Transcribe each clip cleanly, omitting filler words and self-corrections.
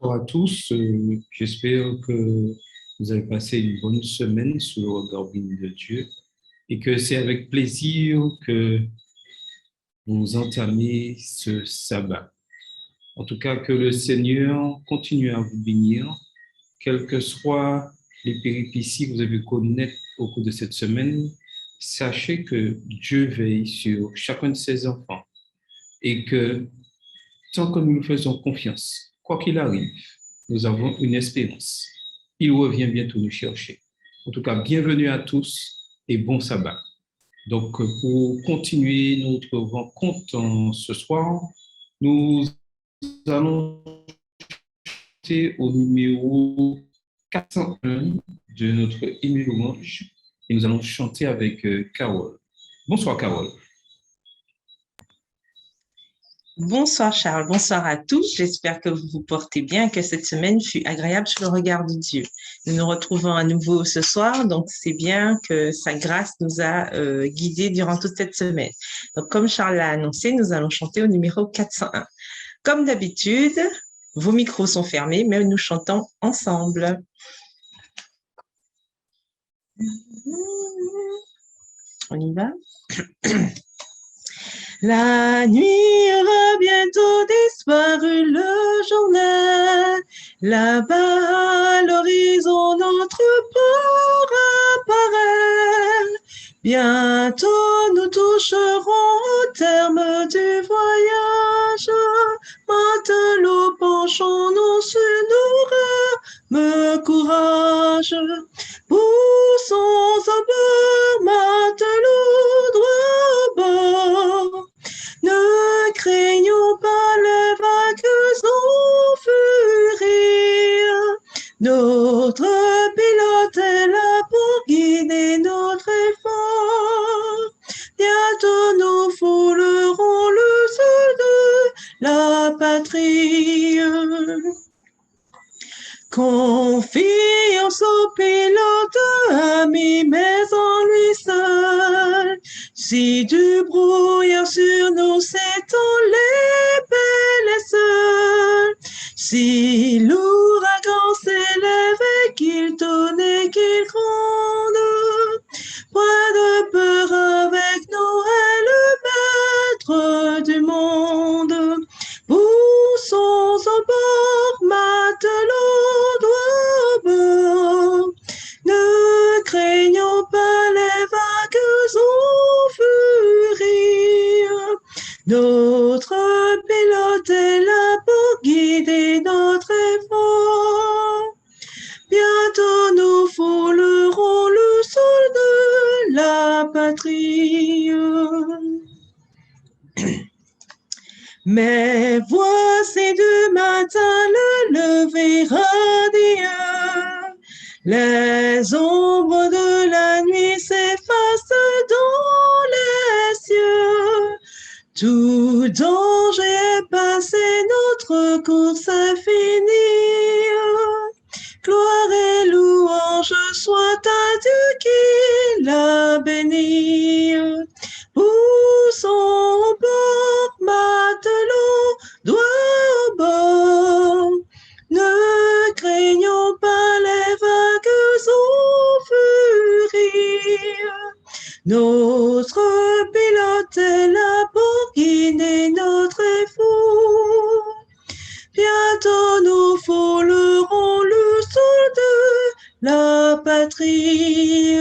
Bonjour à tous, j'espère que vous avez passé une bonne semaine sous le regard béni de Dieu et que c'est avec plaisir que vous entamez ce sabbat. En tout cas, que le Seigneur continue à vous bénir, quelles que soient les péripéties que vous avez connaître au cours de cette semaine. Sachez que Dieu veille sur chacun de ses enfants et que tant que nous nous faisons confiance, quoi qu'il arrive, nous avons une espérance. Il revient bientôt nous chercher. En tout cas, bienvenue à tous et bon sabbat. Donc, pour continuer notre rencontre ce soir, nous allons chanter au numéro 401 de notre hymne louange et nous allons chanter avec Carole. Bonsoir, Carole. Bonsoir Charles, bonsoir à tous. J'espère que vous vous portez bien, que cette semaine fut agréable sous le regard de Dieu. Nous nous retrouvons à nouveau ce soir, donc c'est bien que sa grâce nous a guidés durant toute cette semaine. Donc comme Charles l'a annoncé, nous allons chanter au numéro 401. Comme d'habitude, vos micros sont fermés, mais nous chantons ensemble. On y va? La nuit aura bientôt disparu, le journal. Là-bas, à l'horizon, notre port apparaît. Bientôt, nous toucherons au terme du voyage. Matelot, penchons-nous sur nos rames, courage. Poussons au bord, matelot, droit au bord. Ne craignons pas les vagues en furie. Notre pilote est là pour guider notre effort. Bientôt nous foulerons le sol de la patrie. Confiance au pilote ami, mais en lui seul. Si du brouillard sur nous s'étend, l'épée est seule. Si l'ouragan s'élève et qu'il tonne et qu'il gronde, point de peur, avec nous est le maître du monde. Poussons au bord, matelot, droit au bord. Ne craignons pas les vagues en furie. Notre pilote est là pour guider notre effort. Bientôt nous foulerons le sol de la patrie. Mais voici du matin le lever radieux. Les ombres de la nuit s'effacent dans les cieux. Tout danger est passé, notre course est finie. Gloire et louange soit à Dieu qui l'a béni. Poussons au bord, matelot, droit au bord. Ne craignons pas les vagues en furie. Notre pilote est là pour guider notre effort. Bientôt nous foulerons le sol de la patrie.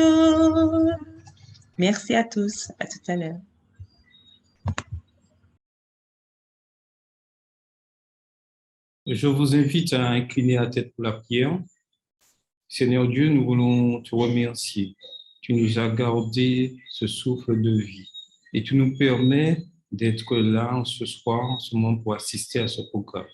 Merci à tous. À tout à l'heure. Je vous invite à incliner la tête pour la prière. Seigneur Dieu, nous voulons te remercier. Tu nous as gardé ce souffle de vie et tu nous permets d'être là ce soir, en ce moment, pour assister à ce programme.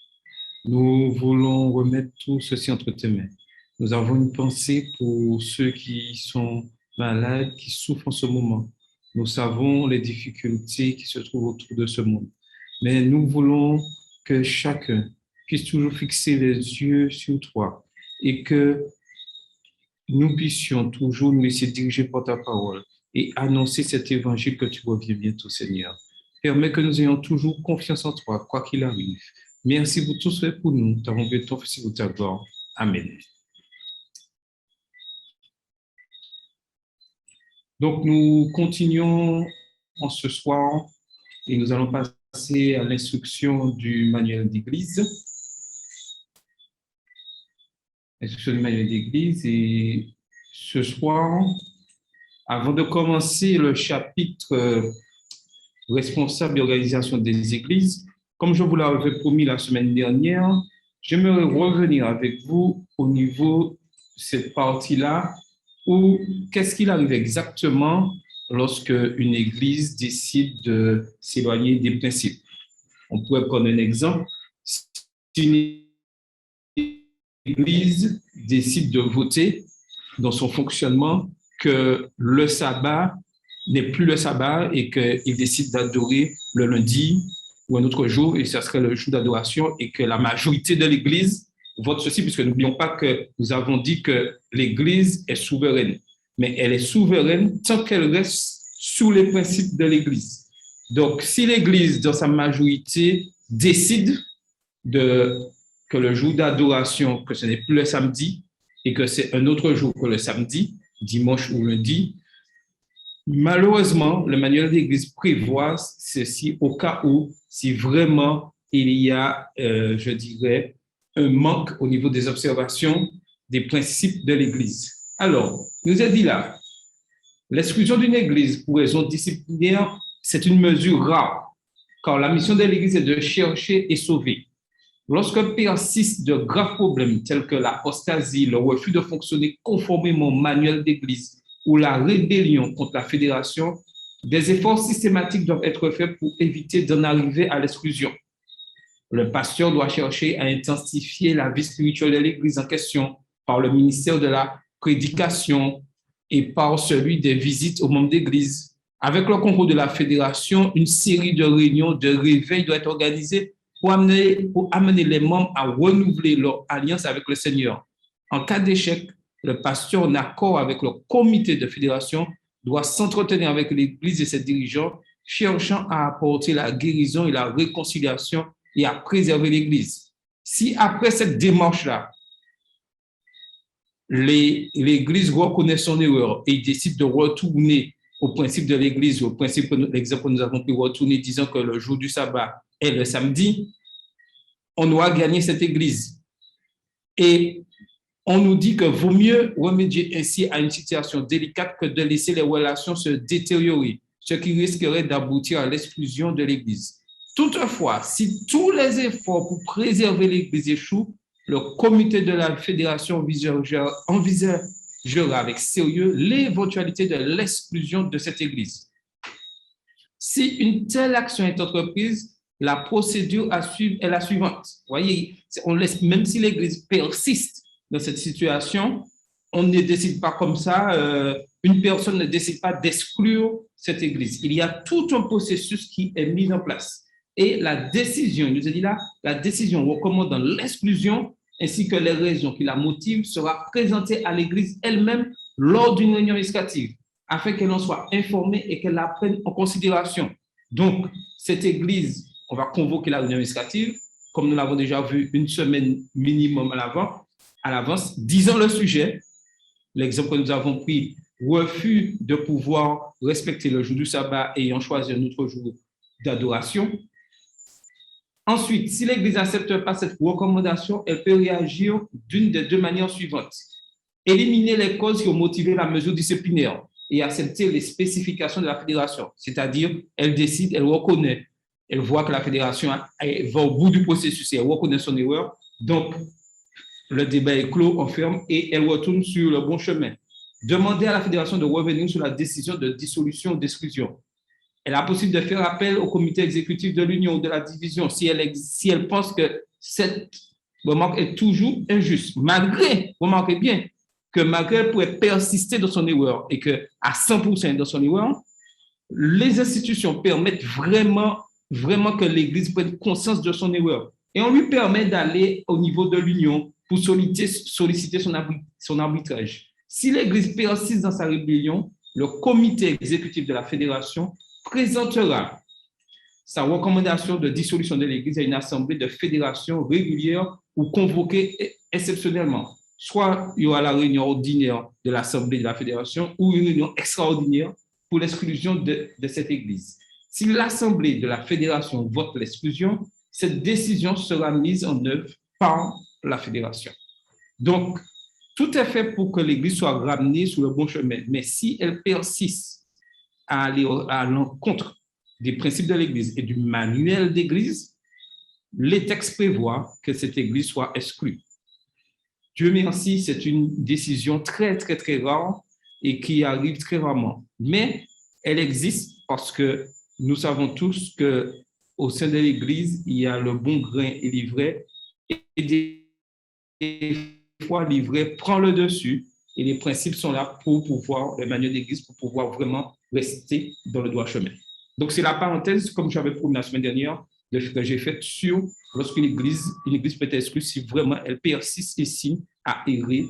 Nous voulons remettre tout ceci entre tes mains. Nous avons une pensée pour ceux qui sont malades, qui souffrent en ce moment. Nous savons les difficultés qui se trouvent autour de ce monde. Mais nous voulons que chacun puisse toujours fixer les yeux sur toi et que nous puissions toujours nous laisser diriger par ta parole et annoncer cet évangile que tu reviens bientôt, Seigneur. Permets que nous ayons toujours confiance en toi, quoi qu'il arrive. Merci pour tout ce fait pour nous. Nous avons fait ton fils pour ta gloire. Amen. Donc, nous continuons en ce soir et nous allons passer à l'instruction du manuel d'église. L'instruction du manuel d'église. Et ce soir, avant de commencer le chapitre responsable et organisation des églises, comme je vous l'avais promis la semaine dernière, j'aimerais revenir avec vous au niveau de cette partie-là où qu'est-ce qu'il arrive exactement lorsque une église décide de s'éloigner des principes. On pourrait prendre un exemple. Si une église décide de voter dans son fonctionnement que le sabbat n'est plus le sabbat et qu'il décide d'adorer le lundi ou un autre jour, et ce serait le jour d'adoration, et que la majorité de l'Église vote ceci, puisque n'oublions pas que nous avons dit que l'Église est souveraine, mais elle est souveraine tant qu'elle reste sous les principes de l'Église. Donc, si l'Église, dans sa majorité, décide que le jour d'adoration, que ce n'est plus le samedi, et que c'est un autre jour que le samedi, dimanche ou lundi, malheureusement, le manuel d'église prévoit ceci au cas où, si vraiment il y a, je dirais, un manque au niveau des observations des principes de l'église. Alors, nous est dit là, l'exclusion d'une église pour raison disciplinaire, c'est une mesure rare, car la mission de l'église est de chercher et sauver. Lorsque persistent de graves problèmes tels que l'apostasie, le refus de fonctionner conformément au manuel d'église ou la rébellion contre la fédération, des efforts systématiques doivent être faits pour éviter d'en arriver à l'exclusion. Le pasteur doit chercher à intensifier la vie spirituelle de l'église en question par le ministère de la prédication et par celui des visites aux membres d'église. Avec le concours de la fédération, une série de réunions de réveil doit être organisée pour amener les membres à renouveler leur alliance avec le Seigneur. En cas d'échec, le pasteur, en accord avec le comité de fédération, doit s'entretenir avec l'Église et ses dirigeants, cherchant à apporter la guérison et la réconciliation et à préserver l'Église. Si après cette démarche-là, l'Église reconnaît son erreur et décide de retourner au principe de l'Église, au principe, l'exemple que nous avons pu retourner, disant que le jour du sabbat est le samedi, on doit gagner cette Église. Et on nous dit que vaut mieux remédier ainsi à une situation délicate que de laisser les relations se détériorer, ce qui risquerait d'aboutir à l'exclusion de l'Église. Toutefois, si tous les efforts pour préserver l'Église échouent, le comité de la fédération envisagera avec sérieux l'éventualité de l'exclusion de cette Église. Si une telle action est entreprise, la procédure à suivre est la suivante. Vous voyez, on laisse, même si l'Église persiste dans cette situation, on ne décide pas comme ça, une personne ne décide pas d'exclure cette Église. Il y a tout un processus qui est mis en place. Et la décision, il nous a dit là, la décision recommandant l'exclusion ainsi que les raisons qui la motivent sera présentée à l'Église elle-même lors d'une réunion administrative, afin qu'elle en soit informée et qu'elle la prenne en considération. Donc, cette Église, on va convoquer la réunion administrative, comme nous l'avons déjà vu une semaine minimum à l'avance, disant le sujet, l'exemple que nous avons pris, refus de pouvoir respecter le jour du sabbat et ayant choisi un autre jour d'adoration. Ensuite, si l'Église n'accepte pas cette recommandation, elle peut réagir d'une des deux manières suivantes. Éliminer les causes qui ont motivé la mesure disciplinaire et accepter les spécifications de la fédération. C'est-à-dire, elle décide, elle reconnaît, elle voit que la fédération va au bout du processus et elle reconnaît son erreur. Donc, le débat est clos, on ferme et elle retourne sur le bon chemin. Demander à la fédération de revenir sur la décision de dissolution ou d'exclusion. Elle a possible de faire appel au comité exécutif de l'union ou de la division si elle pense que cette remarque est toujours injuste, malgré, remarquez bien, que malgré elle pourrait persister dans son erreur et qu'à 100% dans son erreur, les institutions permettent vraiment que l'Église prenne conscience de son erreur. Et on lui permet d'aller au niveau de l'union pour solliciter son arbitrage. Si l'Église persiste dans sa rébellion, le comité exécutif de la fédération présentera sa recommandation de dissolution de l'Église à une assemblée de fédération régulière ou convoquée exceptionnellement. Soit il y aura la réunion ordinaire de l'assemblée de la fédération ou une réunion extraordinaire pour l'exclusion de cette Église. Si l'assemblée de la fédération vote l'exclusion, cette décision sera mise en œuvre par la fédération. Donc, tout est fait pour que l'Église soit ramenée sur le bon chemin. Mais si elle persiste à aller à l'encontre des principes de l'Église et du manuel d'Église, les textes prévoient que cette Église soit exclue. Dieu merci, c'est une décision très, très, très rare et qui arrive très rarement. Mais elle existe parce que nous savons tous qu'au sein de l'Église, il y a le bon grain et l'ivraie. Et des fois, l'ivraie prend le dessus et les principes sont là pour pouvoir, le manuel d'Église, pour pouvoir vraiment rester dans le droit chemin. Donc, c'est la parenthèse, comme j'avais promis la semaine dernière, que j'ai faite sur lorsqu'une église peut être exclue si vraiment elle persiste ici à errer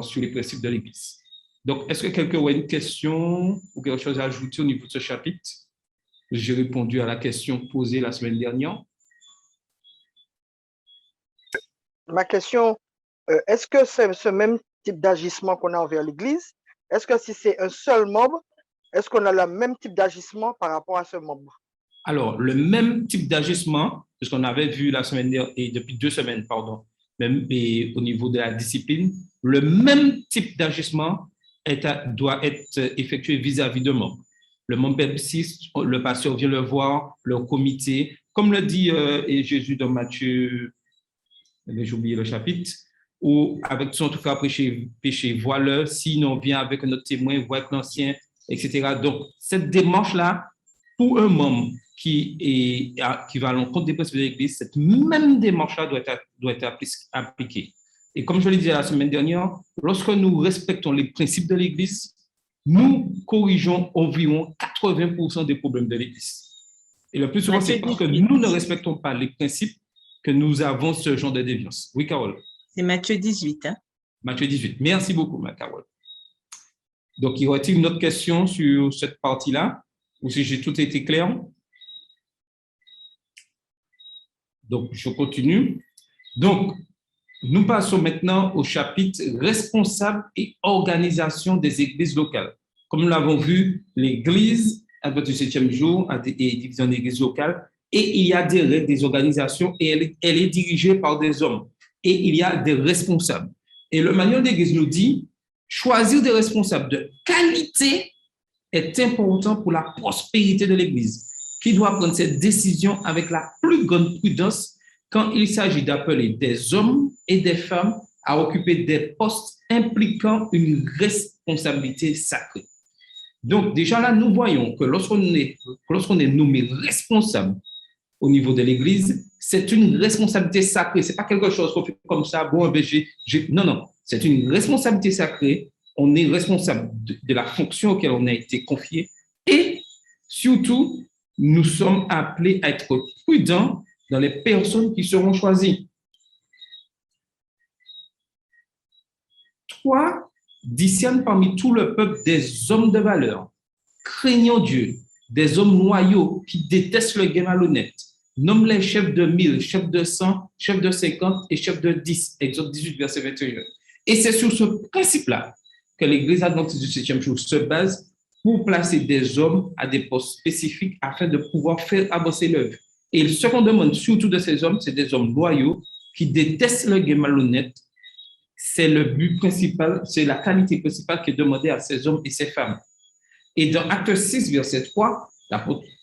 sur les principes de l'Église. Donc, est-ce que quelqu'un a une question ou quelque chose à ajouter au niveau de ce chapitre? J'ai répondu à la question posée la semaine dernière. Ma question, est-ce que c'est ce même type d'agissement qu'on a envers l'Église? Est-ce que si c'est un seul membre, est-ce qu'on a le même type d'agissement par rapport à ce membre? Alors, le même type d'agissement, ce qu'on avait vu la semaine dernière, et depuis 2 semaines, pardon, même et au niveau de la discipline, le même type d'agissement doit être effectué vis-à-vis de membres. Le membre persiste, le pasteur vient le voir, le comité, comme le dit Jésus dans Matthieu, j'ai oublié le chapitre, ou avec son tout cas péché, vois-le, sinon vient avec un autre témoin, voit avec l'ancien, etc. Donc, cette démarche-là, pour un membre qui va à l'encontre des principes de l'Église, cette même démarche-là doit être appliquée. Et comme je l'ai dit la semaine dernière, lorsque nous respectons les principes de l'Église, nous corrigeons environ 80% des problèmes de l'Église. Et le plus souvent, c'est parce que nous ne respectons pas les principes que nous avons ce genre de déviance. Oui, Carole? C'est Matthieu 18. Hein? Matthieu 18. Merci beaucoup, ma Carole. Donc, y aurait-il une autre question sur cette partie-là? Ou si j'ai tout été clair? Donc, je continue. Donc, nous passons maintenant au chapitre responsable et organisation des églises locales. Comme nous l'avons vu, l'église, à votre 7e jour, est divisée en églises locales et il y a des règles, des organisations et elle est dirigée par des hommes. Et il y a des responsables. Et le manuel d'église nous dit, choisir des responsables de qualité est important pour la prospérité de l'Église, qui doit prendre cette décision avec la plus grande prudence quand il s'agit d'appeler des hommes et des femmes à occuper des postes impliquant une responsabilité sacrée. Donc, déjà là, nous voyons que lorsqu'on est nommé responsable au niveau de l'Église, c'est une responsabilité sacrée. Ce n'est pas quelque chose qu'on fait comme ça, bon, non, c'est une responsabilité sacrée. On est responsable de la fonction auquel on a été confié et surtout, nous sommes appelés à être prudents dans les personnes qui seront choisies. 3, discerne parmi tout le peuple des hommes de valeur, craignant Dieu, des hommes loyaux qui détestent le gain malhonnête. Nomme les chefs de 1000, chefs de 100, chefs de 50 et chefs de 10. Exode 18, verset 21. Et c'est sur ce principe-là que l'Église adventiste du 7e jour se base pour placer des hommes à des postes spécifiques afin de pouvoir faire avancer l'œuvre. Et ce qu'on demande surtout de ces hommes, c'est des hommes loyaux qui détestent le gain malhonnête. C'est le but principal, c'est la qualité principale qui est demandée à ces hommes et ces femmes. Et dans Acte 6, verset 3,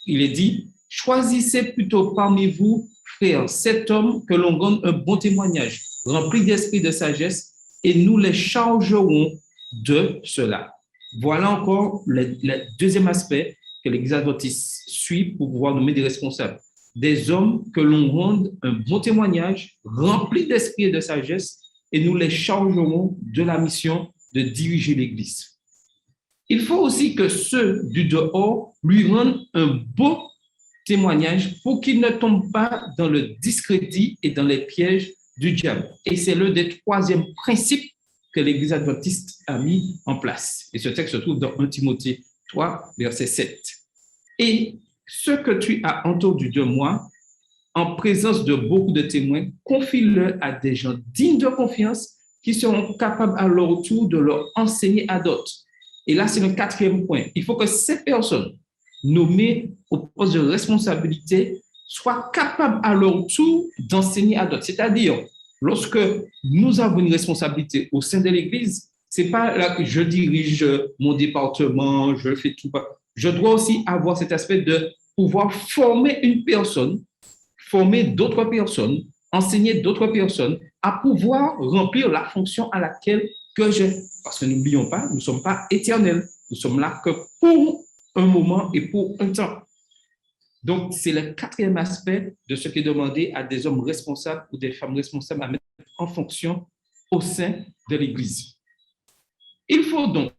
il est dit, choisissez plutôt parmi vous, frères, 7 hommes que l'on donne un bon témoignage, remplis d'esprit de sagesse, et nous les chargerons de cela. Voilà encore le deuxième aspect que l'Église adventiste suit pour pouvoir nommer des responsables. Des hommes que l'on rende un bon témoignage, remplis d'esprit et de sagesse, et nous les chargerons de la mission de diriger l'Église. Il faut aussi que ceux du dehors lui rendent un beau témoignage pour qu'ils ne tombent pas dans le discrédit et dans les pièges du diable. Et c'est l'un des 3e principes que l'Église adventiste a mis en place. Et ce texte se trouve dans 1 Timothée 3, verset 7. Et ce que tu as entendu de moi, en présence de beaucoup de témoins, confie-le à des gens dignes de confiance qui seront capables à leur tour de leur enseigner à d'autres. Et là, c'est le quatrième point. Il faut que ces personnes nommées au poste de responsabilité soient capables à leur tour d'enseigner à d'autres. C'est-à-dire, lorsque nous avons une responsabilité au sein de l'Église, c'est pas là que je dirige mon département, je fais tout. Je dois aussi avoir cet aspect de pouvoir former une personne, former d'autres personnes, enseigner d'autres personnes à pouvoir remplir la fonction à laquelle que j'ai. Parce que n'oublions pas, nous ne sommes pas éternels. Nous sommes là que pour un moment et pour un temps. Donc, c'est le quatrième aspect de ce qui est demandé à des hommes responsables ou des femmes responsables à mettre en fonction au sein de l'Église. Il faut donc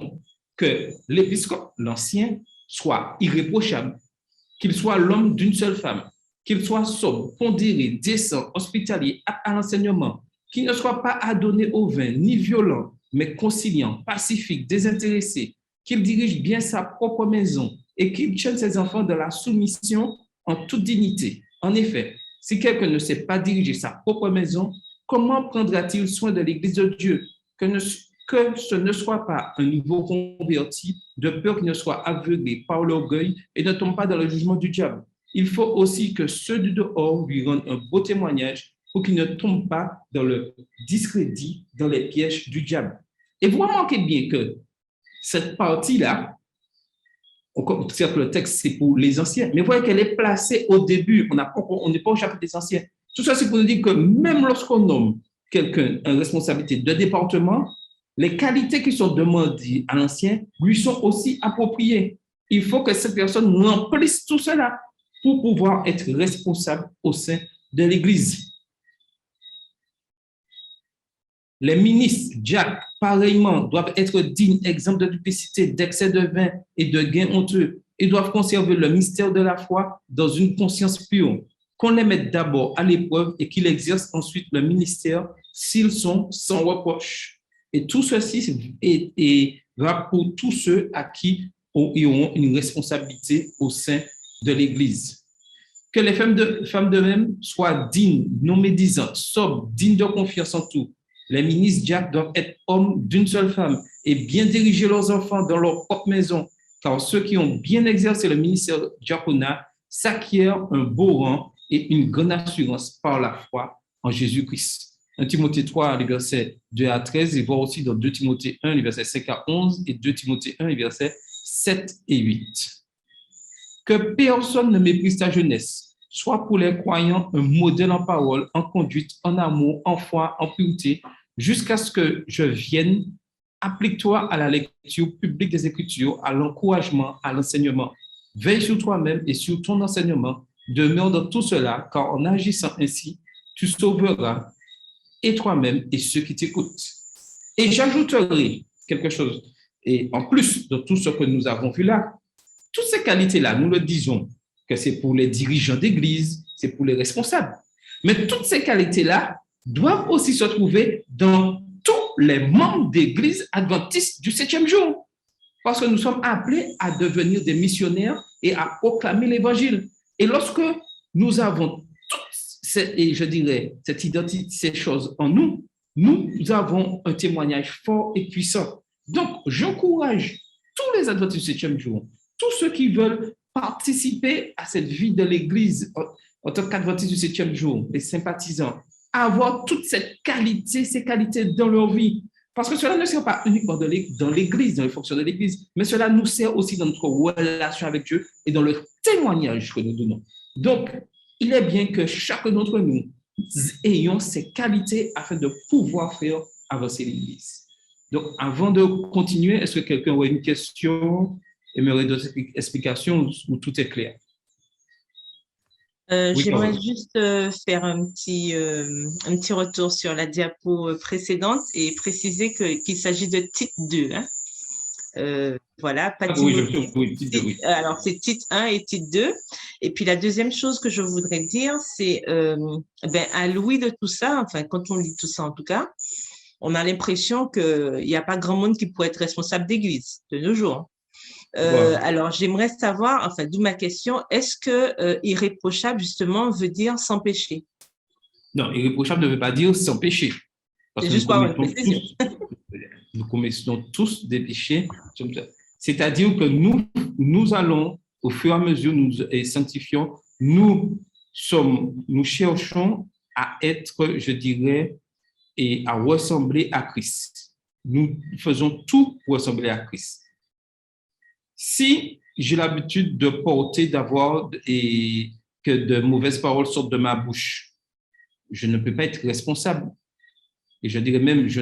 que l'épiscope, l'ancien, soit irréprochable, qu'il soit l'homme d'une seule femme, qu'il soit sobre, pondéré, décent, hospitalier, à l'enseignement, qu'il ne soit pas adonné au vin, ni violent, mais conciliant, pacifique, désintéressé, qu'il dirige bien sa propre maison et qu'il tienne ses enfants dans la soumission en toute dignité. En effet, si quelqu'un ne sait pas diriger sa propre maison, comment prendra-t-il soin de l'Église de Dieu? Que ce ne soit pas un nouveau converti, de peur qu'il ne soit aveuglé par l'orgueil et ne tombe pas dans le jugement du diable. Il faut aussi que ceux du dehors lui rendent un beau témoignage pour qu'il ne tombe pas dans le discrédit, dans les pièges du diable. Et vous remarquez bien que cette partie-là, certes que le texte c'est pour les anciens, mais vous voyez qu'elle est placée au début, on n'est pas au chapitre des anciens. Tout ça, c'est pour nous dire que même lorsqu'on nomme quelqu'un en responsabilité de département, les qualités qui sont demandées à l'ancien lui sont aussi appropriées. Il faut que cette personne remplisse tout cela pour pouvoir être responsable au sein de l'Église. Les ministres, diacres, pareillement, doivent être dignes, exempts de duplicité, d'excès de vin et de gains honteux. Ils doivent conserver le mystère de la foi dans une conscience pure. Qu'on les mette d'abord à l'épreuve et qu'ils exercent ensuite le ministère s'ils sont sans reproche. Et tout ceci va pour tous ceux à qui ils auront une responsabilité au sein de l'Église. Que les femmes de même soient dignes, non médisantes, sobres, dignes de confiance en tout. Les ministres diacres doivent être hommes d'une seule femme et bien diriger leurs enfants dans leur propre maison, car ceux qui ont bien exercé le ministère diaconat s'acquièrent un beau rang et une grande assurance par la foi en Jésus-Christ. 1 Timothée 3, les versets 2 à 13, et voir aussi dans 2 Timothée 1, les versets 5 à 11, et 2 Timothée 1, les versets 7 et 8. Que personne ne méprise ta jeunesse, soit pour les croyants un modèle en parole, en conduite, en amour, en foi, en pureté, jusqu'à ce que je vienne. Applique-toi à la lecture publique des Écritures, à l'encouragement, à l'enseignement. Veille sur toi-même et sur ton enseignement. Demeure dans tout cela, car en agissant ainsi, tu sauveras et toi-même et ceux qui t'écoutent. Et j'ajouterai quelque chose, et en plus de tout ce que nous avons vu là, toutes ces qualités-là, nous le disons, que c'est pour les dirigeants d'église, c'est pour les responsables. Mais toutes ces qualités-là doivent aussi se trouver dans tous les membres d'église adventistes du 7e jour. Parce que nous sommes appelés à devenir des missionnaires et à proclamer l'évangile. Et lorsque nous avons cette identité, ces choses en nous, nous avons un témoignage fort et puissant. Donc, j'encourage tous les adventistes du 7e jour, tous ceux qui veulent participer à cette vie de l'Église en tant qu'adventistes du 7e jour, les sympathisants, à avoir toute cette qualité, ces qualités dans leur vie. Parce que cela ne sert pas uniquement dans l'Église, dans les fonctions de l'Église, mais cela nous sert aussi dans notre relation avec Dieu et dans le témoignage que nous donnons. Donc, il est bien que chacun d'entre nous ayons ces qualités afin de pouvoir faire avancer l'Église. Donc, avant de continuer, est-ce que quelqu'un aurait une question, aimerait d'autres explications ou tout est clair? Oui, j'aimerais juste faire un petit retour sur la diapo précédente et préciser qu'il s'agit de titre 2. Hein. Voilà, pas titre 2. Alors, c'est titre 1 et titre 2. Et puis, la deuxième chose que je voudrais dire, c'est à l'ouïe de tout ça, enfin, quand on lit tout ça en tout cas, on a l'impression qu'il n'y a pas grand monde qui pourrait être responsable d'église de nos jours. Voilà. Alors, j'aimerais savoir, enfin, d'où ma question, est-ce que irréprochable, justement, veut dire sans péché? Non, irréprochable ne veut pas dire sans péché. Parce C'est que juste pour avoir une précision. nous commettons tous des péchés. C'est-à-dire que nous allons, au fur et à mesure, nous sanctifions, nous cherchons à être, je dirais, et à ressembler à Christ. Nous faisons tout pour ressembler à Christ. Si j'ai l'habitude de porter, d'avoir et que de mauvaises paroles sortent de ma bouche, je ne peux pas être responsable. Et je dirais même, je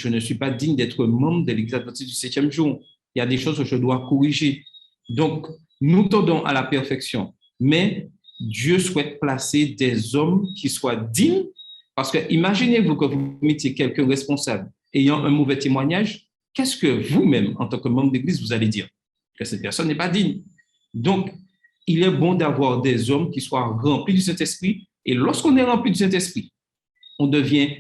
ne suis pas digne d'être membre de l'Église adventiste du 7e jour. Il y a des choses que je dois corriger. Donc, nous tendons à la perfection, mais Dieu souhaite placer des hommes qui soient dignes, parce que imaginez-vous que vous mettiez quelqu'un responsable ayant un mauvais témoignage, qu'est-ce que vous-même, en tant que membre d'Église, vous allez dire? Que cette personne n'est pas digne. Donc, il est bon d'avoir des hommes qui soient remplis du Saint-Esprit, et lorsqu'on est rempli du Saint-Esprit, on devient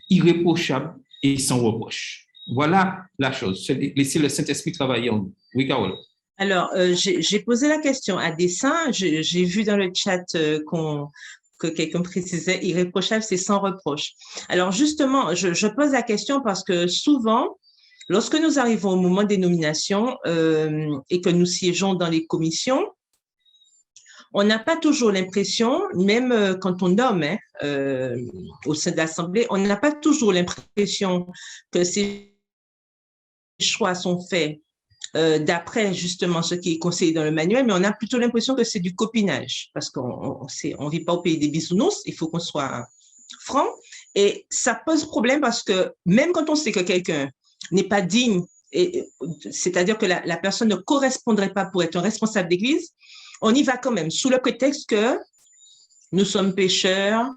irréprochable et sans reproche. Voilà la chose. Laisser le Saint-Esprit travailler en nous. Oui, Carole. Alors, j'ai posé la question à dessein. J'ai vu dans le chat que quelqu'un précisait irréprochable, c'est sans reproche. Alors, justement, je pose la question parce que souvent, lorsque nous arrivons au moment des nominations et que nous siégeons dans les commissions, on n'a pas toujours l'impression, même quand on nomme au sein de l'Assemblée, on n'a pas toujours l'impression que ces choix sont faits d'après justement ce qui est conseillé dans le manuel, mais on a plutôt l'impression que c'est du copinage, parce qu'on ne vit pas au pays des bisounours, il faut qu'on soit franc, et ça pose problème parce que même quand on sait que quelqu'un n'est pas digne, c'est-à-dire que la personne ne correspondrait pas pour être un responsable d'église, on y va quand même, sous le prétexte que nous sommes pécheurs,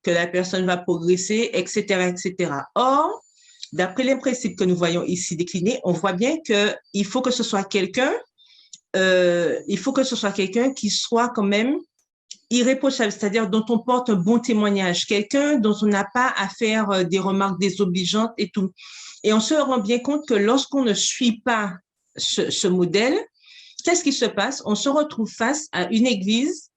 que la personne va progresser, etc., etc. Or, d'après les principes que nous voyons ici déclinés, on voit bien qu'il faut que ce soit quelqu'un, qui soit quand même irréprochable, c'est-à-dire dont on porte un bon témoignage, quelqu'un dont on n'a pas à faire des remarques désobligeantes et tout. Et on se rend bien compte que lorsqu'on ne suit pas ce modèle, qu'est-ce qui se passe? On se retrouve face à une église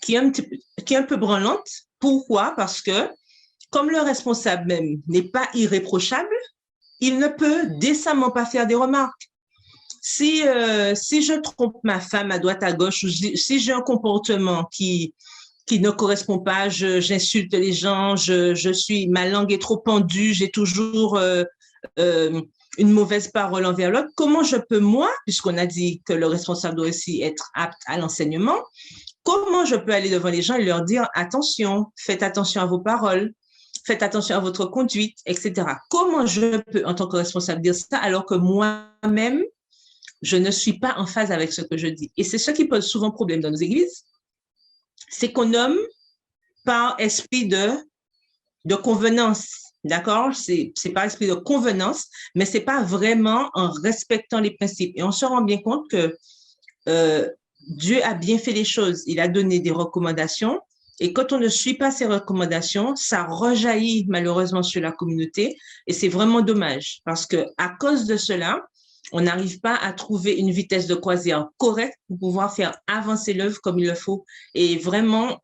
qui est un peu branlante. Pourquoi? Parce que comme le responsable même n'est pas irréprochable, il ne peut décemment pas faire des remarques. Si je trompe ma femme à droite à gauche, ou si j'ai un comportement qui ne correspond pas, j'insulte les gens, ma langue est trop pendue, j'ai toujours une mauvaise parole envers l'autre, comment je peux, moi, puisqu'on a dit que le responsable doit aussi être apte à l'enseignement, comment je peux aller devant les gens et leur dire attention, faites attention à vos paroles, faites attention à votre conduite, etc. Comment je peux, en tant que responsable, dire ça alors que moi-même, je ne suis pas en phase avec ce que je dis? Et c'est ce qui pose souvent problème dans nos églises, c'est qu'on nomme par esprit de convenance, d'accord? C'est par esprit de convenance, mais c'est pas vraiment en respectant les principes. Et on se rend bien compte que Dieu a bien fait les choses. Il a donné des recommandations. Et quand on ne suit pas ces recommandations, ça rejaillit malheureusement sur la communauté. Et c'est vraiment dommage parce que à cause de cela, on n'arrive pas à trouver une vitesse de croisière correcte pour pouvoir faire avancer l'œuvre comme il le faut. Et vraiment,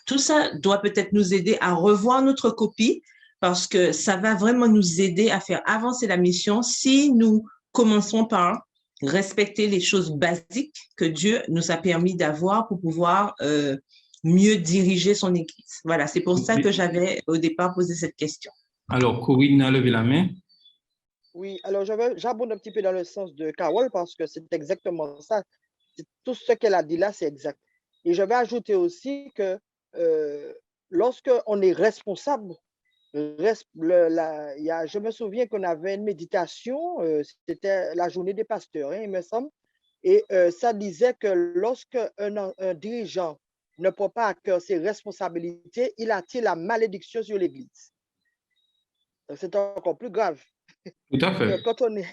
tout ça doit peut-être nous aider à revoir notre copie parce que ça va vraiment nous aider à faire avancer la mission si nous commençons par respecter les choses basiques que Dieu nous a permis d'avoir pour pouvoir mieux diriger son église. Voilà, c'est pour ça que j'avais au départ posé cette question. Alors, Corinne a levé la main. Oui, alors j'abonde un petit peu dans le sens de Carole parce que c'est exactement ça. Tout ce qu'elle a dit là, c'est exact. Et je vais ajouter aussi que lorsque on est responsable, je me souviens qu'on avait une méditation, c'était la journée des pasteurs, il me semble, et ça disait que lorsque un dirigeant ne prend pas à cœur ses responsabilités, il attire la malédiction sur l'Église. C'est encore plus grave. Tout à fait. Quand on est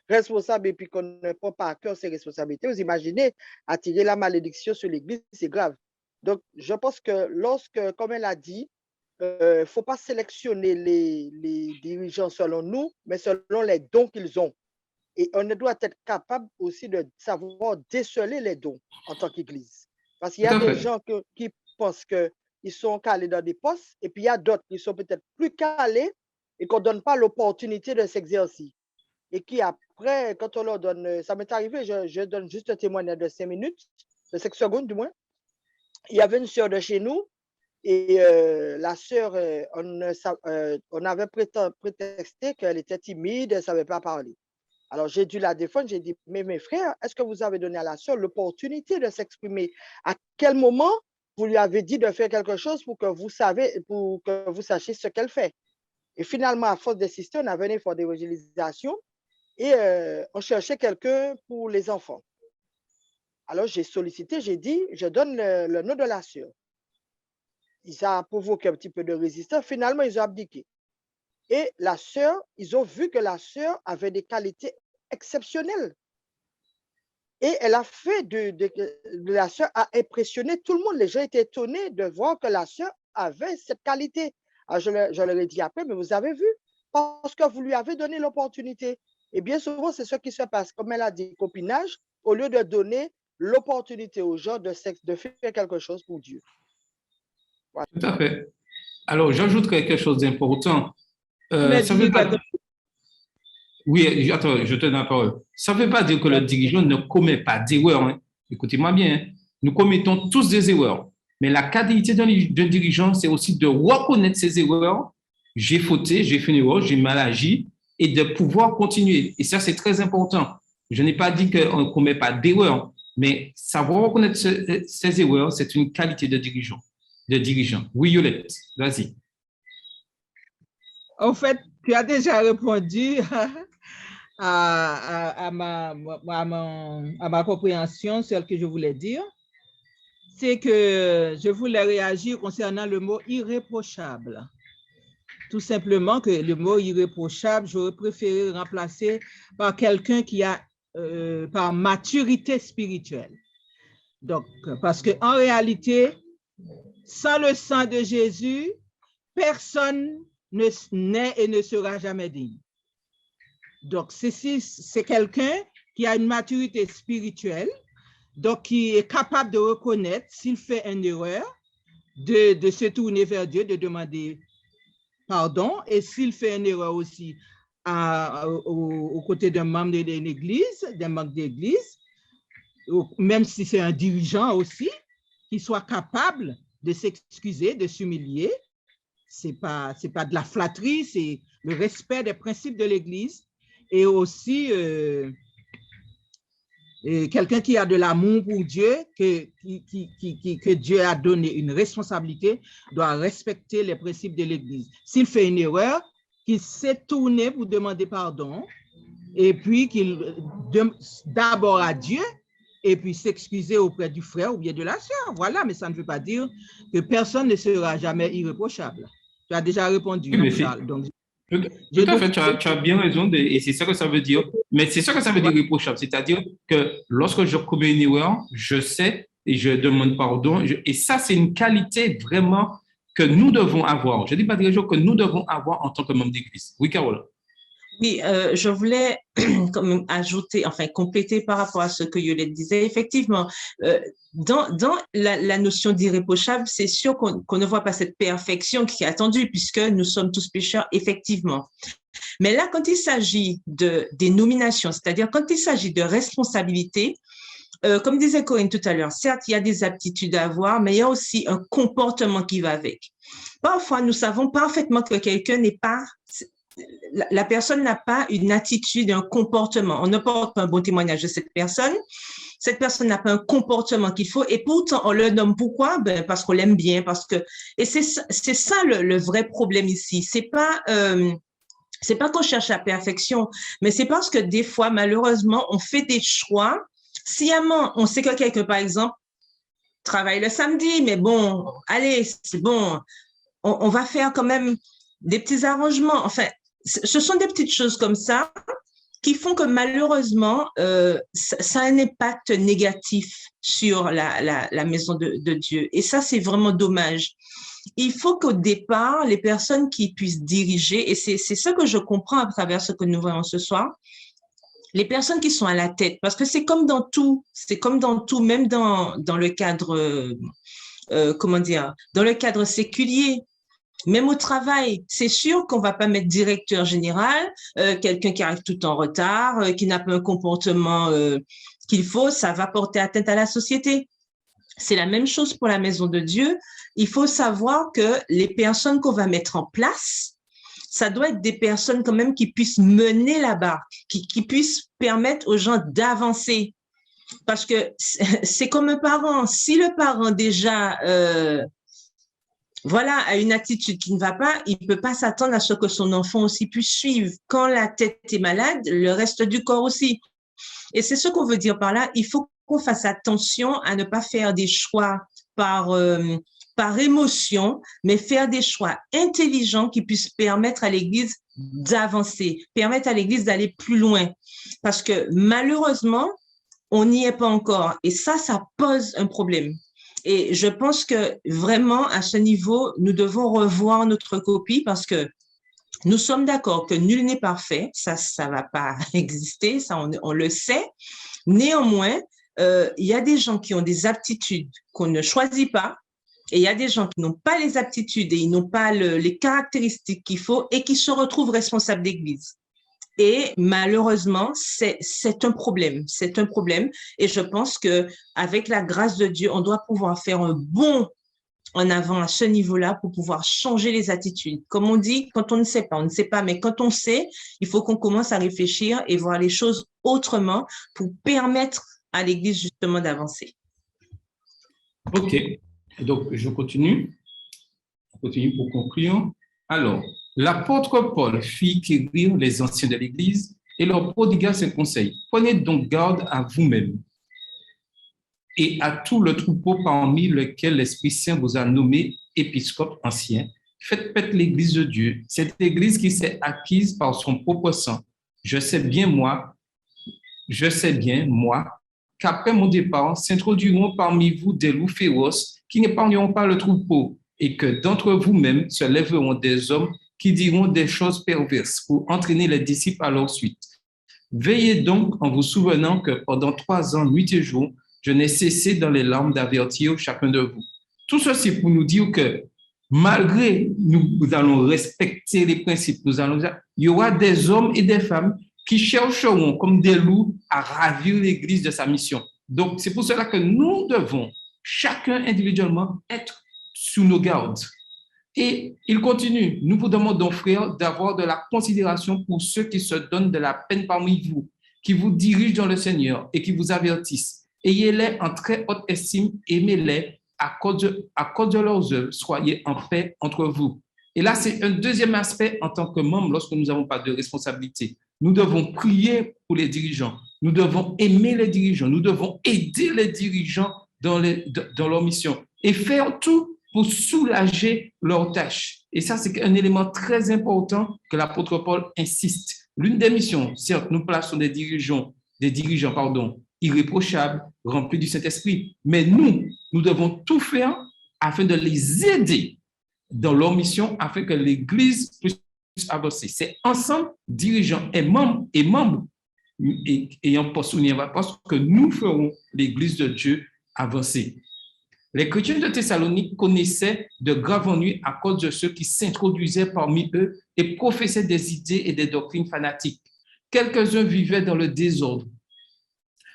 responsable et puis qu'on ne prend pas à cœur ses responsabilités, vous imaginez, attirer la malédiction sur l'Église, c'est grave. Donc, je pense que comme elle a dit, il ne faut pas sélectionner les dirigeants selon nous, mais selon les dons qu'ils ont. Et on doit être capable aussi de savoir déceler les dons en tant qu'Église. Parce qu'il y a des gens qui pensent qu'ils sont calés dans des postes, et puis il y a d'autres qui sont peut-être plus calés et qu'on ne donne pas l'opportunité de s'exercer. Et qui après, quand on leur donne, ça m'est arrivé, je donne juste un témoignage de 5 minutes, de 5 secondes du moins. Il y avait une sœur de chez nous, et la sœur, on avait prétexté qu'elle était timide, elle ne savait pas parler. Alors, j'ai dû la défendre, j'ai dit, mais mes frères, est-ce que vous avez donné à la sœur l'opportunité de s'exprimer? À quel moment vous lui avez dit de faire quelque chose pour que vous sachiez ce qu'elle fait? Et finalement, à force d'insister, on avait un effort d'évangélisation et on cherchait quelqu'un pour les enfants. Alors, j'ai sollicité, j'ai dit, je donne le nom de la sœur. Ça a provoqué un petit peu de résistance. Finalement, ils ont abdiqué. Et la sœur, ils ont vu que la sœur avait des qualités exceptionnelles. Et elle a fait la sœur a impressionné tout le monde. Les gens étaient étonnés de voir que la sœur avait cette qualité. Alors je leur ai dit après, mais vous avez vu, parce que vous lui avez donné l'opportunité. Et bien souvent, c'est ce qui se passe. Comme elle a dit, copinage, au lieu de donner l'opportunité aux gens de faire quelque chose pour Dieu. Voilà. Tout à fait. Alors, j'ajoute quelque chose d'important. Ça veut pas dire... Oui, attends, je te donne la parole. Ça ne veut pas dire que le dirigeant ne commet pas d'erreurs. Hein. Écoutez-moi bien. Hein. Nous commettons tous des erreurs. Mais la qualité d'un dirigeant, c'est aussi de reconnaître ses erreurs. J'ai fauté, j'ai fait une erreur, j'ai mal agi, et de pouvoir continuer. Et ça, c'est très important. Je n'ai pas dit qu'on ne commet pas d'erreurs, mais savoir reconnaître ses erreurs, c'est une qualité de dirigeant. Oui, Yolette, vas-y. En fait, tu as déjà répondu à ma compréhension, celle que je voulais dire. C'est que je voulais réagir concernant le mot irréprochable. Tout simplement que le mot irréprochable, j'aurais préféré remplacer par quelqu'un qui a, par maturité spirituelle. Donc, parce qu'en réalité, sans le sang de Jésus, personne n'est et ne sera jamais digne. Donc, c'est quelqu'un qui a une maturité spirituelle, donc qui est capable de reconnaître s'il fait une erreur, de se tourner vers Dieu, de demander pardon, et s'il fait une erreur aussi aux côtés d'un membre de l'église, d'un membre d'église, même si c'est un dirigeant aussi, qu'il soit capable de s'excuser, de s'humilier. C'est pas de la flatterie, c'est le respect des principes de l'église, et aussi quelqu'un qui a de l'amour pour Dieu, que Dieu a donné une responsabilité, doit respecter les principes de l'église. S'il fait une erreur, qu'il s'est tourné pour demander pardon, et puis qu'il d'abord à Dieu, et puis s'excuser auprès du frère ou bien de la sœur. Voilà, mais ça ne veut pas dire que personne ne sera jamais irréprochable. Tu as déjà répondu. Oui, donc, tout à fait, tu as bien raison, et c'est ça que ça veut dire. Mais c'est ça que ça veut dire irréprochable, c'est-à-dire que lorsque je commets une erreur, je sais et je demande pardon. Et ça, c'est une qualité vraiment que nous devons avoir. Je ne dis pas des gens que nous devons avoir en tant que membre d'église. Oui, Caroline. Oui, je voulais comme ajouter, enfin compléter par rapport à ce que Yolette disait. Effectivement, dans la notion d'irréprochable, c'est sûr qu'on ne voit pas cette perfection qui est attendue puisque nous sommes tous pécheurs, effectivement. Mais là, quand il s'agit des nominations, c'est-à-dire quand il s'agit de responsabilité, comme disait Corinne tout à l'heure, certes, il y a des aptitudes à avoir, mais il y a aussi un comportement qui va avec. Parfois, nous savons parfaitement que quelqu'un n'est pas... La personne n'a pas une attitude, un comportement. On ne porte pas un bon témoignage de cette personne. Cette personne n'a pas un comportement qu'il faut et pourtant on le nomme. Pourquoi? Ben, parce qu'on l'aime bien, et c'est ça le vrai problème ici. C'est pas qu'on cherche la perfection, mais c'est parce que des fois, malheureusement, on fait des choix. Sciemment, on sait que quelqu'un, par exemple, travaille le samedi, mais bon, allez, c'est bon. On va faire quand même des petits arrangements. Enfin, ce sont des petites choses comme ça qui font que malheureusement, ça a un impact négatif sur la maison de Dieu. Et ça, c'est vraiment dommage. Il faut qu'au départ, les personnes qui puissent diriger, et c'est ça que je comprends à travers ce que nous voyons ce soir, les personnes qui sont à la tête, parce que c'est comme dans tout, même dans le cadre, comment dire, dans le cadre séculier. Même au travail, c'est sûr qu'on va pas mettre directeur général, quelqu'un qui arrive tout en retard, qui n'a pas un comportement qu'il faut, ça va porter atteinte à la société. C'est la même chose pour la maison de Dieu. Il faut savoir que les personnes qu'on va mettre en place, ça doit être des personnes quand même qui puissent mener la barque, qui puissent permettre aux gens d'avancer. Parce que c'est comme un parent. Si le parent déjà a une attitude qui ne va pas, il ne peut pas s'attendre à ce que son enfant aussi puisse suivre. Quand la tête est malade, le reste du corps aussi. Et c'est ce qu'on veut dire par là. Il faut qu'on fasse attention à ne pas faire des choix par émotion, mais faire des choix intelligents qui puissent permettre à l'Église d'avancer, permettre à l'Église d'aller plus loin. Parce que malheureusement, on n'y est pas encore. Et ça pose un problème. Et je pense que vraiment, à ce niveau, nous devons revoir notre copie parce que nous sommes d'accord que nul n'est parfait. Ça va pas exister. Ça, on le sait. Néanmoins, il y a des gens qui ont des aptitudes qu'on ne choisit pas. Et il y a des gens qui n'ont pas les aptitudes et ils n'ont pas les caractéristiques qu'il faut et qui se retrouvent responsables d'église. Et malheureusement, c'est un problème. C'est un problème. Et je pense que avec la grâce de Dieu, on doit pouvoir faire un bond en avant à ce niveau-là pour pouvoir changer les attitudes. Comme on dit, quand on ne sait pas, on ne sait pas. Mais quand on sait, il faut qu'on commence à réfléchir et voir les choses autrement pour permettre à l'Église justement d'avancer. OK. Donc, je continue. On continue pour conclure. Alors, l'apôtre Paul fit quérir les anciens de l'Église et leur prodigua ses conseils. Prenez donc garde à vous-même et à tout le troupeau parmi lequel l'Esprit Saint vous a nommé épiscope ancien. Faites paître l'Église de Dieu, cette Église qui s'est acquise par son propre sang. Je sais bien, moi, qu'après mon départ, s'introduiront parmi vous des loups féroces qui n'épargneront pas le troupeau, et que d'entre vous-mêmes se lèveront des hommes qui diront des choses perverses pour entraîner les disciples à leur suite. Veillez donc en vous souvenant que pendant 3 ans, nuit et jour, je n'ai cessé dans les larmes d'avertir chacun de vous. Tout ceci pour nous dire que malgré nous allons respecter les principes, il y aura des hommes et des femmes qui chercheront comme des loups à ravir l'Église de sa mission. Donc, c'est pour cela que nous devons, chacun individuellement, être sous nos gardes. Et il continue. Nous vous demandons, frères, d'avoir de la considération pour ceux qui se donnent de la peine parmi vous, qui vous dirigent dans le Seigneur et qui vous avertissent. Ayez-les en très haute estime, aimez-les à cause de leurs œuvres, soyez en paix entre vous. Et là, c'est un deuxième aspect en tant que membre, lorsque nous n'avons pas de responsabilité. Nous devons prier pour les dirigeants. Nous devons aimer les dirigeants. Nous devons aider les dirigeants dans leur mission et faire tout pour soulager leurs tâches. Et ça, c'est un élément très important que l'apôtre Paul insiste. L'une des missions, certes, nous plaçons des dirigeants, irréprochables, remplis du Saint-Esprit, mais nous devons tout faire afin de les aider dans leur mission, afin que l'Église puisse avancer. C'est ensemble, dirigeants et membres ayant poste ou n'ayant pas poste, que nous ferons l'Église de Dieu avancer. Les chrétiens de Thessalonique connaissaient de graves ennuis à cause de ceux qui s'introduisaient parmi eux et professaient des idées et des doctrines fanatiques. Quelques-uns vivaient dans le désordre,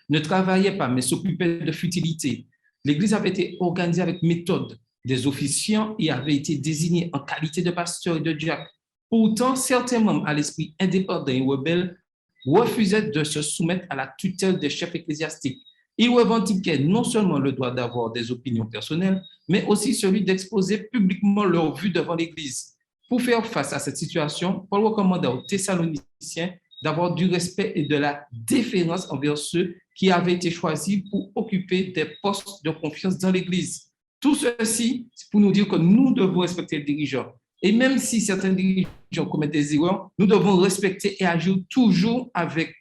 ne travaillaient pas, mais s'occupaient de futilité. L'Église avait été organisée avec méthode. Des officiants y avaient été désignés en qualité de pasteurs et de diacres. Pourtant, certains membres à l'esprit indépendant et rebelle refusaient de se soumettre à la tutelle des chefs ecclésiastiques. Ils revendiquaient non seulement le droit d'avoir des opinions personnelles, mais aussi celui d'exposer publiquement leur vue devant l'Église. Pour faire face à cette situation, Paul recommanda aux Thessaloniciens d'avoir du respect et de la déférence envers ceux qui avaient été choisis pour occuper des postes de confiance dans l'Église. Tout ceci, c'est pour nous dire que nous devons respecter les dirigeants. Et même si certains dirigeants commettent des erreurs, nous devons respecter et agir toujours avec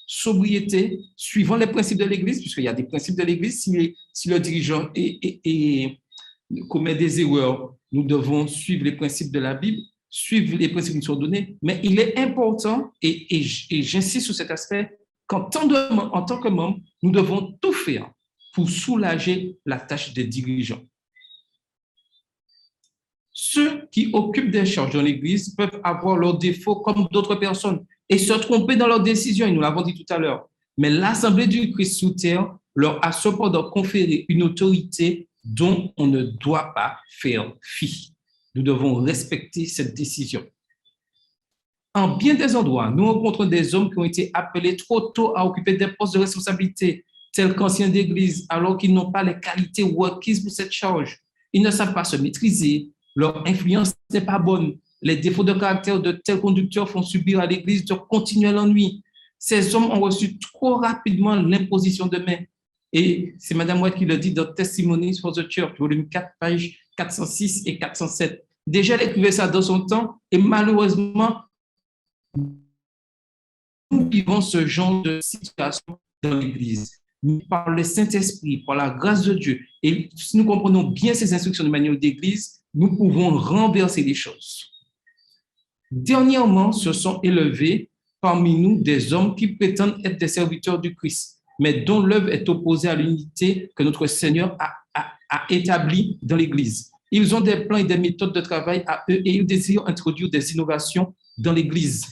sobriété, suivant les principes de l'Église, puisqu'il y a des principes de l'Église. Si le dirigeant commet des erreurs, nous devons suivre les principes de la Bible, suivre les principes qui nous sont donnés. Mais il est important, et j'insiste sur cet aspect, en tant que membres, nous devons tout faire pour soulager la tâche des dirigeants. Ceux qui occupent des charges dans l'Église peuvent avoir leurs défauts comme d'autres personnes et se tromper dans leurs décisions, et nous l'avons dit tout à l'heure. Mais l'Assemblée du Christ sous terre leur a cependant conféré une autorité dont on ne doit pas faire fi. Nous devons respecter cette décision. En bien des endroits, nous rencontrons des hommes qui ont été appelés trop tôt à occuper des postes de responsabilité, tels qu'anciens d'église, alors qu'ils n'ont pas les qualités requises pour cette charge. Ils ne savent pas se maîtriser, leur influence n'est pas bonne. Les défauts de caractère de tels conducteurs font subir à l'Église de continuels ennuis. Ces hommes ont reçu trop rapidement l'imposition de main. Et c'est Mme White qui le dit dans Testimonies for the Church, volume 4, pages 406 et 407. Déjà, elle écrivait ça dans son temps et malheureusement, nous vivons ce genre de situation dans l'Église. Par le Saint-Esprit, par la grâce de Dieu, et si nous comprenons bien ces instructions de manuel d'Église, nous pouvons renverser les choses. Dernièrement, se sont élevés parmi nous des hommes qui prétendent être des serviteurs du Christ, mais dont l'œuvre est opposée à l'unité que notre Seigneur a établie dans l'Église. Ils ont des plans et des méthodes de travail à eux et ils désirent introduire des innovations dans l'Église.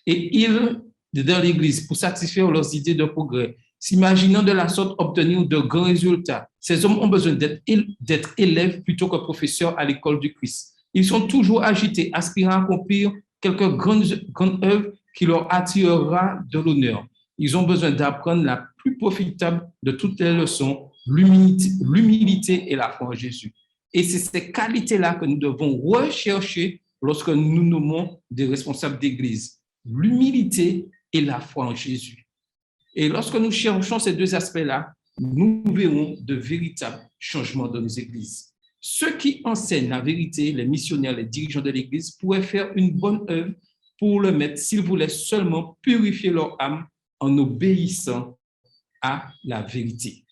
Dans l'Église, pour satisfaire leurs idées de progrès, s'imaginant de la sorte obtenir de grands résultats. Ces hommes ont besoin d'être élèves plutôt que professeurs à l'école du Christ. Ils sont toujours agités, aspirant à accomplir quelques grandes œuvres qui leur attirera de l'honneur. Ils ont besoin d'apprendre la plus profitable de toutes les leçons, l'humilité et la foi en Jésus. Et c'est ces qualités-là que nous devons rechercher lorsque nous nommons des responsables d'Église. L'humilité et la foi en Jésus. Et lorsque nous cherchons ces deux aspects-là, nous verrons de véritables changements dans nos églises. Ceux qui enseignent la vérité, les missionnaires, les dirigeants de l'Église, pourraient faire une bonne œuvre pour le maître s'ils voulaient seulement purifier leur âme en obéissant à la vérité.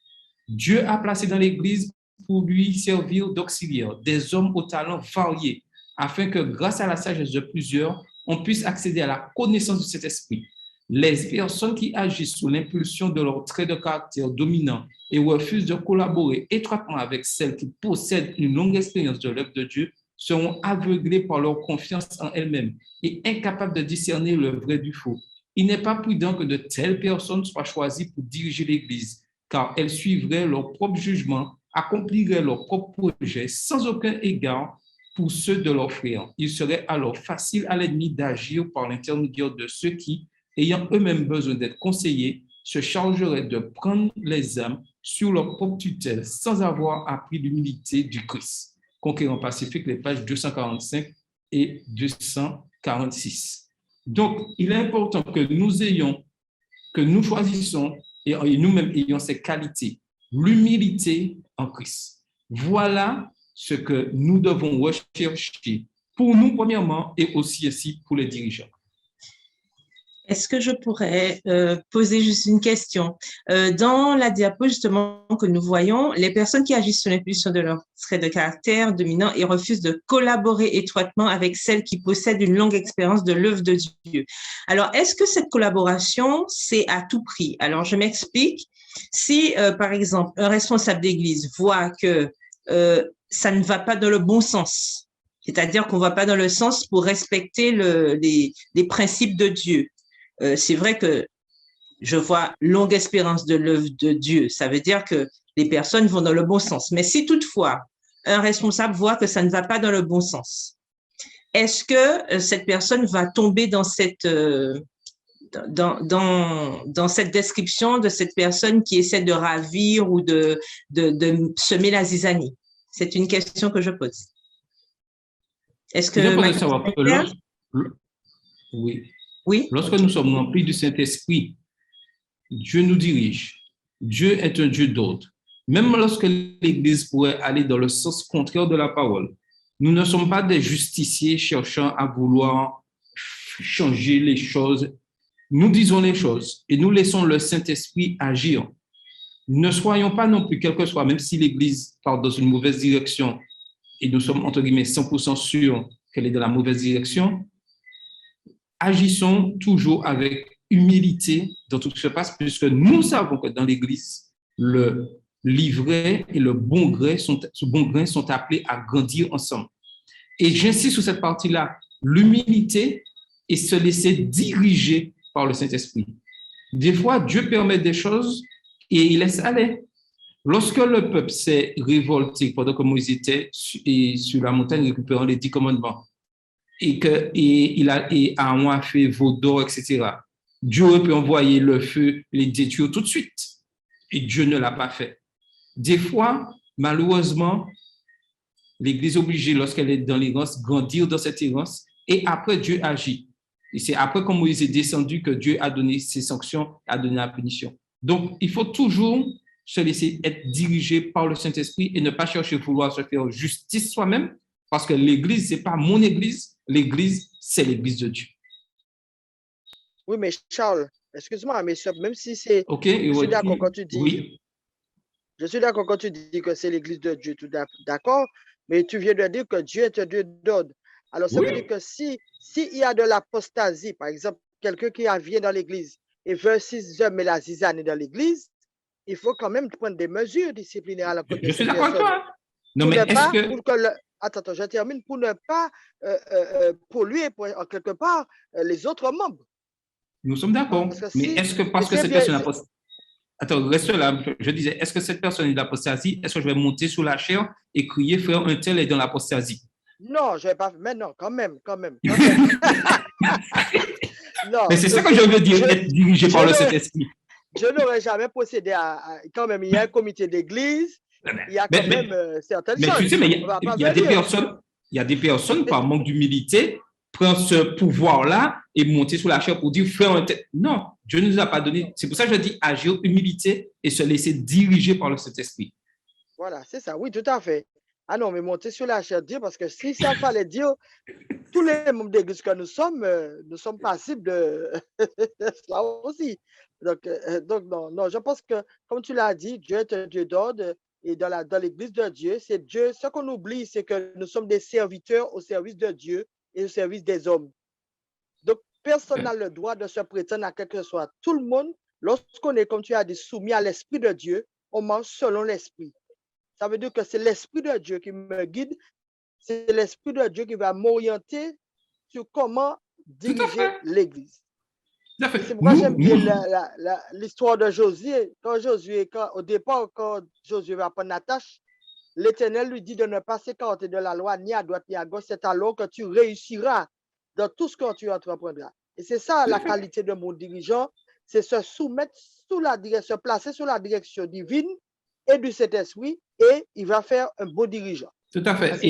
Dieu a placé dans l'Église pour lui servir d'auxiliaire des hommes aux talents variés, afin que grâce à la sagesse de plusieurs, on puisse accéder à la connaissance de cet esprit. Les personnes qui agissent sous l'impulsion de leurs traits de caractère dominants et refusent de collaborer étroitement avec celles qui possèdent une longue expérience de l'œuvre de Dieu seront aveuglées par leur confiance en elles-mêmes et incapables de discerner le vrai du faux. Il n'est pas prudent que de telles personnes soient choisies pour diriger l'Église, car elles suivraient leur propre jugement, accompliraient leurs propres projets sans aucun égard pour ceux de leurs frères. Il serait alors facile à l'ennemi d'agir par l'intermédiaire de ceux qui, ayant eux-mêmes besoin d'être conseillés, se chargeraient de prendre les âmes sur leur propre tutelle sans avoir appris l'humilité du Christ. Conquérant Pacifique, les pages 245 et 246. Donc, il est important que nous choisissons et nous-mêmes ayons ces qualités. L'humilité en Christ. Voilà ce que nous devons rechercher pour nous, premièrement, et aussi pour les dirigeants. Est-ce que je pourrais poser juste une question? Dans la diapo, justement, que nous voyons, les personnes qui agissent sous l'impulsion de leur trait de caractère dominant et refusent de collaborer étroitement avec celles qui possèdent une longue expérience de l'œuvre de Dieu. Alors, est-ce que cette collaboration, c'est à tout prix? Alors, je m'explique. Si, par exemple, un responsable d'église voit que ça ne va pas dans le bon sens, c'est-à-dire qu'on ne va pas dans le sens pour respecter les principes de Dieu. C'est vrai que je vois longue espérance de l'œuvre de Dieu. Ça veut dire que les personnes vont dans le bon sens. Mais si toutefois, un responsable voit que ça ne va pas dans le bon sens, est-ce que cette personne va tomber dans cette description de cette personne qui essaie de ravir ou de semer la zizanie? C'est une question que je pose. Est-ce que... Oui. Oui. Lorsque nous sommes remplis du Saint-Esprit, Dieu nous dirige. Dieu est un Dieu d'ordre. Même lorsque l'Église pourrait aller dans le sens contraire de la parole, nous ne sommes pas des justiciers cherchant à vouloir changer les choses. Nous disons les choses et nous laissons le Saint-Esprit agir. Ne soyons pas non plus, quel que soit, même si l'Église part dans une mauvaise direction et nous sommes, entre guillemets, 100% sûrs qu'elle est dans la mauvaise direction, agissons toujours avec humilité dans tout ce qui se passe, puisque nous savons que dans l'Église, le l'ivraie et le bon grain sont appelés à grandir ensemble. Et j'insiste sur cette partie-là, l'humilité et se laisser diriger par le Saint-Esprit. Des fois, Dieu permet des choses et il laisse aller. Lorsque le peuple s'est révolté pendant que Moïse était sur la montagne récupérant les 10 commandements et Aaron a fait veau d'or, etc., Dieu aurait pu envoyer le feu, les détruire tout de suite. Et Dieu ne l'a pas fait. Des fois, malheureusement, l'Église est obligée, lorsqu'elle est dans l'errance, grandir dans cette errance et après Dieu agit. Et c'est après, quand Moïse est descendu, que Dieu a donné ses sanctions, a donné la punition. Donc, il faut toujours se laisser être dirigé par le Saint-Esprit et ne pas chercher à vouloir se faire justice soi-même, parce que l'Église, ce n'est pas mon Église, l'Église, c'est l'Église de Dieu. Oui, mais Charles, excuse-moi, mais même si c'est... Okay, je suis d'accord quand tu dis... Oui. Je suis d'accord quand tu dis que c'est l'Église de Dieu, tout d'accord, mais tu viens de dire que Dieu est un Dieu d'ordre. Alors, ça veut dire que s'il y a de l'apostasie, par exemple, quelqu'un qui vient dans l'Église et veut 6 heures, mais la zizanie dans l'Église, il faut quand même prendre des mesures disciplinaires à la côté de cette personne. Je suis d'accord avec toi. Non, mais est-ce que... Attends, je termine, pour ne pas polluer, en quelque part, les autres membres. Nous sommes d'accord. Mais est-ce que parce que cette personne a... Attends, reste là. Je disais, est-ce que cette personne est d'apostasie? Est-ce que je vais monter sur la chair et crier, frère, un tel est dans l'apostasie? Non, je ne vais pas. Mais non, quand même. Non, mais c'est ça que je veux dire, être dirigé par le Saint-Esprit. Je n'aurais jamais procédé à. Quand même, il y a un comité d'église, il y a quand même certaines choses. Mais tu sais, mais il y a des personnes, par manque d'humilité, prendre ce pouvoir-là et monter sur la chair pour dire, frère, un tel. Non, Dieu ne nous a pas donné. C'est pour ça que je dis agir humilité et se laisser diriger par le Saint-Esprit. Voilà, c'est ça. Oui, tout à fait. Ah non, mais monter sur la chair, dire, parce que si ça fallait dire, tous les membres d'église que nous sommes passibles de cela aussi. Donc non, je pense que, comme tu l'as dit, Dieu est un Dieu d'ordre et dans l'église de Dieu, c'est Dieu. Ce qu'on oublie, c'est que nous sommes des serviteurs au service de Dieu et au service des hommes. Donc, personne n'a le droit de se prétendre à quelque chose soit. Tout le monde, lorsqu'on est, comme tu as dit, soumis à l'Esprit de Dieu, on mange selon l'Esprit. Ça veut dire que c'est l'Esprit de Dieu qui me guide, c'est l'Esprit de Dieu qui va m'orienter sur comment diriger l'Église. C'est pourquoi j'aime bien l'histoire de Josué. Au départ, quand Josué va prendre la tâche, l'Éternel lui dit de ne pas s'écarter de la loi ni à droite ni à gauche, c'est alors que tu réussiras dans tout ce que tu entreprendras. Et c'est ça la qualité de mon dirigeant, c'est se soumettre se placer sous la direction divine et du Saint-Esprit, et il va faire un beau dirigeant. Tout à fait.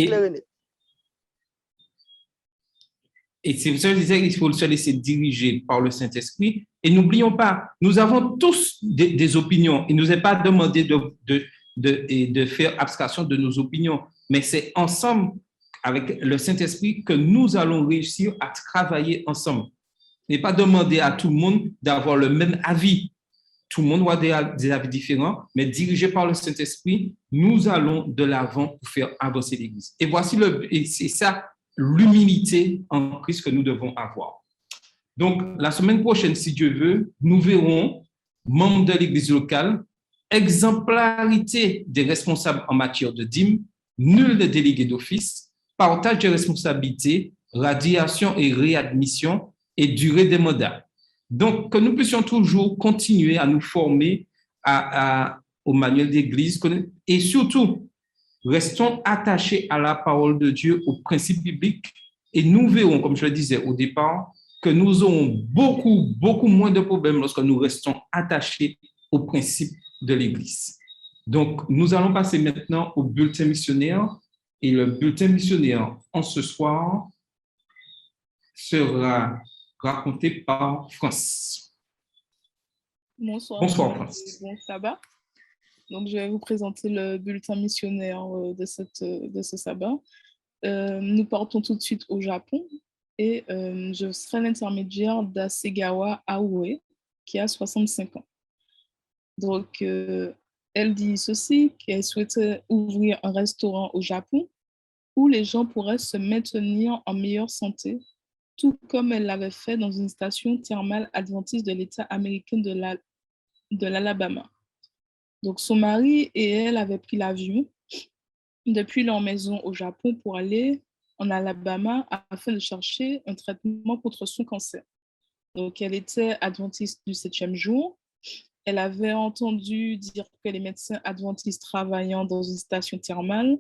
Et c'est pour ça que je disais qu'il faut se laisser diriger par le Saint-Esprit. Et n'oublions pas, nous avons tous des opinions. Il ne nous est pas demandé de faire abstraction de nos opinions, mais c'est ensemble, avec le Saint-Esprit, que nous allons réussir à travailler ensemble. Il n'est pas demandé à tout le monde d'avoir le même avis. Tout le monde a des avis différents, mais dirigé par le Saint-Esprit, nous allons de l'avant pour faire avancer l'Église. Et c'est ça, l'humilité en Christ que nous devons avoir. Donc, la semaine prochaine, si Dieu veut, nous verrons, membres de l'Église locale, exemplarité des responsables en matière de dîmes, nul de délégué d'office, partage des responsabilités, radiation et réadmission et durée des mandats. Donc, que nous puissions toujours continuer à nous former au manuel d'Église et surtout, restons attachés à la parole de Dieu, aux principes bibliques, et nous verrons, comme je le disais au départ, que nous aurons beaucoup moins de problèmes lorsque nous restons attachés aux principes de l'Église. Donc, nous allons passer maintenant au bulletin missionnaire, et le bulletin missionnaire en ce soir sera raconté par France. Bonsoir France. Bon sabbat. Donc, je vais vous présenter le bulletin missionnaire de ce sabbat. Nous partons tout de suite au Japon et je serai l'intermédiaire d'Asegawa Aoue, qui a 65 ans. Donc, elle dit ceci, qu'elle souhaitait ouvrir un restaurant au Japon où les gens pourraient se maintenir en meilleure santé tout comme elle l'avait fait dans une station thermale adventiste de l'État américain de l'Alabama. Donc, son mari et elle avaient pris l'avion depuis leur maison au Japon pour aller en Alabama afin de chercher un traitement contre son cancer. Donc, elle était adventiste du 7e jour. Elle avait entendu dire que les médecins adventistes travaillant dans une station thermale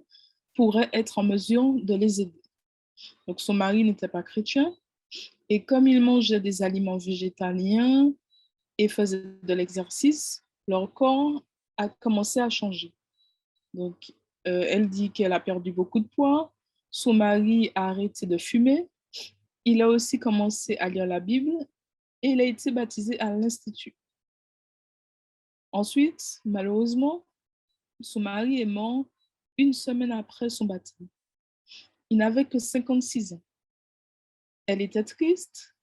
pourraient être en mesure de les aider. Donc, son mari n'était pas chrétien et comme il mangeait des aliments végétaliens et faisait de l'exercice, leur corps a commencé à changer. Donc, elle dit qu'elle a perdu beaucoup de poids. Son mari a arrêté de fumer. Il a aussi commencé à lire la Bible et il a été baptisé à l'Institut. Ensuite, malheureusement, son mari est mort une semaine après son baptême. Il n'avait que 56 ans. Elle était triste,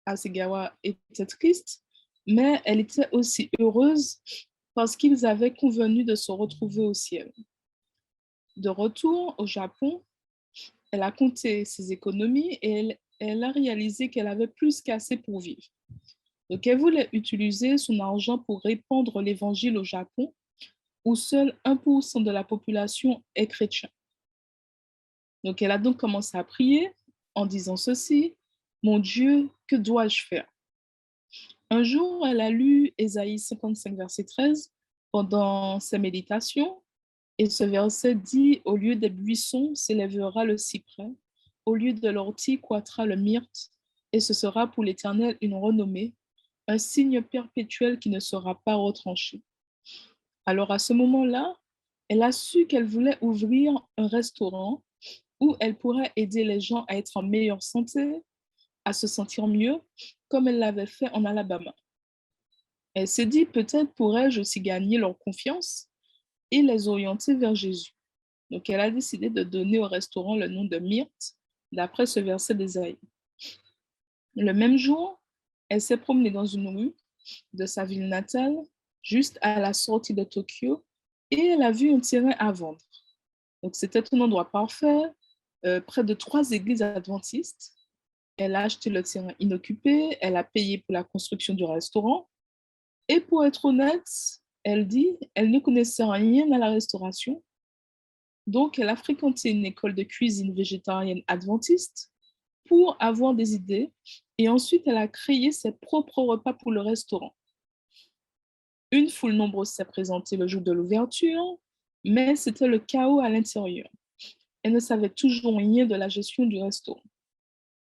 Hasegawa était triste, mais elle était aussi heureuse parce qu'ils avaient convenu de se retrouver au ciel. De retour au Japon, elle a compté ses économies et elle a réalisé qu'elle avait plus qu'assez pour vivre. Donc, elle voulait utiliser son argent pour répandre l'évangile au Japon, où seul 1% de la population est chrétien. Donc, elle a donc commencé à prier en disant ceci: « Mon Dieu, que dois-je faire ?» Un jour, elle a lu Ésaïe 55, verset 13 pendant sa méditation. Et ce verset dit: « Au lieu des buissons s'élèvera le cyprès, au lieu de l'ortie croîtra le myrte, et ce sera pour l'Éternel une renommée, un signe perpétuel qui ne sera pas retranché. » Alors à ce moment-là, elle a su qu'elle voulait ouvrir un restaurant où elle pourrait aider les gens à être en meilleure santé, à se sentir mieux, comme elle l'avait fait en Alabama. Elle s'est dit: peut-être pourrais-je aussi gagner leur confiance et les orienter vers Jésus. Donc, elle a décidé de donner au restaurant le nom de Myrte, d'après ce verset d'Ésaïe. Le même jour, elle s'est promenée dans une rue de sa ville natale, juste à la sortie de Tokyo, et elle a vu un terrain à vendre. Donc, c'était un endroit parfait, près de 3 églises adventistes. Elle a acheté le terrain inoccupé, elle a payé pour la construction du restaurant. Et pour être honnête, elle dit, elle ne connaissait rien à la restauration. Donc, elle a fréquenté une école de cuisine végétarienne adventiste pour avoir des idées. Et ensuite, elle a créé ses propres repas pour le restaurant. Une foule nombreuse s'est présentée le jour de l'ouverture, mais c'était le chaos à l'intérieur. Elle ne savait toujours rien de la gestion du restaurant.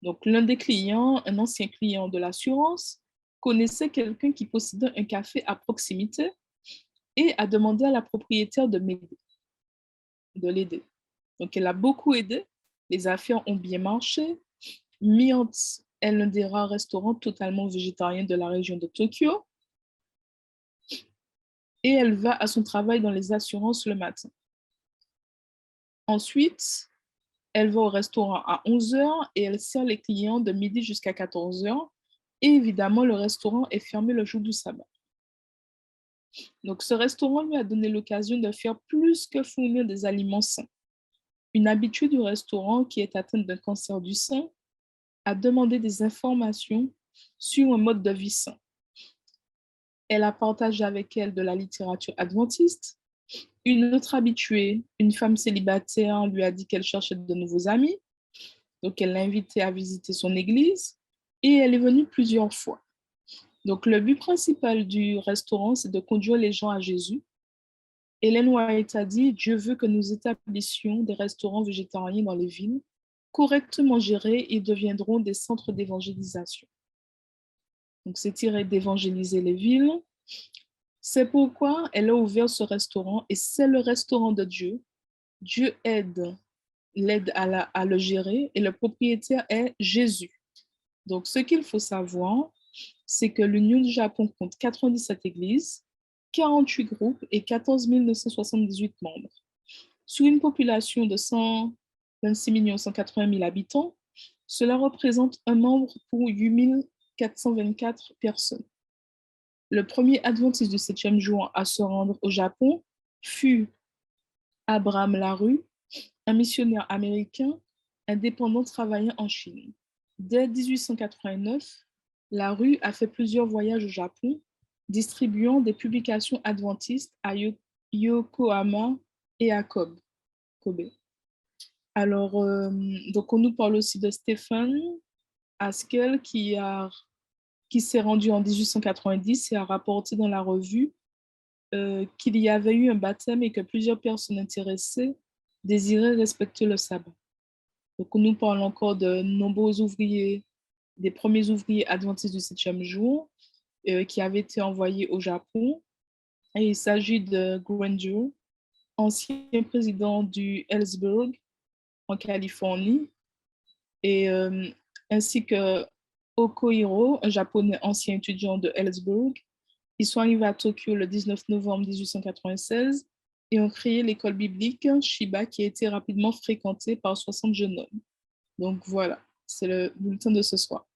Donc, l'un des clients, un ancien client de l'assurance, connaissait quelqu'un qui possédait un café à proximité et a demandé à la propriétaire de l'aider. Donc, elle a beaucoup aidé. Les affaires ont bien marché. Myrte est l'un des rares restaurants totalement végétariens de la région de Tokyo. Et elle va à son travail dans les assurances le matin. Ensuite, elle va au restaurant à 11h et elle sert les clients de midi jusqu'à 14h. Et évidemment, le restaurant est fermé le jour du sabbat. Donc, ce restaurant lui a donné l'occasion de faire plus que fournir des aliments sains. Une habituée du restaurant qui est atteinte d'un cancer du sein a demandé des informations sur un mode de vie sain. Elle a partagé avec elle de la littérature adventiste. Une autre habituée, une femme célibataire, lui a dit qu'elle cherchait de nouveaux amis. Donc, elle l'a invitée à visiter son église et elle est venue plusieurs fois. Donc, le but principal du restaurant, c'est de conduire les gens à Jésus. Ellen White a dit: « Dieu veut que nous établissions des restaurants végétariens dans les villes. Correctement gérés, ils deviendront des centres d'évangélisation. » Donc, c'est tiré d'évangéliser les villes. C'est pourquoi elle a ouvert ce restaurant et c'est le restaurant de Dieu. Dieu l'aide à le gérer et le propriétaire est Jésus. Donc, ce qu'il faut savoir, c'est que l'Union du Japon compte 97 églises, 48 groupes et 14 978 membres. Sur une population de 126 180 000 habitants, cela représente un membre pour 8 424 personnes. Le premier adventiste du 7e jour à se rendre au Japon fut Abraham Larue, un missionnaire américain indépendant travaillant en Chine. Dès 1889, la rue a fait plusieurs voyages au Japon, distribuant des publications adventistes à Yokohama et à Kobe. Alors, donc on nous parle aussi de Stephen Haskell qui s'est rendu en 1890 et a rapporté dans la revue qu'il y avait eu un baptême et que plusieurs personnes intéressées désiraient respecter le sabbat. Donc, on nous parle encore de nombreux ouvriers, des premiers ouvriers adventistes du 7e jour qui avaient été envoyés au Japon. Et il s'agit de Granger, ancien président du Ellsberg en Californie, et ainsi que Okohiro, un japonais ancien étudiant de Ellsberg. Ils sont arrivés à Tokyo le 19 novembre 1896 et ont créé l'école biblique Shiba qui a été rapidement fréquentée par 60 jeunes hommes. Donc voilà, c'est le bulletin de ce soir.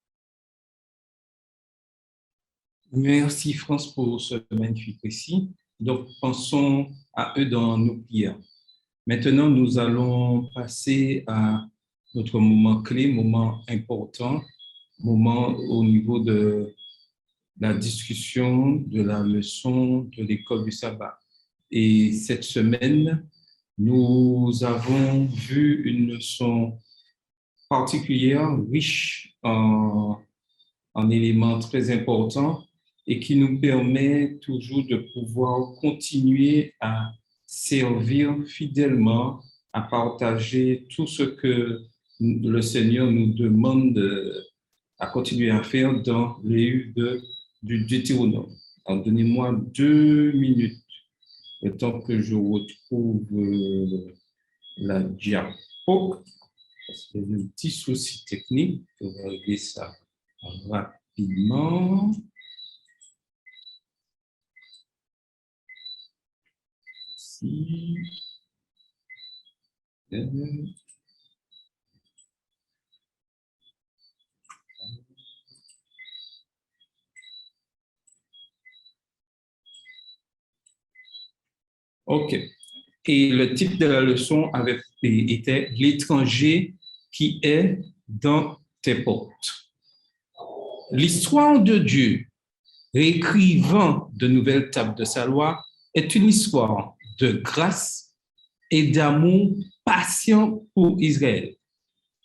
Merci France pour ce magnifique récit. Donc pensons à eux dans nos prières. Maintenant, nous allons passer à notre moment clé, moment important, moment au niveau de la discussion de la leçon de l'école du sabbat. Et cette semaine, nous avons vu une leçon particulière, riche en éléments très importants et qui nous permet toujours de pouvoir continuer à servir fidèlement, à partager tout ce que le Seigneur nous demande à continuer à faire dans les livres du Deutéronome. Alors, donnez-moi 2 minutes, le temps que je retrouve la diapo. Parce qu'il y a un petit souci technique, je vais régler ça rapidement. Ici. OK. Et le titre de la leçon était « L'étranger qui est dans tes portes ». L'histoire de Dieu, réécrivant de nouvelles tables de sa loi, est une histoire de grâce et d'amour patient pour Israël.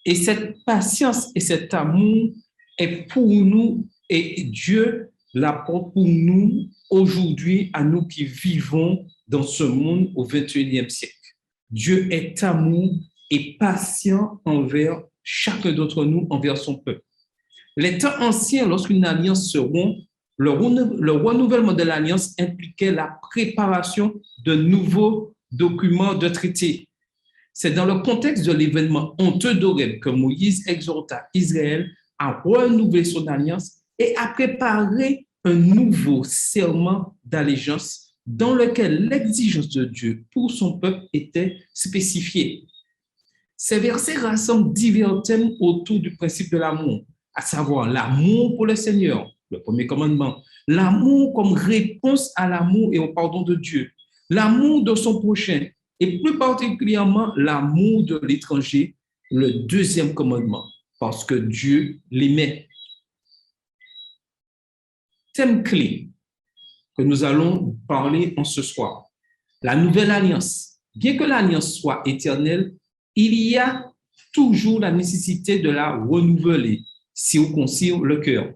Et cette patience et cet amour est pour nous et Dieu l'apporte pour nous aujourd'hui à nous qui vivons dans ce monde au XXIe siècle. Dieu est amour et patient envers chacun d'entre nous, envers son peuple. Les temps anciens, lorsqu'une alliance se rompt, le renouvellement de l'alliance impliquait la préparation de nouveaux documents de traité. C'est dans le contexte de l'événement honteux d'Horeb que Moïse exhorta Israël à renouveler son alliance et à préparer un nouveau serment d'allégeance dans lequel l'exigence de Dieu pour son peuple était spécifiée. Ces versets rassemblent divers thèmes autour du principe de l'amour, à savoir l'amour pour le Seigneur, le premier commandement, l'amour comme réponse à l'amour et au pardon de Dieu, l'amour de son prochain, et plus particulièrement l'amour de l'étranger, le deuxième commandement, parce que Dieu l'aimait. Thème clé que nous allons parler en ce soir, la nouvelle alliance. Bien que l'alliance soit éternelle, il y a toujours la nécessité de la renouveler, circoncire le cœur.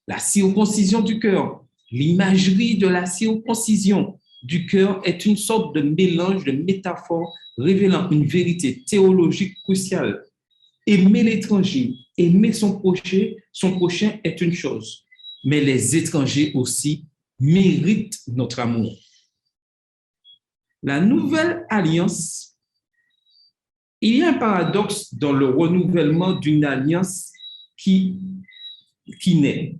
La circoncision du cœur, l'imagerie de la circoncision du cœur est une sorte de mélange de métaphores révélant une vérité théologique cruciale. Aimer l'étranger, aimer son prochain est une chose, mais les étrangers aussi méritent notre amour. La nouvelle alliance, il y a un paradoxe dans le renouvellement d'une alliance qui naît.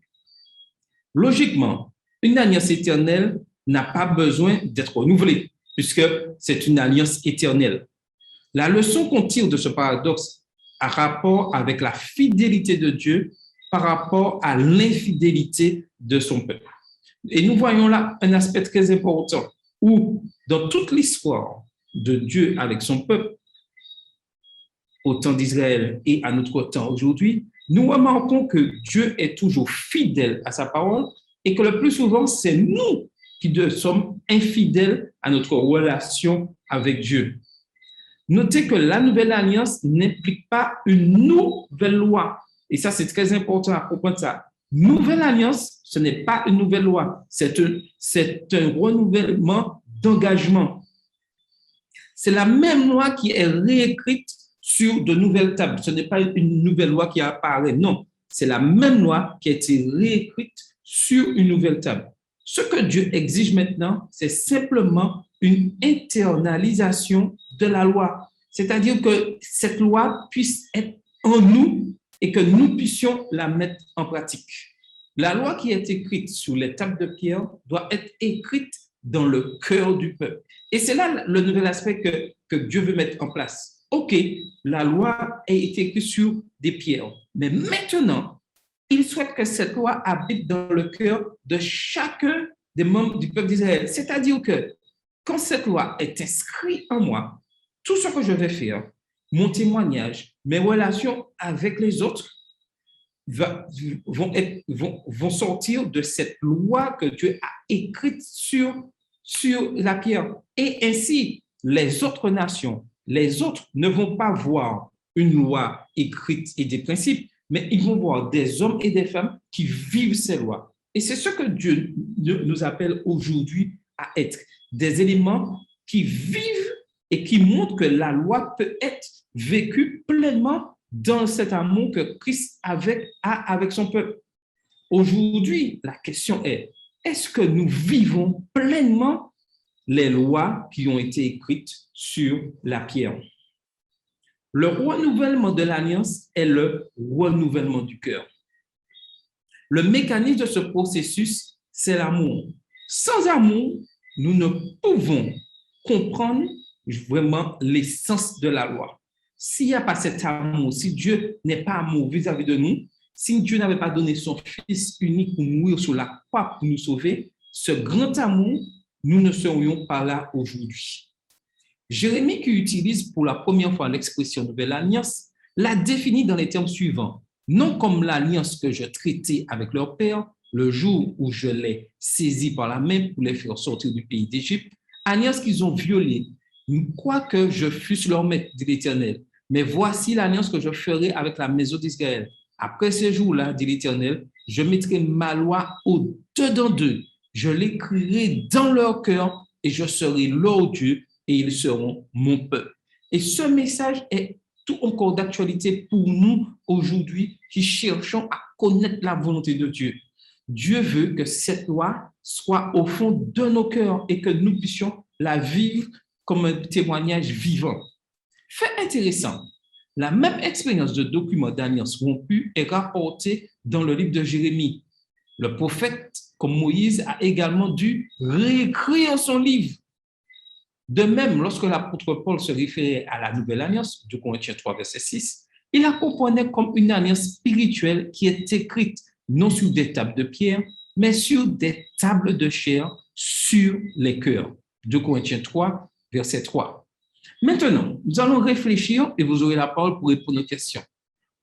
Logiquement, une alliance éternelle n'a pas besoin d'être renouvelée, puisque c'est une alliance éternelle. La leçon qu'on tire de ce paradoxe a rapport avec la fidélité de Dieu par rapport à l'infidélité de son peuple. Et nous voyons là un aspect très important où, dans toute l'histoire de Dieu avec son peuple, au temps d'Israël et à notre temps aujourd'hui, nous remarquons que Dieu est toujours fidèle à sa parole et que le plus souvent, c'est nous qui sommes infidèles à notre relation avec Dieu. Notez que la nouvelle alliance n'implique pas une nouvelle loi. Et ça, c'est très important à comprendre ça. Nouvelle alliance, ce n'est pas une nouvelle loi. C'est un renouvellement d'engagement. C'est la même loi qui est réécrite sur de nouvelles tables. Ce n'est pas une nouvelle loi qui apparaît, non. C'est la même loi qui a été réécrite sur une nouvelle table. Ce que Dieu exige maintenant, c'est simplement une internalisation de la loi. C'est-à-dire que cette loi puisse être en nous et que nous puissions la mettre en pratique. La loi qui est écrite sur les tables de pierre doit être écrite dans le cœur du peuple. Et c'est là le nouvel aspect que Dieu veut mettre en place. OK, la loi a été écrite sur des pierres, mais maintenant, il souhaite que cette loi habite dans le cœur de chacun des membres du peuple d'Israël. C'est-à-dire que quand cette loi est inscrite en moi, tout ce que je vais faire, mon témoignage, mes relations avec les autres vont sortir de cette loi que Dieu a écrite sur la pierre. Et ainsi, les autres nations, les autres ne vont pas voir une loi écrite et des principes, mais ils vont voir des hommes et des femmes qui vivent ces lois. Et c'est ce que Dieu nous appelle aujourd'hui à être, des éléments qui vivent et qui montrent que la loi peut être vécue pleinement dans cet amour que Christ a avec son peuple. Aujourd'hui, la question est, est-ce que nous vivons pleinement les lois qui ont été écrites sur la pierre? Le renouvellement de l'alliance est le renouvellement du cœur. Le mécanisme de ce processus, c'est l'amour. Sans amour, nous ne pouvons comprendre vraiment l'essence de la loi. S'il n'y a pas cet amour, si Dieu n'est pas amour vis-à-vis de nous, si Dieu n'avait pas donné son Fils unique pour mourir sur la croix pour nous sauver, ce grand amour, nous ne serions pas là aujourd'hui. Jérémie, qui utilise pour la première fois l'expression nouvelle alliance, la définit dans les termes suivants. Non comme l'alliance que je traitais avec leur père le jour où je les saisis par la main pour les faire sortir du pays d'Égypte, alliance qu'ils ont violée, quoique je fusse leur maître, dit l'Éternel. Mais voici l'alliance que je ferai avec la maison d'Israël. Après ces jours-là, dit l'Éternel, je mettrai ma loi au-dedans d'eux. Je l'écrirai dans leur cœur et je serai leur Dieu et ils seront mon peuple. Et ce message est tout encore d'actualité pour nous aujourd'hui qui cherchons à connaître la volonté de Dieu. Dieu veut que cette loi soit au fond de nos cœurs et que nous puissions la vivre comme un témoignage vivant. Fait intéressant, la même expérience de document d'alliance rompu est rapportée dans le livre de Jérémie. Le prophète, comme Moïse, a également dû réécrire son livre. De même, lorsque l'apôtre Paul se référait à la nouvelle alliance, 2 Corinthiens 3, verset 6, il la comprenait comme une alliance spirituelle qui est écrite non sur des tables de pierre, mais sur des tables de chair sur les cœurs. 2 Corinthiens 3, verset 3. Maintenant, nous allons réfléchir et vous aurez la parole pour répondre aux questions.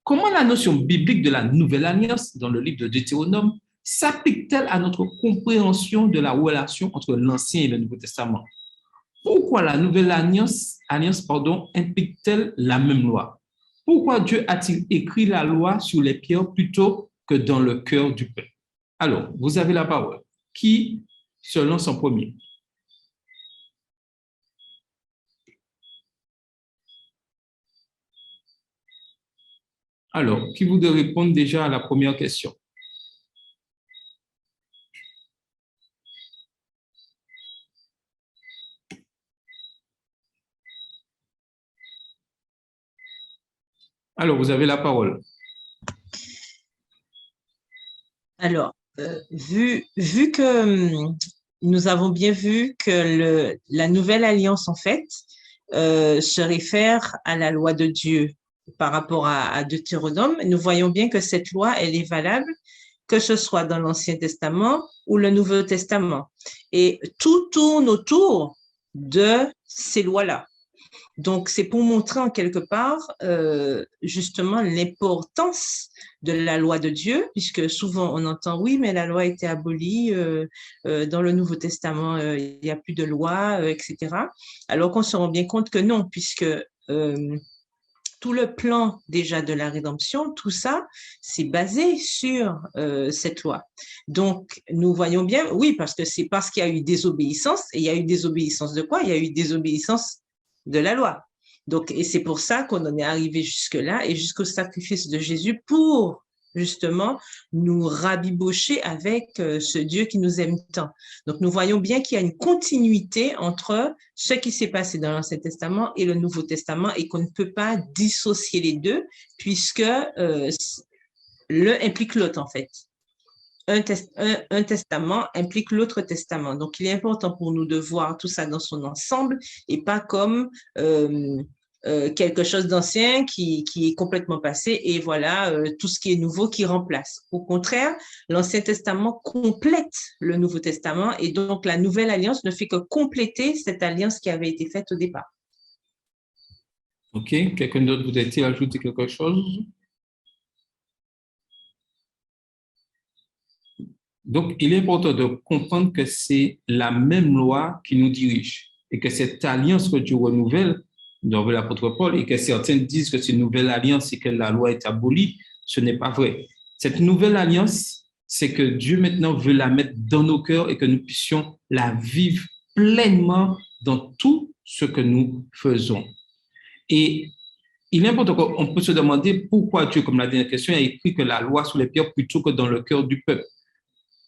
Comment la notion biblique de la nouvelle alliance dans le livre de Deutéronome s'applique-t-elle à notre compréhension de la relation entre l'Ancien et le Nouveau Testament? Pourquoi la nouvelle alliance implique-t-elle la même loi? Pourquoi Dieu a-t-il écrit la loi sur les pierres plutôt que dans le cœur du peuple? Alors, vous avez la parole. Qui se lance en premier? Alors, qui voudrait répondre déjà à la première question? Alors, vous avez la parole. Alors, vu que nous avons bien vu que la nouvelle alliance, en fait, se réfère à la loi de Dieu par rapport à Deutéronome, nous voyons bien que cette loi, elle est valable, que ce soit dans l'Ancien Testament ou le Nouveau Testament. Et tout tourne autour de ces lois-là. Donc, c'est pour montrer en quelque part justement l'importance de la loi de Dieu, puisque souvent on entend oui, mais la loi a été abolie dans le Nouveau Testament, il n'y a plus de loi, etc. Alors qu'on se rend bien compte que non, puisque tout le plan déjà de la rédemption, tout ça, c'est basé sur cette loi. Donc, nous voyons bien, oui, parce que c'est parce qu'il y a eu désobéissance, et il y a eu désobéissance de quoi? Il y a eu désobéissance de la loi. Donc, et c'est pour ça qu'on en est arrivé jusque-là et jusqu'au sacrifice de Jésus pour justement nous rabibocher avec ce Dieu qui nous aime tant. Donc, nous voyons bien qu'il y a une continuité entre ce qui s'est passé dans l'Ancien Testament et le Nouveau Testament et qu'on ne peut pas dissocier les deux puisque l'un implique l'autre en fait. Un testament implique l'autre testament. Donc, il est important pour nous de voir tout ça dans son ensemble et pas comme quelque chose d'ancien qui est complètement passé et voilà, tout ce qui est nouveau qui remplace. Au contraire, l'Ancien Testament complète le Nouveau Testament et donc la Nouvelle Alliance ne fait que compléter cette alliance qui avait été faite au départ. OK. Quelqu'un d'autre voudrait-il ajouter quelque chose? Donc, il est important de comprendre que c'est la même loi qui nous dirige et que cette alliance que Dieu renouvelle, dont l'apôtre Paul, et que certains disent que c'est une nouvelle alliance et que la loi est abolie, ce n'est pas vrai. Cette nouvelle alliance, c'est que Dieu maintenant veut la mettre dans nos cœurs et que nous puissions la vivre pleinement dans tout ce que nous faisons. Et il est important qu'on peut se demander pourquoi Dieu, comme la dernière question, a écrit que la loi sur les pierres plutôt que dans le cœur du peuple.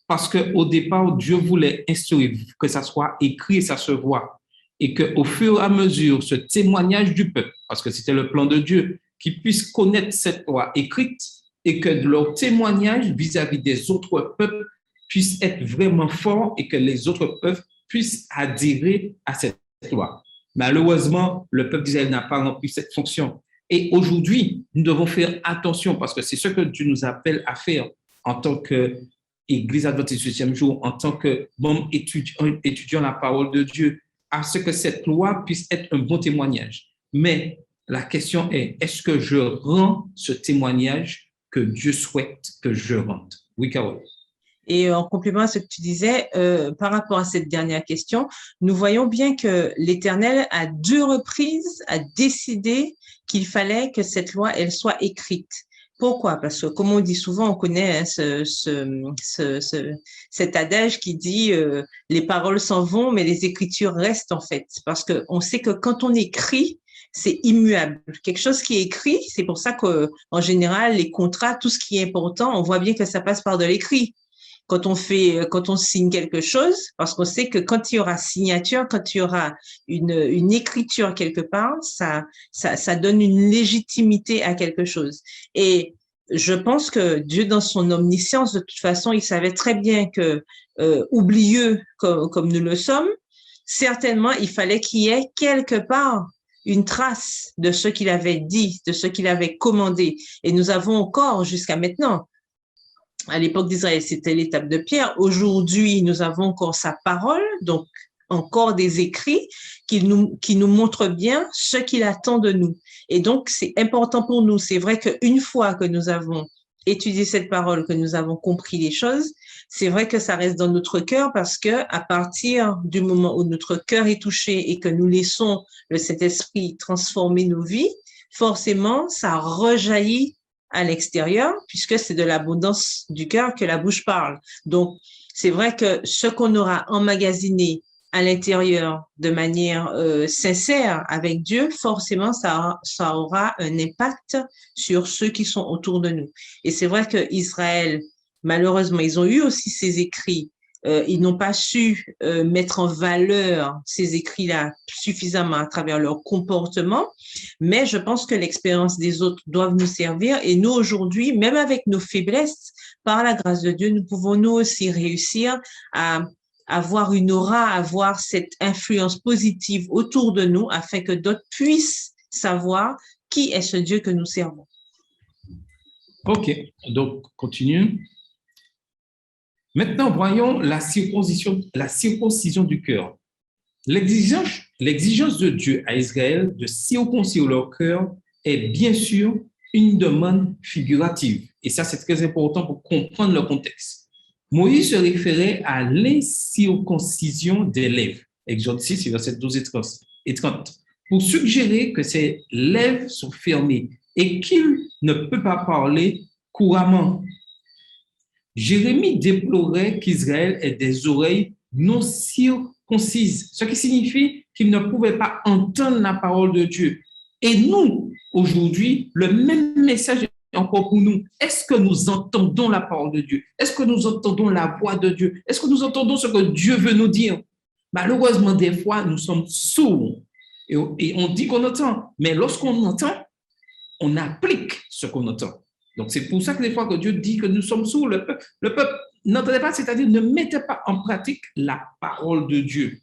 Parce qu'au départ, Dieu voulait instaurer que ça soit écrit et ça se voit. Et qu'au fur et à mesure, ce témoignage du peuple, parce que c'était le plan de Dieu, qu'ils puissent connaître cette loi écrite et que leur témoignage vis-à-vis des autres peuples puisse être vraiment fort et que les autres peuples puissent adhérer à cette loi. Malheureusement, le peuple d'Israël n'a pas rempli cette fonction. Et aujourd'hui, nous devons faire attention parce que c'est ce que Dieu nous appelle à faire en tant que Église adventiste du 7e jour, en tant que bon étudiant la parole de Dieu, à ce que cette loi puisse être un bon témoignage. Mais la question est, est-ce que je rends ce témoignage que Dieu souhaite que je rende? Oui, Carole. Et en complément à ce que tu disais, par rapport à cette dernière question, nous voyons bien que l'Éternel, à 2 reprises, a décidé qu'il fallait que cette loi, elle soit écrite. Pourquoi? Parce que, comme on dit souvent, on connaît hein, cet adage qui dit les paroles s'en vont, mais les écritures restent en fait. Parce qu'on sait que quand on écrit, c'est immuable. Quelque chose qui est écrit, c'est pour ça qu'en général, les contrats, tout ce qui est important, on voit bien que ça passe par de l'écrit. Quand on signe quelque chose, parce qu'on sait que quand il y aura signature, quand il y aura une écriture quelque part, ça donne une légitimité à quelque chose. Et je pense que Dieu, dans son omniscience, de toute façon, il savait très bien que, oublieux comme nous le sommes, certainement, il fallait qu'il y ait quelque part une trace de ce qu'il avait dit, de ce qu'il avait commandé. Et nous avons encore, jusqu'à maintenant, à l'époque d'Israël, c'était l'étape de Pierre. Aujourd'hui, nous avons encore sa parole, donc encore des écrits qui nous montrent bien ce qu'il attend de nous. Et donc, c'est important pour nous. C'est vrai qu'une fois que nous avons étudié cette parole, que nous avons compris les choses, c'est vrai que ça reste dans notre cœur parce que à partir du moment où notre cœur est touché et que nous laissons le Saint-Esprit transformer nos vies, forcément, ça rejaillit à l'extérieur, puisque c'est de l'abondance du cœur que la bouche parle. Donc, c'est vrai que ce qu'on aura emmagasiné à l'intérieur de manière sincère avec Dieu, forcément, ça aura un impact sur ceux qui sont autour de nous. Et c'est vrai que Israël, malheureusement, ils ont eu aussi ces écrits. Ils n'ont pas su mettre en valeur ces écrits-là suffisamment à travers leur comportement, mais je pense que l'expérience des autres doit nous servir et nous aujourd'hui, même avec nos faiblesses, par la grâce de Dieu, nous pouvons nous aussi réussir à avoir une aura, avoir cette influence positive autour de nous afin que d'autres puissent savoir qui est ce Dieu que nous servons. OK, donc continue. Maintenant, voyons la circoncision du cœur. L'exigence de Dieu à Israël de circoncire leur cœur est bien sûr une demande figurative. Et ça, c'est très important pour comprendre le contexte. Moïse se référait à l'incirconcision des lèvres. Exode 6, versets 12 et 30. Pour suggérer que ses lèvres sont fermées et qu'il ne peut pas parler couramment. Jérémie déplorait qu'Israël ait des oreilles non circoncises, ce qui signifie qu'il ne pouvait pas entendre la parole de Dieu. Et nous, aujourd'hui, le même message est encore pour nous. Est-ce que nous entendons la parole de Dieu? Est-ce que nous entendons la voix de Dieu? Est-ce que nous entendons ce que Dieu veut nous dire? Malheureusement, des fois, nous sommes sourds et on dit qu'on entend, mais lorsqu'on entend, on applique ce qu'on entend. Donc, c'est pour ça que des fois que Dieu dit que nous sommes sourds, le peuple n'entendait pas, c'est-à-dire ne mettait pas en pratique la parole de Dieu.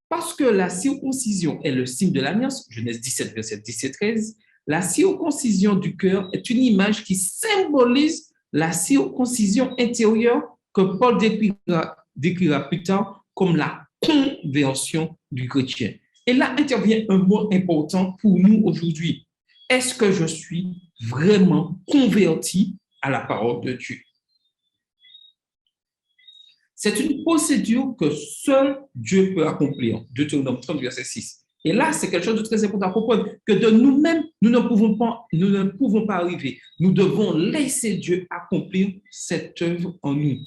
Parce que la circoncision est le signe de l'alliance, Genèse 17, verset 10 et 13, la circoncision du cœur est une image qui symbolise la circoncision intérieure que Paul décrira plus tard comme la conversion du chrétien. Et là intervient un mot important pour nous aujourd'hui. Est-ce que je suis vraiment converti à la parole de Dieu? C'est une procédure que seul Dieu peut accomplir. Deutéronome 30, verset 6. Et là, c'est quelque chose de très important à comprendre, que de nous-mêmes, nous ne pouvons pas arriver. Nous devons laisser Dieu accomplir cette œuvre en nous.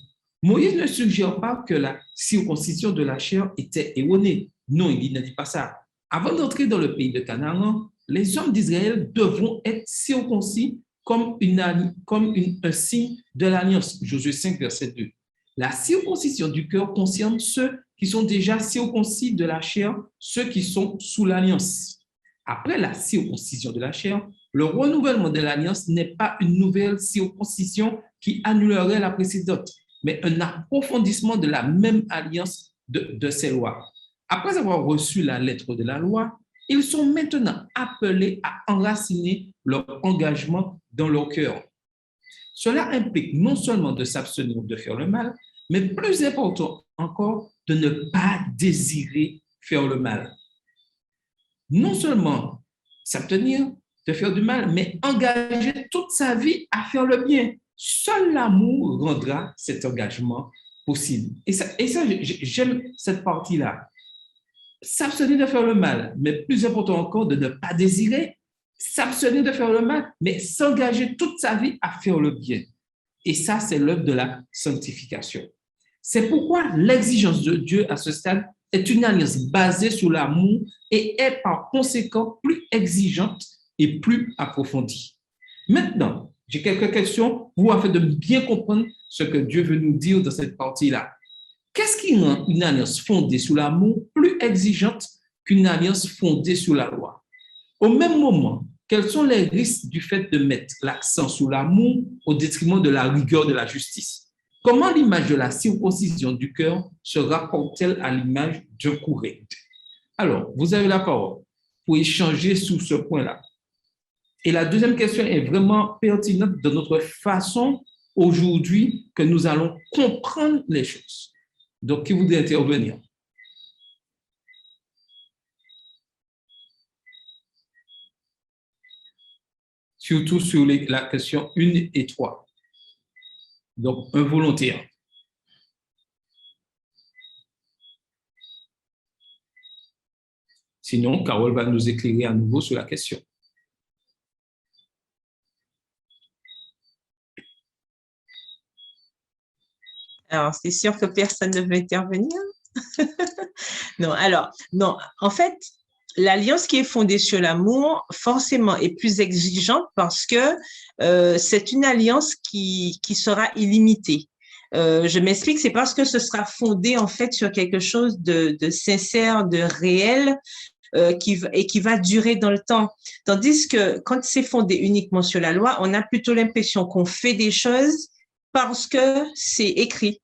Moïse ne suggère pas que la circoncision de la chair était erronée. Non, il ne dit pas ça. Avant d'entrer dans le pays de Canaan, les hommes d'Israël devront être circoncis comme un signe de l'alliance. Josué 5, verset 2. La circoncision du cœur concerne ceux qui sont déjà circoncis de la chair, ceux qui sont sous l'alliance. Après la circoncision de la chair, le renouvellement de l'alliance n'est pas une nouvelle circoncision qui annulerait la précédente, mais un approfondissement de la même alliance de ces lois. Après avoir reçu la lettre de la loi, ils sont maintenant appelés à enraciner leur engagement dans leur cœur. Cela implique non seulement de s'abstenir de faire le mal, mais plus important encore, de ne pas désirer faire le mal. Non seulement s'abstenir de faire du mal, mais engager toute sa vie à faire le bien. Seul l'amour rendra cet engagement possible. Et ça j'aime cette partie-là. S'abstenir de faire le mal, mais plus important encore, de ne pas désirer, s'abstenir de faire le mal, mais s'engager toute sa vie à faire le bien. Et ça, c'est l'œuvre de la sanctification. C'est pourquoi l'exigence de Dieu à ce stade est une alliance basée sur l'amour et est par conséquent plus exigeante et plus approfondie. Maintenant, j'ai quelques questions pour afin de bien comprendre ce que Dieu veut nous dire dans cette partie-là. Qu'est-ce qui rend une alliance fondée sur l'amour plus exigeante qu'une alliance fondée sur la loi? Au même moment, quels sont les risques du fait de mettre l'accent sur l'amour au détriment de la rigueur de la justice? Comment l'image de la circoncision du cœur se rapporte-t-elle à l'image d'un coup recte? Alors, vous avez la parole pour échanger sur ce point-là. Et la deuxième question est vraiment pertinente de notre façon aujourd'hui que nous allons comprendre les choses. Donc, qui voudrait intervenir? Surtout sur la question 1 et 3. Donc, un volontaire. Sinon, Carole va nous éclairer à nouveau sur la question. Alors, c'est sûr que personne ne veut intervenir. Non, en fait, l'alliance qui est fondée sur l'amour, forcément, est plus exigeante parce que c'est une alliance qui sera illimitée. Je m'explique, c'est parce que ce sera fondé, en fait, sur quelque chose de sincère, de réel, qui va durer dans le temps. Tandis que quand c'est fondé uniquement sur la loi, on a plutôt l'impression qu'on fait des choses parce que c'est écrit.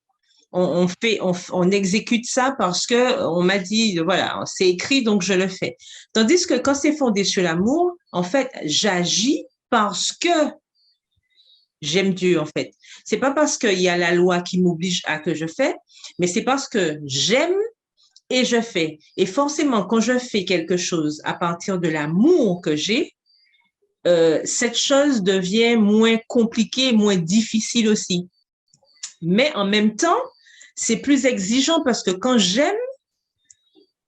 On exécute ça parce que on m'a dit, voilà, c'est écrit, donc je le fais. Tandis que quand c'est fondé sur l'amour, en fait, j'agis parce que j'aime Dieu, en fait. C'est pas parce qu'il y a la loi qui m'oblige à que je fais, mais c'est parce que j'aime et je fais. Et forcément, quand je fais quelque chose à partir de l'amour que j'ai, cette chose devient moins compliquée, moins difficile aussi. Mais en même temps, c'est plus exigeant parce que quand j'aime,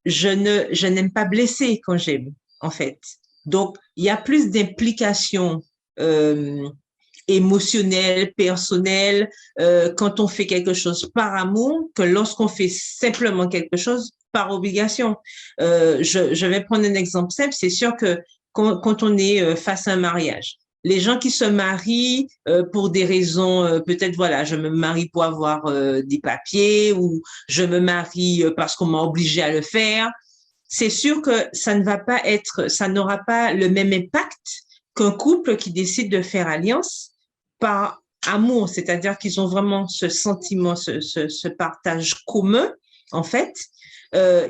je n'aime pas blesser quand j'aime, en fait. Donc, il y a plus d'implications émotionnelles, personnelles, quand on fait quelque chose par amour que lorsqu'on fait simplement quelque chose par obligation. Je vais prendre un exemple simple. C'est sûr que quand on est face à un mariage, les gens qui se marient pour des raisons, peut-être, voilà, je me marie pour avoir des papiers ou je me marie parce qu'on m'a obligé à le faire. C'est sûr que ça ne va pas être, ça n'aura pas le même impact qu'un couple qui décide de faire alliance par amour, c'est-à-dire qu'ils ont vraiment ce sentiment, ce partage commun, en fait,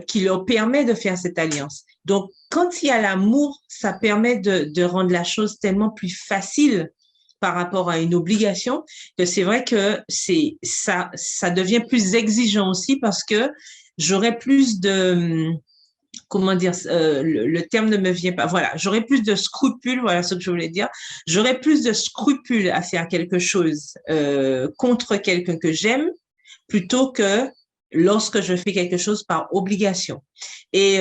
qui leur permet de faire cette alliance. Donc, quand il y a l'amour, ça permet de rendre la chose tellement plus facile par rapport à une obligation, que c'est vrai que ça devient plus exigeant aussi parce que j'aurais plus de, comment dire, le terme ne me vient pas. Voilà, j'aurais plus de scrupules, voilà ce que je voulais dire. J'aurais plus de scrupules à faire quelque chose contre quelqu'un que j'aime plutôt que lorsque je fais quelque chose par obligation. Et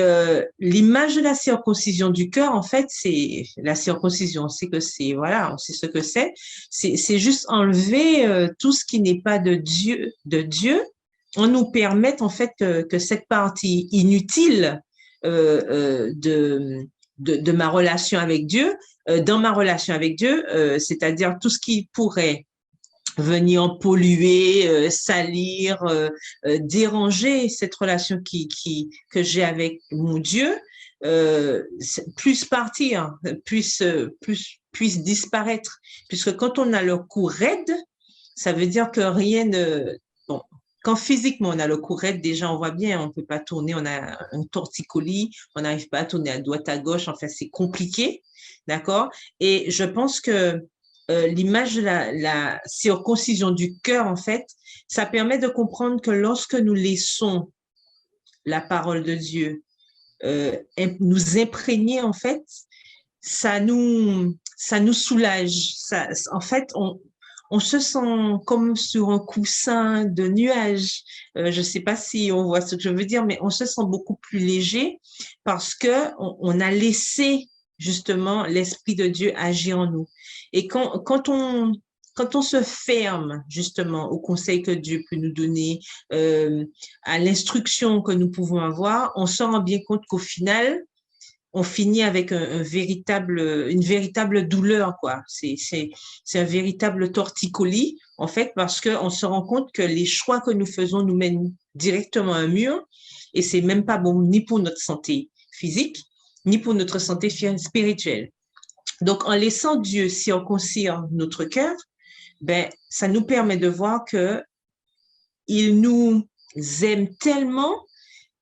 l'image de la circoncision du cœur, en fait, c'est la circoncision. On sait que c'est, voilà, on sait ce que c'est. C'est juste enlever tout ce qui n'est pas de Dieu. On nous permet en fait que cette partie inutile de ma relation avec Dieu, dans ma relation avec Dieu, c'est-à-dire tout ce qui pourrait venir polluer, salir, déranger cette relation que j'ai avec mon Dieu, puisse partir, puisse disparaître. Puisque quand on a le cou raide, ça veut dire que rien ne... Bon, quand physiquement on a le cou raide, déjà on voit bien, on ne peut pas tourner, on a un torticolis, on n'arrive pas à tourner à droite à gauche, enfin c'est compliqué, d'accord? Et je pense que l'image de la circoncision du cœur, en fait, ça permet de comprendre que lorsque nous laissons la parole de Dieu nous imprégner, en fait, ça nous soulage. En fait, on se sent comme sur un coussin de nuages. Je ne sais pas si on voit ce que je veux dire, mais on se sent beaucoup plus léger parce que on a laissé justement l'Esprit de Dieu agir en nous. Et quand on se ferme justement au conseil que Dieu peut nous donner, à l'instruction que nous pouvons avoir, on se rend bien compte qu'au final, on finit avec une véritable douleur, quoi. C'est un véritable torticolis, en fait, parce qu'on se rend compte que les choix que nous faisons nous mènent directement à un mur et c'est même pas bon ni pour notre santé physique, ni pour notre santé spirituelle. Donc, en laissant Dieu circoncire notre cœur, ben, ça nous permet de voir que il nous aime tellement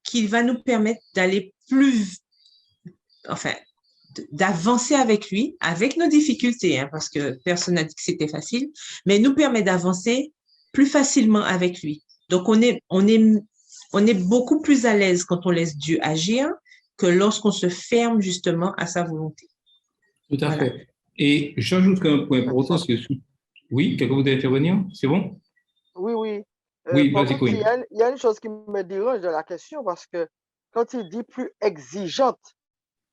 qu'il va nous permettre d'aller d'avancer avec lui, avec nos difficultés, hein, parce que personne n'a dit que c'était facile, mais il nous permet d'avancer plus facilement avec lui. Donc, on est beaucoup plus à l'aise quand on laisse Dieu agir que lorsqu'on se ferme justement à sa volonté. Tout à fait. Et j'ajoute un point important, parce que oui, quelqu'un voudrait intervenir? C'est bon? Oui, oui. Oui, vas-y, contre, il y a une chose qui me dérange de la question, parce que quand il dit plus exigeante,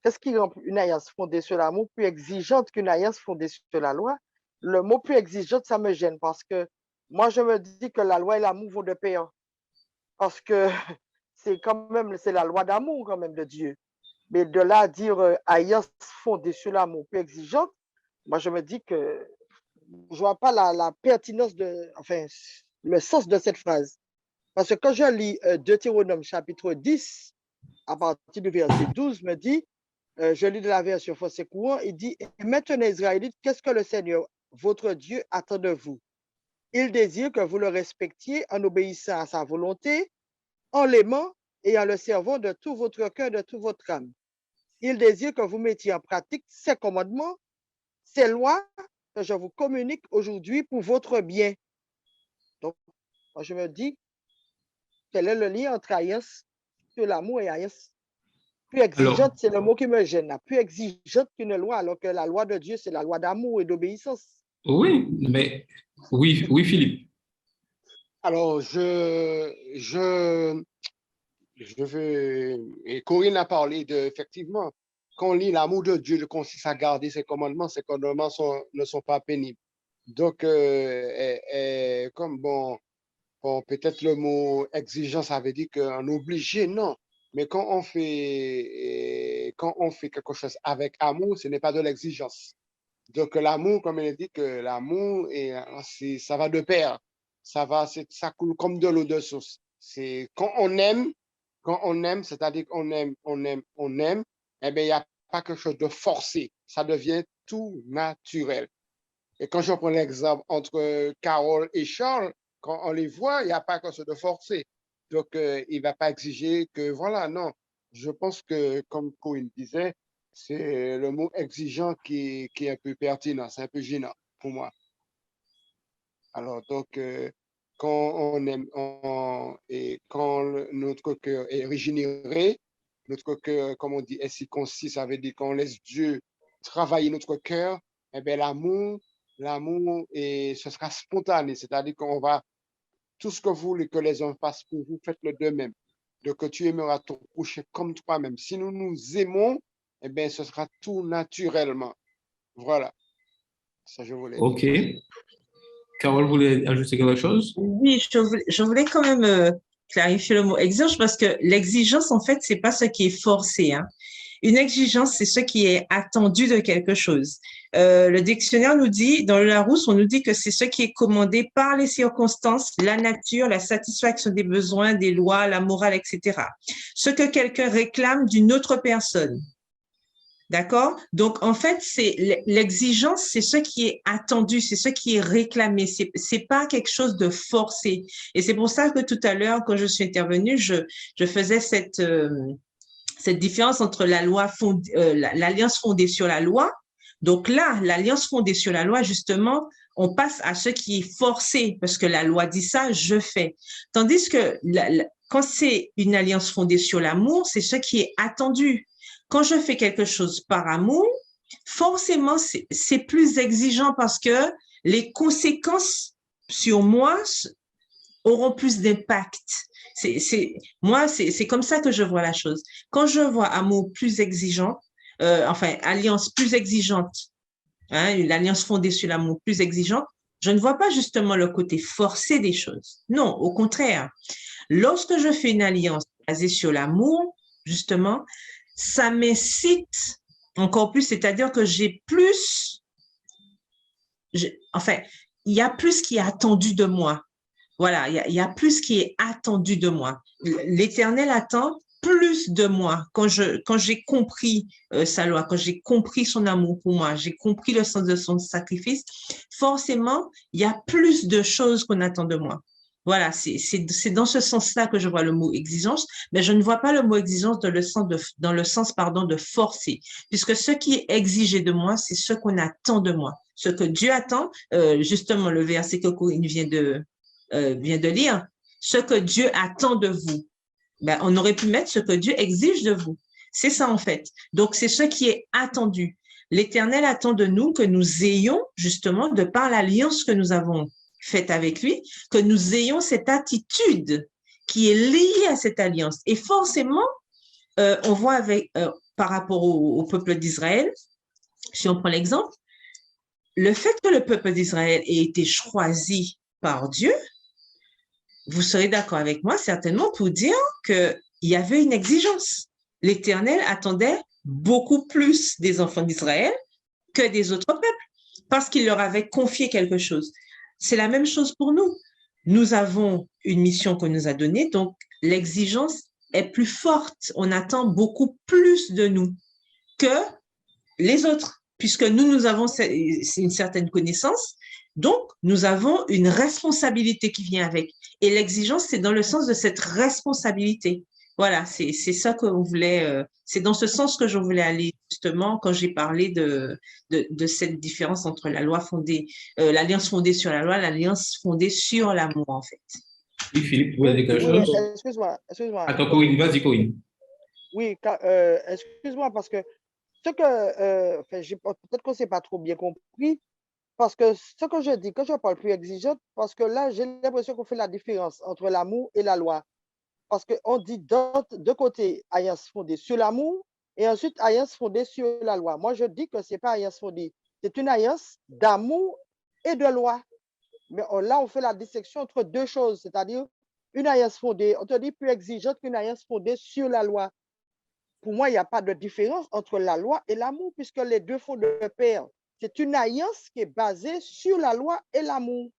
qu'est-ce qui rend une alliance fondée sur l'amour plus exigeante qu'une alliance fondée sur la loi? Le mot plus exigeante, ça me gêne, parce que moi, je me dis que la loi et l'amour vont de pair, parce que c'est la loi d'amour quand même de Dieu. Mais de là à dire alliance fondée sur l'amour plus exigeante, moi, je me dis que je ne vois pas la pertinence le sens de cette phrase. Parce que quand je lis Deutéronome chapitre 10, à partir du verset 12, me dit, je lis de la version français courant, il dit, et maintenant Israélites, qu'est-ce que le Seigneur, votre Dieu, attend de vous? Il désire que vous le respectiez en obéissant à sa volonté, en l'aimant et en le servant de tout votre cœur, de toute votre âme. Il désire que vous mettiez en pratique ses commandements, ses lois que je vous communique aujourd'hui pour votre bien. Donc, moi, je me dis, quel est le lien entre alliance que l'amour est alliance plus exigeante, c'est le mot qui me gêne, là, plus exigeante qu'une loi, alors que la loi de Dieu, c'est la loi d'amour et d'obéissance. Oui, mais oui, oui, Philippe. Alors, je veux, et Corinne a parlé de, effectivement, quand on lit l'amour de Dieu, consiste à garder ses commandements ne sont pas pénibles. Donc, comme bon, peut-être le mot exigence, ça veut dire qu'on est obligé, non. Mais quand on fait quelque chose avec amour, ce n'est pas de l'exigence. Donc, l'amour, comme elle dit, que l'amour, ça va de pair. Ça coule comme de l'eau de source. C'est quand on aime, c'est-à-dire qu'on aime, eh bien, il n'y a pas quelque chose de forcé. Ça devient tout naturel. Et quand je prends l'exemple entre Carole et Charles, quand on les voit, il n'y a pas quelque chose de forcé. Donc, il ne va pas exiger que, voilà, non. Je pense que, comme Corinne disait, c'est le mot exigeant qui est un peu pertinent, c'est un peu gênant pour moi. Alors, donc, quand on aime et quand notre cœur est régénéré, notre cœur, comme on dit, est circoncis, ça veut dire qu'on laisse Dieu travailler notre cœur, eh bien, l'amour, et ce sera spontané, c'est-à-dire qu'on va, tout ce que vous voulez que les hommes fassent pour vous, faites-le d'eux-mêmes. Donc, tu aimeras ton prochain comme toi-même. Si nous nous aimons, eh bien, ce sera tout naturellement. Voilà, ça je voulais dire. OK. Carole voulait ajouter quelque chose? Oui, je voulais quand même clarifier le mot exigence parce que l'exigence, en fait, c'est pas ce qui est forcé, hein. Une exigence, c'est ce qui est attendu de quelque chose. Le dictionnaire nous dit, dans le Larousse, on nous dit que c'est ce qui est commandé par les circonstances, la nature, la satisfaction des besoins, des lois, la morale, etc. Ce que quelqu'un réclame d'une autre personne. D'accord? Donc, en fait, c'est l'exigence, c'est ce qui est attendu, c'est ce qui est réclamé. C'est pas quelque chose de forcé. Et c'est pour ça que tout à l'heure, quand je suis intervenue, je faisais cette différence entre la loi l'alliance fondée sur la loi. Donc là, l'alliance fondée sur la loi, justement, on passe à ce qui est forcé parce que la loi dit ça, je fais. Tandis que quand c'est une alliance fondée sur l'amour, c'est ce qui est attendu. Quand je fais quelque chose par amour, forcément, c'est plus exigeant parce que les conséquences sur moi auront plus d'impact. Moi, c'est comme ça que je vois la chose. Quand je vois amour plus exigeant, alliance plus exigeante, hein, une alliance fondée sur l'amour plus exigeante, je ne vois pas justement le côté forcé des choses. Non, au contraire. Lorsque je fais une alliance basée sur l'amour, justement, ça m'incite encore plus, c'est-à-dire que il y a plus qui est attendu de moi. Voilà, il y a plus qui est attendu de moi. L'Éternel attend plus de moi. Quand j'ai compris sa loi, quand j'ai compris son amour pour moi, j'ai compris le sens de son sacrifice, forcément, il y a plus de choses qu'on attend de moi. Voilà, c'est dans ce sens-là que je vois le mot exigence, mais je ne vois pas le mot exigence dans le sens de forcer, puisque ce qui est exigé de moi, c'est ce qu'on attend de moi. Ce que Dieu attend, justement, le verset que Corinne vient de lire, ce que Dieu attend de vous. Ben, on aurait pu mettre ce que Dieu exige de vous. C'est ça, en fait. Donc, c'est ce qui est attendu. L'Éternel attend de nous que nous ayons, justement, de par l'alliance que nous avons faite avec lui, que nous ayons cette attitude qui est liée à cette alliance. Et forcément, on voit par rapport au peuple d'Israël, si on prend l'exemple, le fait que le peuple d'Israël ait été choisi par Dieu, vous serez d'accord avec moi certainement pour dire qu'il y avait une exigence. L'Éternel attendait beaucoup plus des enfants d'Israël que des autres peuples parce qu'il leur avait confié quelque chose. C'est la même chose pour nous. Nous avons une mission qu'on nous a donnée, donc l'exigence est plus forte. On attend beaucoup plus de nous que les autres, puisque nous avons une certaine connaissance. Donc, nous avons une responsabilité qui vient avec. Et l'exigence, c'est dans le sens de cette responsabilité. Voilà, c'est ça que on voulait, c'est dans ce sens que je voulais aller justement quand j'ai parlé de cette différence entre la loi fondée, l'alliance fondée sur la loi, l'alliance fondée sur l'amour, en fait. Oui, Philippe, vous voulez dire quelque chose? Excuse-moi. Attends, Corinne, vas-y, Corinne. Oui, excuse-moi, parce que peut-être qu'on ne s'est pas trop bien compris, parce que ce que je dis, quand je parle plus exigeante, parce que là, j'ai l'impression qu'on fait la différence entre l'amour et la loi. Parce qu'on dit de côté, alliance fondée sur l'amour, et ensuite, alliance fondée sur la loi. Moi, je dis que ce n'est pas alliance fondée, c'est une alliance d'amour et de loi. Mais là, on fait la distinction entre deux choses, c'est-à-dire une alliance fondée, on te dit plus exigeante qu'une alliance fondée sur la loi. Pour moi, il n'y a pas de différence entre la loi et l'amour, puisque les deux font de pair. C'est une alliance qui est basée sur la loi et l'amour.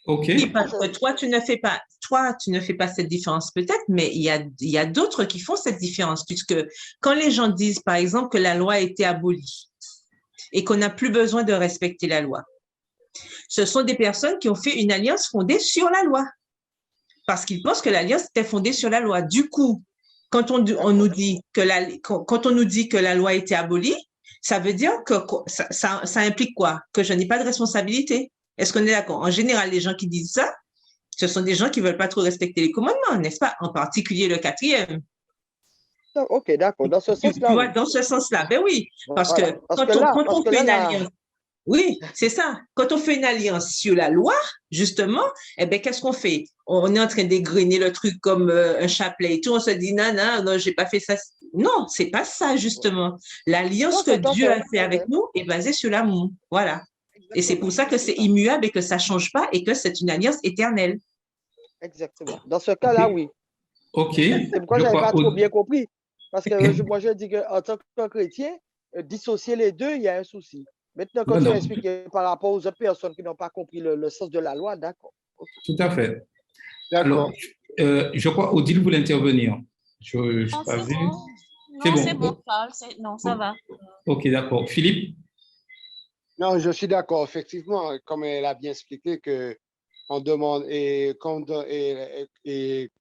OK. Oui, parce que toi, tu ne fais pas cette différence peut-être, mais il y a d'autres qui font cette différence, puisque quand les gens disent, par exemple, que la loi a été abolie et qu'on n'a plus besoin de respecter la loi, ce sont des personnes qui ont fait une alliance fondée sur la loi, parce qu'ils pensent que l'alliance était fondée sur la loi. Du coup, quand on nous dit que la loi a été abolie, ça veut dire que ça implique quoi? Que je n'ai pas de responsabilité. Est-ce qu'on est d'accord? En général, les gens qui disent ça, ce sont des gens qui ne veulent pas trop respecter les commandements, n'est-ce pas? En particulier le 4e. OK, d'accord. Dans ce sens-là. Tu vois, dans ce sens-là, ben oui. Parce que quand on fait une alliance, oui, c'est ça. Quand on fait une alliance sur la loi, justement, eh bien, qu'est-ce qu'on fait? On est en train d'égrener le truc comme un chapelet et tout. On se dit, non, j'ai pas fait ça. Non, c'est pas ça, justement. L'alliance que Dieu a fait avec nous est basée sur l'amour. Voilà. Et c'est pour ça que c'est immuable et que ça ne change pas et que c'est une alliance éternelle. Exactement. Dans ce cas-là, oui. OK. C'est pourquoi je n'avais pas trop bien compris. Parce que moi, je dis qu'en tant que chrétien, dissocier les deux, il y a un souci. Maintenant, quand tu as expliqué par rapport aux autres personnes qui n'ont pas compris le sens de la loi, d'accord. Tout à fait. Alors, je crois Odile voulait intervenir. Je n'ai pas vu. Non, c'est bon, Charles. Non, ça va. OK, d'accord. Philippe? Non, je suis d'accord. Effectivement, comme elle a bien expliqué que on demande et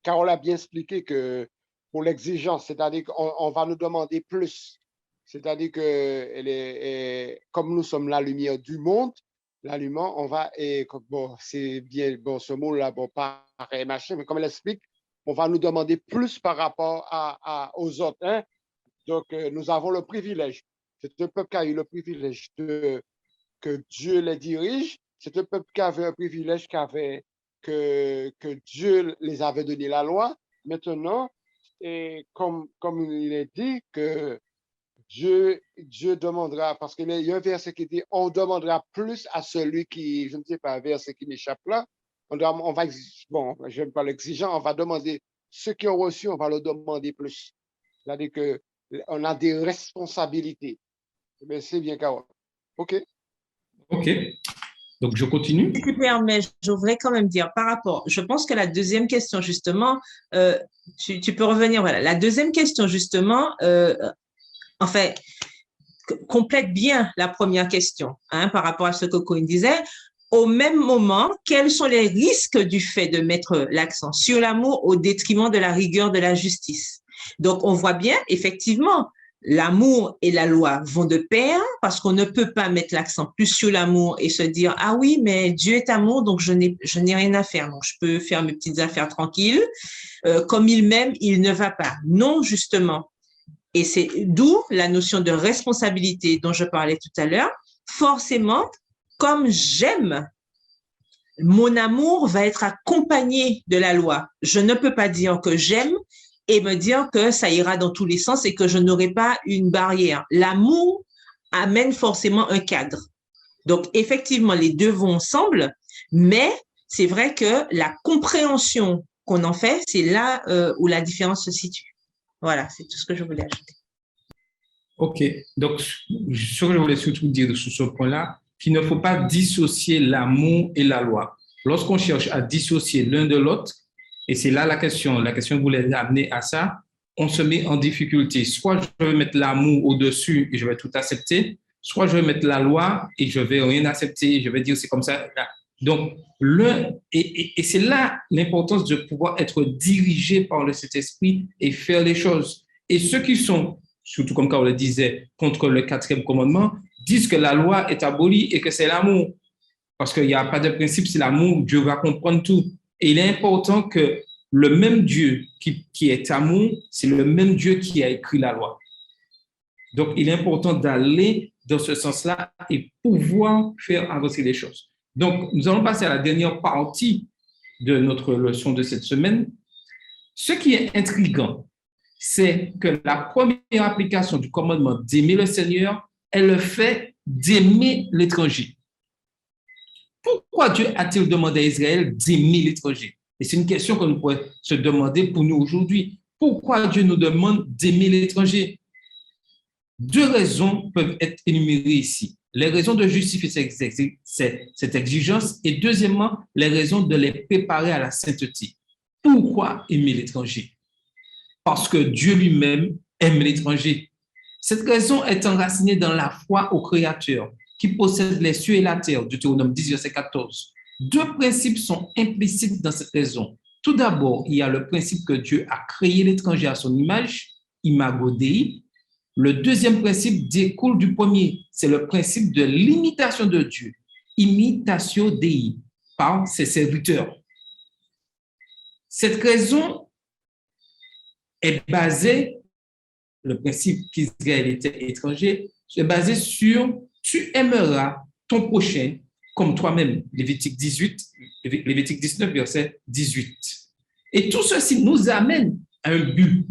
Carole a bien expliqué que pour l'exigence, c'est-à-dire qu'on va nous demander plus. C'est-à-dire que comme nous sommes la lumière du monde, l'allumant, on va, et bon, c'est bien, bon, ce mot-là, bon, pareil, machin, mais comme elle explique, on va nous demander plus par rapport aux autres. Hein? Donc, nous avons le privilège. C'est un peuple qui a eu le privilège que Dieu les dirige. C'est un peuple qui avait un privilège que Dieu les avait donné la loi. Maintenant, et comme il est dit que Dieu demandera, parce qu'il y a un verset qui dit, on demandera plus à celui qui, je ne sais pas, un verset qui m'échappe là, on va, bon, je n'aime pas l'exigeant, on va demander, ceux qui ont reçu, on va leur demander plus. C'est-à-dire qu'on a des responsabilités. Mais c'est bien, Carole. OK. OK. Donc, je continue. Si tu permets, je voudrais quand même dire par rapport, je pense que la deuxième question, justement, tu peux revenir, voilà. La deuxième question, justement, enfin, complète bien la première question, hein, par rapport à ce que Corinne disait. Au même moment, quels sont les risques du fait de mettre l'accent sur l'amour au détriment de la rigueur de la justice? Donc, on voit bien, effectivement, l'amour et la loi vont de pair parce qu'on ne peut pas mettre l'accent plus sur l'amour et se dire « Ah oui, mais Dieu est amour, donc je n'ai rien à faire. Donc, je peux faire mes petites affaires tranquilles. Comme il m'aime, il ne va pas. » Non, justement. Et c'est d'où la notion de responsabilité dont je parlais tout à l'heure. Forcément, comme j'aime, mon amour va être accompagné de la loi. Je ne peux pas dire que j'aime et me dire que ça ira dans tous les sens et que je n'aurai pas une barrière. L'amour amène forcément un cadre. Donc, effectivement, les deux vont ensemble, mais c'est vrai que la compréhension qu'on en fait, c'est là où la différence se situe. Voilà, c'est tout ce que je voulais ajouter. OK. Donc, ce que je voulais surtout dire sur ce point-là, qu'il ne faut pas dissocier l'amour et la loi. Lorsqu'on cherche à dissocier l'un de l'autre, et c'est là la question que vous voulez amener à ça, on se met en difficulté. Soit je vais mettre l'amour au-dessus et je vais tout accepter, soit je vais mettre la loi et je ne vais rien accepter, je vais dire c'est comme ça. Donc, et c'est là l'importance de pouvoir être dirigé par le Saint-Esprit et faire les choses. Et ceux qui sont, surtout comme Carole le disait, contre le 4e commandement, disent que la loi est abolie et que c'est l'amour. Parce qu'il n'y a pas de principe, c'est l'amour, Dieu va comprendre tout. Et il est important que le même Dieu qui est amour, c'est le même Dieu qui a écrit la loi. Donc, il est important d'aller dans ce sens-là et pouvoir faire avancer les choses. Donc, nous allons passer à la dernière partie de notre leçon de cette semaine. Ce qui est intriguant, c'est que la première application du commandement d'aimer le Seigneur est le fait d'aimer l'étranger. Pourquoi Dieu a-t-il demandé à Israël d'aimer l'étranger? Et c'est une question que nous pourrions se demander pour nous aujourd'hui. Pourquoi Dieu nous demande d'aimer l'étranger? Deux raisons peuvent être énumérées ici. Les raisons de justifier cette exigence et deuxièmement, les raisons de les préparer à la sainteté. Pourquoi aimer l'étranger? Parce que Dieu lui-même aime l'étranger. Cette raison est enracinée dans la foi au Créateur qui possède les cieux et la terre, Deutéronome 10, verset 14. Deux principes sont implicites dans cette raison. Tout d'abord, il y a le principe que Dieu a créé l'étranger à son image, imago Dei. Le deuxième principe découle du premier, c'est le principe de l'imitation de Dieu, imitatio Dei, par ses serviteurs. Cette raison est basée, le principe qu'Israël était étranger, est basé sur « tu aimeras ton prochain comme toi-même », Lévitique 19, verset 18. Et tout ceci nous amène à un but.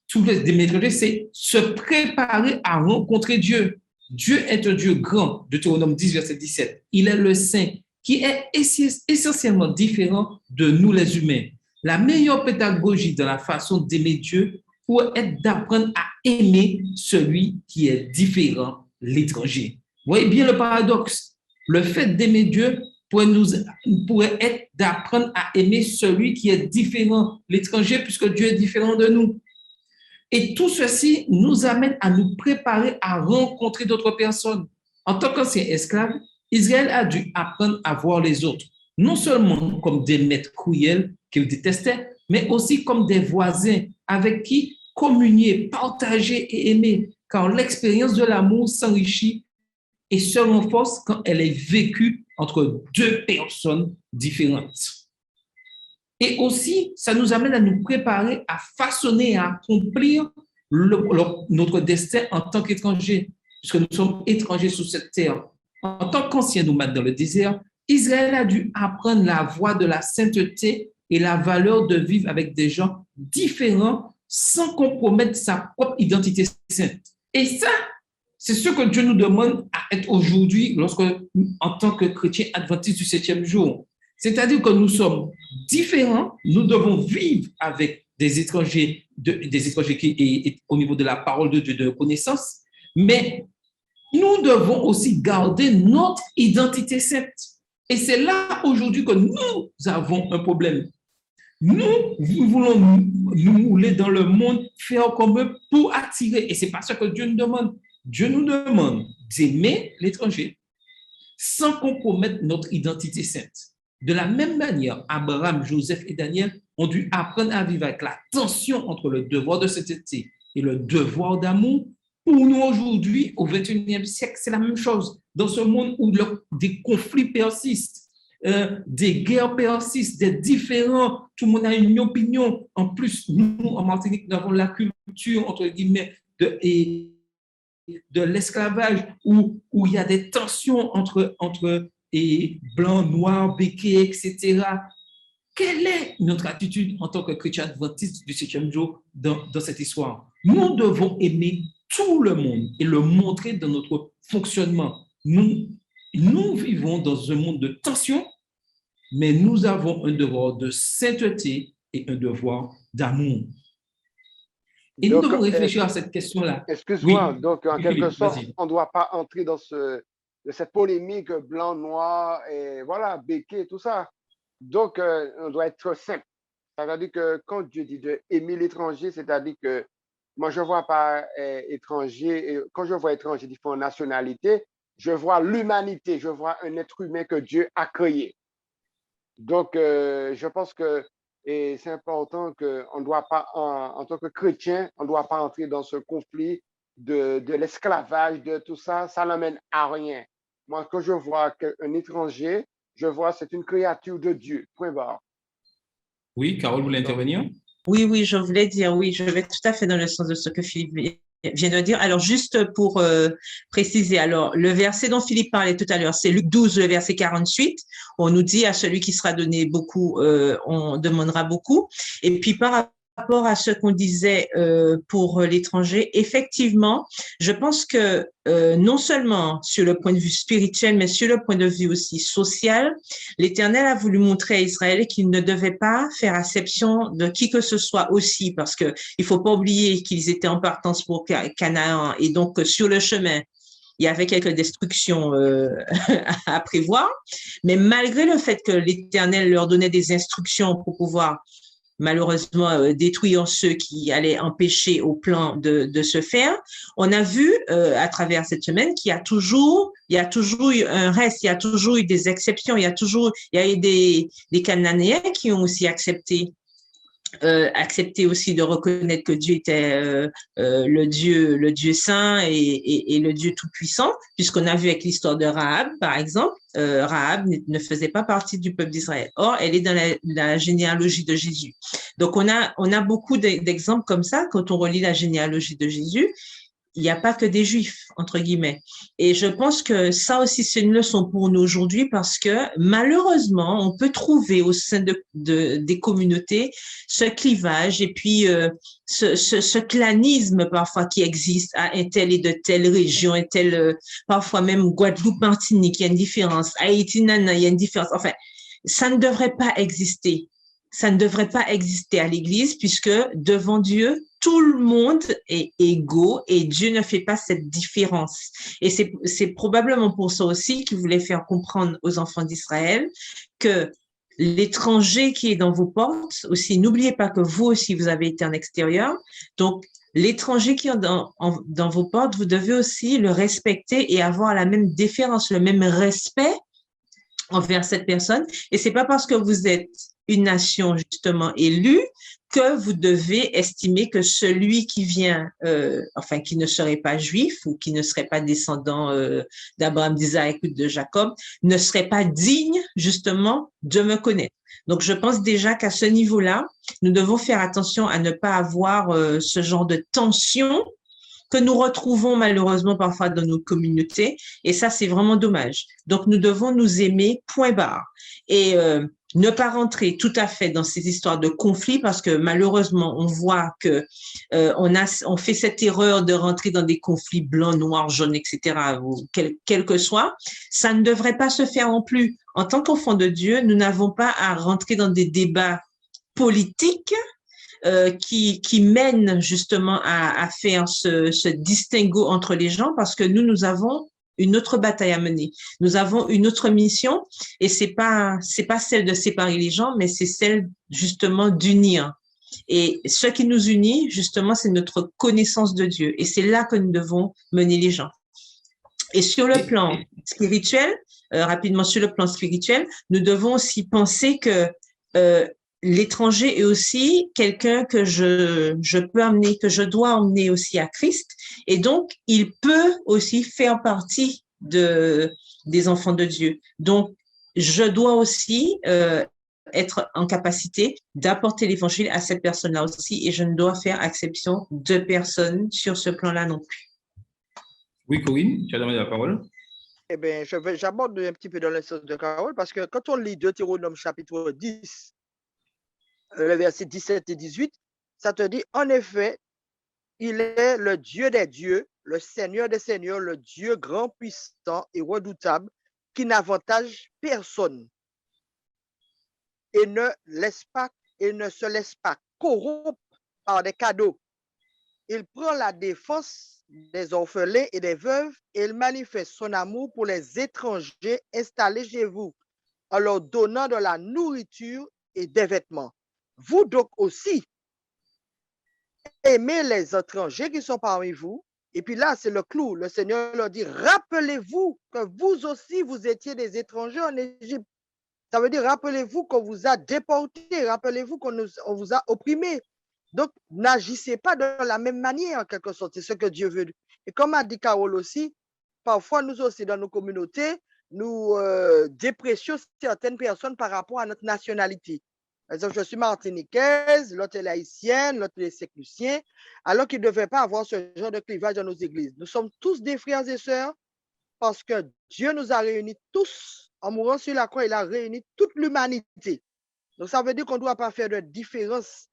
Tout le démétranger, c'est se préparer à rencontrer Dieu. Dieu est un Dieu grand, Deutéronome 10, verset 17. Il est le Saint, qui est essentiellement différent de nous les humains. La meilleure pédagogie de la façon d'aimer Dieu pourrait être d'apprendre à aimer celui qui est différent, l'étranger. Vous voyez bien le paradoxe. Le fait d'aimer Dieu pourrait être d'apprendre à aimer celui qui est différent, l'étranger, puisque Dieu est différent de nous. Et tout ceci nous amène à nous préparer à rencontrer d'autres personnes. En tant qu'ancien esclave, Israël a dû apprendre à voir les autres, non seulement comme des maîtres cruels qu'il détestait, mais aussi comme des voisins avec qui communier, partager et aimer, car l'expérience de l'amour s'enrichit et se renforce quand elle est vécue entre deux personnes différentes. Et aussi, ça nous amène à nous préparer à façonner et à accomplir notre destin en tant qu'étrangers, puisque nous sommes étrangers sur cette terre. En tant qu'anciens nomades dans le désert, Israël a dû apprendre la voie de la sainteté et la valeur de vivre avec des gens différents sans compromettre sa propre identité sainte. Et ça, c'est ce que Dieu nous demande à être aujourd'hui en tant que chrétiens adventistes du 7e jour. C'est-à-dire que nous sommes différents, nous devons vivre avec des étrangers qui, au niveau de la parole de Dieu, de connaissance, mais nous devons aussi garder notre identité sainte. Et c'est là aujourd'hui que nous avons un problème. Nous voulons nous mouler dans le monde, faire comme eux pour attirer. Et ce n'est pas ce que Dieu nous demande. Dieu nous demande d'aimer l'étranger sans compromettre notre identité sainte. De la même manière, Abraham, Joseph et Daniel ont dû apprendre à vivre avec la tension entre le devoir de sainteté et le devoir d'amour. Pour nous aujourd'hui, au XXIe siècle, c'est la même chose. Dans ce monde où des conflits persistent, des guerres persistent, des différends, tout le monde a une opinion. En plus, nous, en Martinique, nous avons la culture, entre guillemets, de l'esclavage où il y a des tensions entre blancs, noirs, béquets, etc. Quelle est notre attitude en tant que chrétiens adventistes du 7e jour dans cette histoire? Nous devons aimer tout le monde et le montrer dans notre fonctionnement. Nous vivons dans un monde de tension, mais nous avons un devoir de sainteté et un devoir d'amour. Et nous devons réfléchir à cette question-là. Excuse-moi, oui. Donc en quelque sorte, on ne doit pas entrer dans cette polémique blanc, noir, et voilà, béquet, tout ça. Donc, on doit être simple. C'est-à-dire que quand Dieu dit d'aimer l'étranger, c'est-à-dire que moi, je ne vois pas étranger, et quand je vois étranger de différentes nationalités, je vois l'humanité, je vois un être humain que Dieu a créé. Donc, je pense que c'est important qu'on ne doit pas, en tant que chrétien, on ne doit pas entrer dans ce conflit de l'esclavage, de tout ça, ça n'amène à rien. Moi, quand je vois un étranger, je vois c'est une créature de Dieu, point barre. Oui, Carole voulait intervenir? Oui, je voulais dire, oui, je vais tout à fait dans le sens de ce que Philippe vient de dire. Alors, juste pour préciser, alors, le verset dont Philippe parlait tout à l'heure, c'est Luc 12, le verset 48. On nous dit à celui qui sera donné beaucoup, on demandera beaucoup. Et puis, par rapport à ce qu'on disait pour l'étranger, effectivement, je pense que non seulement sur le point de vue spirituel, mais sur le point de vue aussi social, l'Éternel a voulu montrer à Israël qu'il ne devait pas faire exception de qui que ce soit aussi, parce que il faut pas oublier qu'ils étaient en partance pour Canaan, et donc sur le chemin, il y avait quelques destructions à prévoir. Mais malgré le fait que l'Éternel leur donnait des instructions pour pouvoir malheureusement détruire ceux qui allaient empêcher au plan de se faire. On a vu à travers cette semaine qu'il y a toujours eu un reste, il y a toujours eu des exceptions, il y a eu des Cananéens qui ont aussi accepté aussi de reconnaître que Dieu était le Dieu saint et le Dieu tout-puissant, puisqu'on a vu avec l'histoire de Rahab, par exemple, Rahab ne faisait pas partie du peuple d'Israël. Or, elle est dans la généalogie de Jésus. Donc, on a beaucoup d'exemples comme ça quand on relit la généalogie de Jésus. Il n'y a pas que des juifs, entre guillemets. Et je pense que ça aussi, c'est une leçon pour nous aujourd'hui parce que malheureusement, on peut trouver au sein des communautés ce clivage et puis ce clanisme parfois qui existe à un tel et de telle région, un tel, parfois même Guadeloupe, Martinique, il y a une différence. Haïti, nana, il y a une différence. Enfin, ça ne devrait pas exister. Ça ne devrait pas exister à l'Église puisque devant Dieu, tout le monde est égaux et Dieu ne fait pas cette différence. Et c'est probablement pour ça aussi qu'il voulait faire comprendre aux enfants d'Israël que l'étranger qui est dans vos portes aussi, n'oubliez pas que vous aussi, vous avez été en extérieur. Donc, l'étranger qui est dans vos portes, vous devez aussi le respecter et avoir la même déférence, le même respect envers cette personne. Et c'est pas parce que vous êtes une nation justement élue que vous devez estimer que celui qui vient, qui ne serait pas juif ou qui ne serait pas descendant d'Abraham, d'Isaac ou de Jacob, ne serait pas digne justement de me connaître. Donc, je pense déjà qu'à ce niveau-là, nous devons faire attention à ne pas avoir ce genre de tension que nous retrouvons malheureusement parfois dans nos communautés. Et ça, c'est vraiment dommage. Donc, nous devons nous aimer, point barre. Et ne pas rentrer tout à fait dans ces histoires de conflits parce que malheureusement, on voit que on fait cette erreur de rentrer dans des conflits blancs, noirs, jaunes, etc., ou quel que soit. Ça ne devrait pas se faire non plus. En tant qu'enfants de Dieu, nous n'avons pas à rentrer dans des débats politiques qui mène justement à faire ce distinguo entre les gens parce que nous avons une autre bataille à mener. Nous avons une autre mission et c'est pas celle de séparer les gens, mais c'est celle justement d'unir. Et ce qui nous unit, justement, c'est notre connaissance de Dieu. Et c'est là que nous devons mener les gens. Et sur le plan spirituel, rapidement sur le plan spirituel, nous devons aussi penser que l'étranger est aussi quelqu'un que je peux amener, que je dois emmener aussi à Christ. Et donc, il peut aussi faire partie des enfants de Dieu. Donc, je dois aussi être en capacité d'apporter l'évangile à cette personne-là aussi et je ne dois faire exception de personne sur ce plan-là non plus. Oui, Corinne, tu as demandé la parole. Eh bien, j'aborde un petit peu dans le sens de Carole parce que quand on lit Deutéronome chapitre 10, le verset 17 et 18, ça te dit, en effet, il est le Dieu des dieux, le Seigneur des seigneurs, le Dieu grand, puissant et redoutable, qui n'avantage personne et ne se laisse pas corrompre par des cadeaux. Il prend la défense des orphelins et des veuves et il manifeste son amour pour les étrangers installés chez vous, en leur donnant de la nourriture et des vêtements. Vous donc aussi, aimez les étrangers qui sont parmi vous. Et puis là, c'est le clou. Le Seigneur leur dit, rappelez-vous que vous aussi, vous étiez des étrangers en Égypte. Ça veut dire, rappelez-vous qu'on vous a déportés, rappelez-vous qu'on vous a opprimés. Donc, n'agissez pas de la même manière, en quelque sorte. C'est ce que Dieu veut. Et comme a dit Carole aussi, parfois, nous aussi, dans nos communautés, nous dépressions certaines personnes par rapport à notre nationalité. Par exemple, je suis martiniquaise, l'autre est haïtienne, l'autre est séclucien, alors qu'il ne devait pas avoir ce genre de clivage dans nos églises. Nous sommes tous des frères et sœurs parce que Dieu nous a réunis tous. En mourant sur la croix, il a réuni toute l'humanité. Donc, ça veut dire qu'on ne doit pas faire de différence.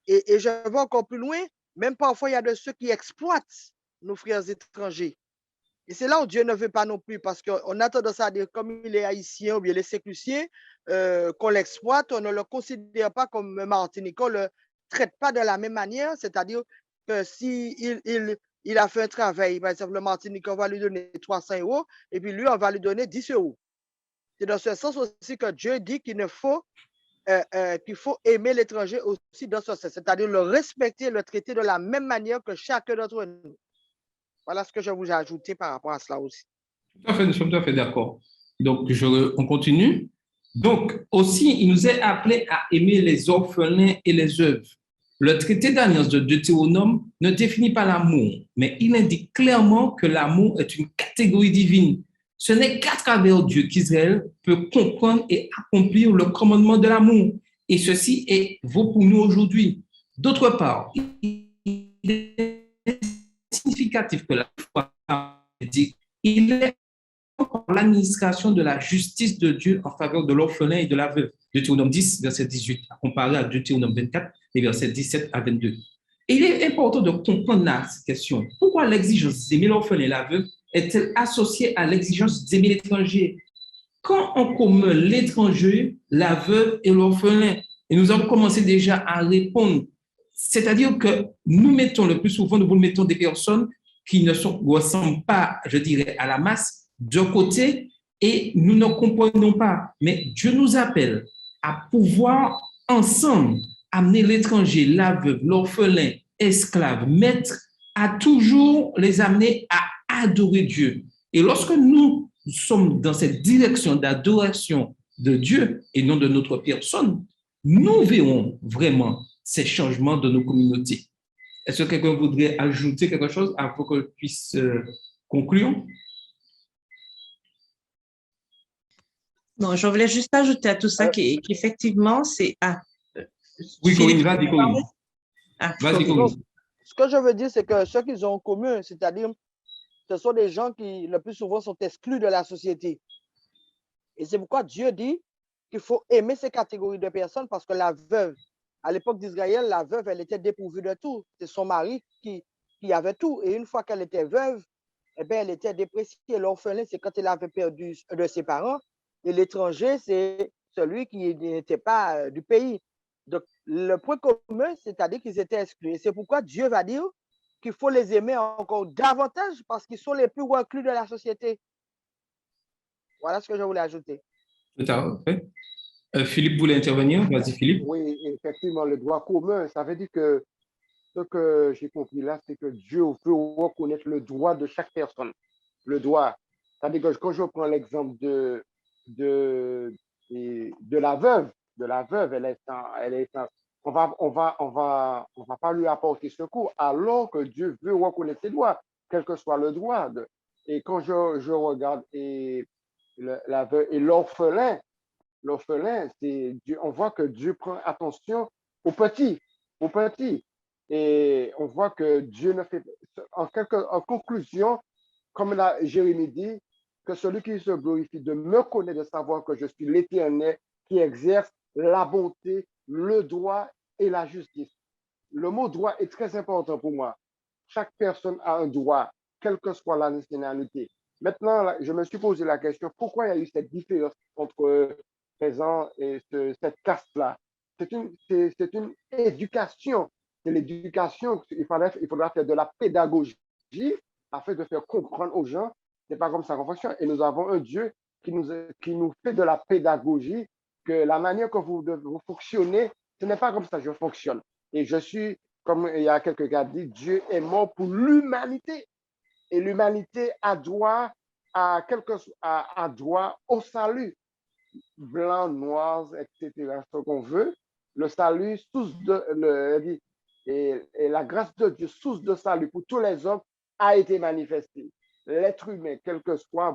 Et je vais encore plus loin, même parfois, il y a de ceux qui exploitent nos frères étrangers. Et c'est là où Dieu ne veut pas non plus, parce qu'on a tendance à dire, comme il est haïtien ou bien les séclusiens, qu'on l'exploite, on ne le considère pas comme Martiniquais, on ne le traite pas de la même manière, c'est-à-dire que si il a fait un travail, par exemple, le Martiniquais, on va lui donner 300 €, et puis lui, on va lui donner 10 €. C'est dans ce sens aussi que Dieu dit qu'il faut aimer l'étranger aussi dans ce sens, c'est-à-dire le respecter, le traiter de la même manière que chacun d'entre nous. Voilà ce que je vous ai ajouté par rapport à cela aussi. Tout à fait, nous sommes tout à fait d'accord. Donc, on continue. Donc, aussi, il nous est appelé à aimer les orphelins et les veuves. Le traité d'alliance de Deutéronome ne définit pas l'amour, mais il indique clairement que l'amour est une catégorie divine. Ce n'est qu'à travers Dieu qu'Israël peut comprendre et accomplir le commandement de l'amour. Et ceci vaut pour nous aujourd'hui. D'autre part, il est significatif que la foi dit il est l'administration de la justice de Dieu en faveur de l'orphelin et de la veuve. Deutéronome 10, verset 18, comparé à Deutéronome 24, les versets 17 à 22. Et il est important de comprendre là cette question. Pourquoi l'exigence d'aimer l'orphelin et la veuve est-elle associée à l'exigence d'aimer l'étranger? Quand on commet l'étranger, la veuve et l'orphelin, et nous avons commencé déjà à répondre, c'est-à-dire que nous mettons le plus souvent, nous mettons des personnes qui ne ressemblent pas, je dirais, à la masse de côté et nous ne comprenons pas. Mais Dieu nous appelle à pouvoir ensemble amener l'étranger, la veuve, l'orphelin, esclave, maître, à toujours les amener à adorer Dieu. Et lorsque nous sommes dans cette direction d'adoration de Dieu et non de notre personne, nous verrons vraiment ces changements de nos communautés. Est-ce que quelqu'un voudrait ajouter quelque chose avant que je puisse conclure? Non, je voulais juste ajouter à tout ça qu'effectivement, c'est... oui, Corinne, vas-y, Corinne. Vas-y, Corinne. Ce que je veux dire, c'est que ce qu'ils ont en commun, c'est-à-dire, ce sont des gens qui, le plus souvent, sont exclus de la société. Et c'est pourquoi Dieu dit qu'il faut aimer ces catégories de personnes parce que la veuve, à l'époque d'Israël, la veuve, elle était dépourvue de tout. C'est son mari qui avait tout. Et une fois qu'elle était veuve, eh bien, elle était dépréciée. L'orphelin, c'est quand elle avait perdu de ses parents. Et l'étranger, c'est celui qui n'était pas du pays. Donc, le point commun, c'est-à-dire qu'ils étaient exclus. Et c'est pourquoi Dieu va dire qu'il faut les aimer encore davantage parce qu'ils sont les plus reclus de la société. Voilà ce que je voulais ajouter. Tout à fait. Philippe voulait intervenir. Vas-y, Philippe. Oui, effectivement, le droit commun, ça veut dire que ce que j'ai compris là, c'est que Dieu veut reconnaître le droit de chaque personne. Le droit. C'est-à-dire que quand je prends l'exemple de la veuve, on va pas lui apporter secours alors que Dieu veut reconnaître ses droits, quel que soit le droit. Et quand je regarde la veuve et l'orphelin, on voit que Dieu prend attention aux petits. Et on voit que Dieu ne fait, en conclusion, comme Jérémie dit, que celui qui se glorifie de me connaître, de savoir que je suis l'Éternel qui exerce la bonté, le droit et la justice. Le mot droit est très important pour moi. Chaque personne a un droit, quelle que soit la nationalité. Maintenant, je me suis posé la question, pourquoi il y a eu cette différence entre présent et cette caste-là? C'est une éducation. C'est l'éducation. Il faudra faire de la pédagogie afin de faire comprendre aux gens. Ce n'est pas comme ça qu'on fonctionne. Et nous avons un Dieu qui nous fait de la pédagogie, que la manière que vous fonctionnez, ce n'est pas comme ça que je fonctionne. Et je suis, comme il y a quelqu'un qui a dit, Dieu est mort pour l'humanité. Et l'humanité a droit a droit au salut. Blanc, noir, etc., ce qu'on veut. Le salut, et la grâce de Dieu, source de salut pour tous les hommes, a été manifestée. L'être humain, quel que soit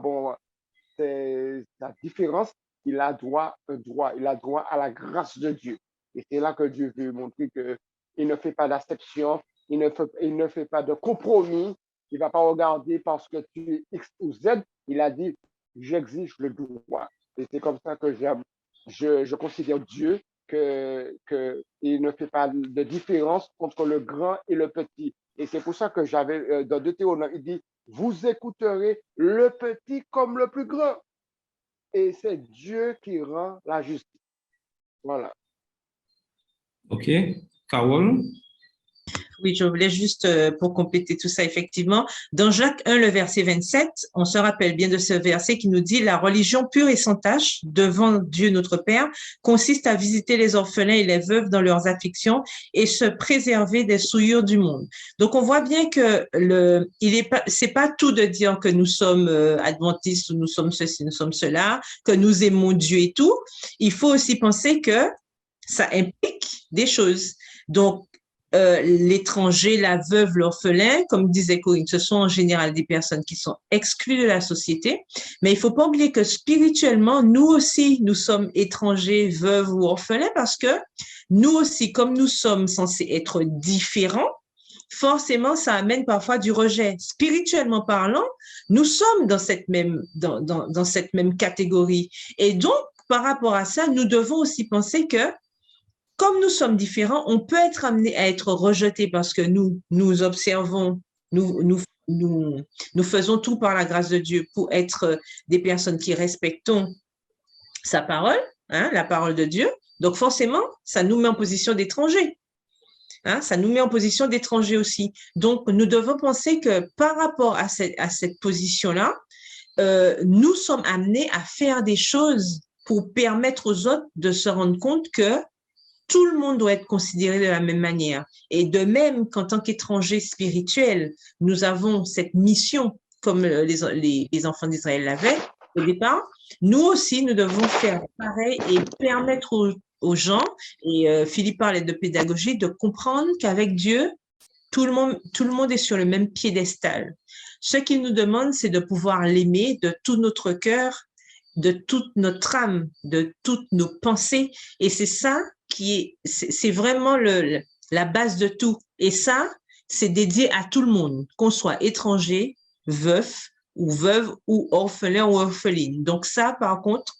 sa différence, il a droit à la grâce de Dieu. Et c'est là que Dieu veut montrer qu'il ne fait pas d'acception, il ne fait pas de compromis, il ne va pas regarder parce que tu es X ou Z, il a dit, j'exige le droit. Et c'est comme ça que je considère Dieu, qu'il ne fait pas de différence entre le grand et le petit. Et c'est pour ça que j'avais, dans Deutéronome, il dit, vous écouterez le petit comme le plus grand. Et c'est Dieu qui rend la justice. Voilà. OK. Carole? Oui, je voulais juste, pour compléter tout ça, effectivement, dans Jacques 1, le verset 27, on se rappelle bien de ce verset qui nous dit « La religion pure et sans tache devant Dieu notre Père consiste à visiter les orphelins et les veuves dans leurs afflictions et se préserver des souillures du monde. » Donc, on voit bien que c'est pas tout de dire que nous sommes adventistes ou nous sommes ceci, nous sommes cela, que nous aimons Dieu et tout. Il faut aussi penser que ça implique des choses. Donc, l'étranger, la veuve, l'orphelin, comme disait Corinne, ce sont en général des personnes qui sont exclues de la société. Mais il ne faut pas oublier que spirituellement, nous aussi, nous sommes étrangers, veuves ou orphelins parce que nous aussi, comme nous sommes censés être différents, forcément, ça amène parfois du rejet. Spirituellement parlant, nous sommes dans cette même catégorie. Et donc, par rapport à ça, nous devons aussi penser que comme nous sommes différents, on peut être amené à être rejeté parce que nous observons, nous faisons tout par la grâce de Dieu pour être des personnes qui respectons sa parole, la parole de Dieu. Donc forcément, ça nous met en position d'étrangers. Ça nous met en position d'étrangers aussi. Donc, nous devons penser que par rapport à cette position-là, nous sommes amenés à faire des choses pour permettre aux autres de se rendre compte que tout le monde doit être considéré de la même manière. Et de même qu'en tant qu'étrangers spirituels, nous avons cette mission, comme les enfants d'Israël l'avaient au départ, nous aussi, nous devons faire pareil et permettre aux gens, et Philippe parlait de pédagogie, de comprendre qu'avec Dieu, tout le monde est sur le même piédestal. Ce qu'il nous demande, c'est de pouvoir l'aimer de tout notre cœur, de toute notre âme, de toutes nos pensées. Et c'est ça c'est vraiment la base de tout. Et ça, c'est dédié à tout le monde, qu'on soit étranger, veuf ou veuve ou orphelin ou orpheline. Donc ça, par contre,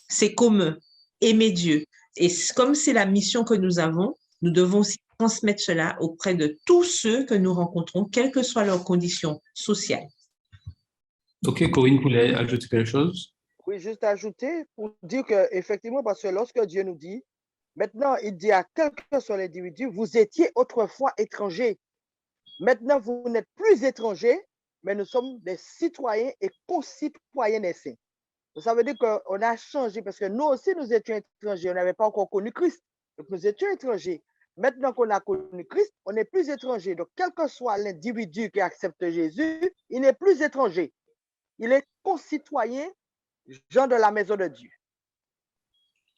c'est commun. Aimer Dieu. Et comme c'est la mission que nous avons, nous devons aussi transmettre cela auprès de tous ceux que nous rencontrons, quelles que soient leurs conditions sociales. OK, Corinne, vous voulez ajouter quelque chose? Oui, juste ajouter pour dire qu'effectivement, parce que lorsque Dieu nous dit, maintenant, il dit à quel que soit l'individu, vous étiez autrefois étrangers. Maintenant, vous n'êtes plus étrangers, mais nous sommes des citoyens et concitoyens des saints. Ça veut dire qu'on a changé parce que nous aussi, nous étions étrangers. On n'avait pas encore connu Christ. Donc, nous étions étrangers. Maintenant qu'on a connu Christ, on n'est plus étranger. Donc, quel que soit l'individu qui accepte Jésus, il n'est plus étranger. Il est concitoyen, gens de la maison de Dieu.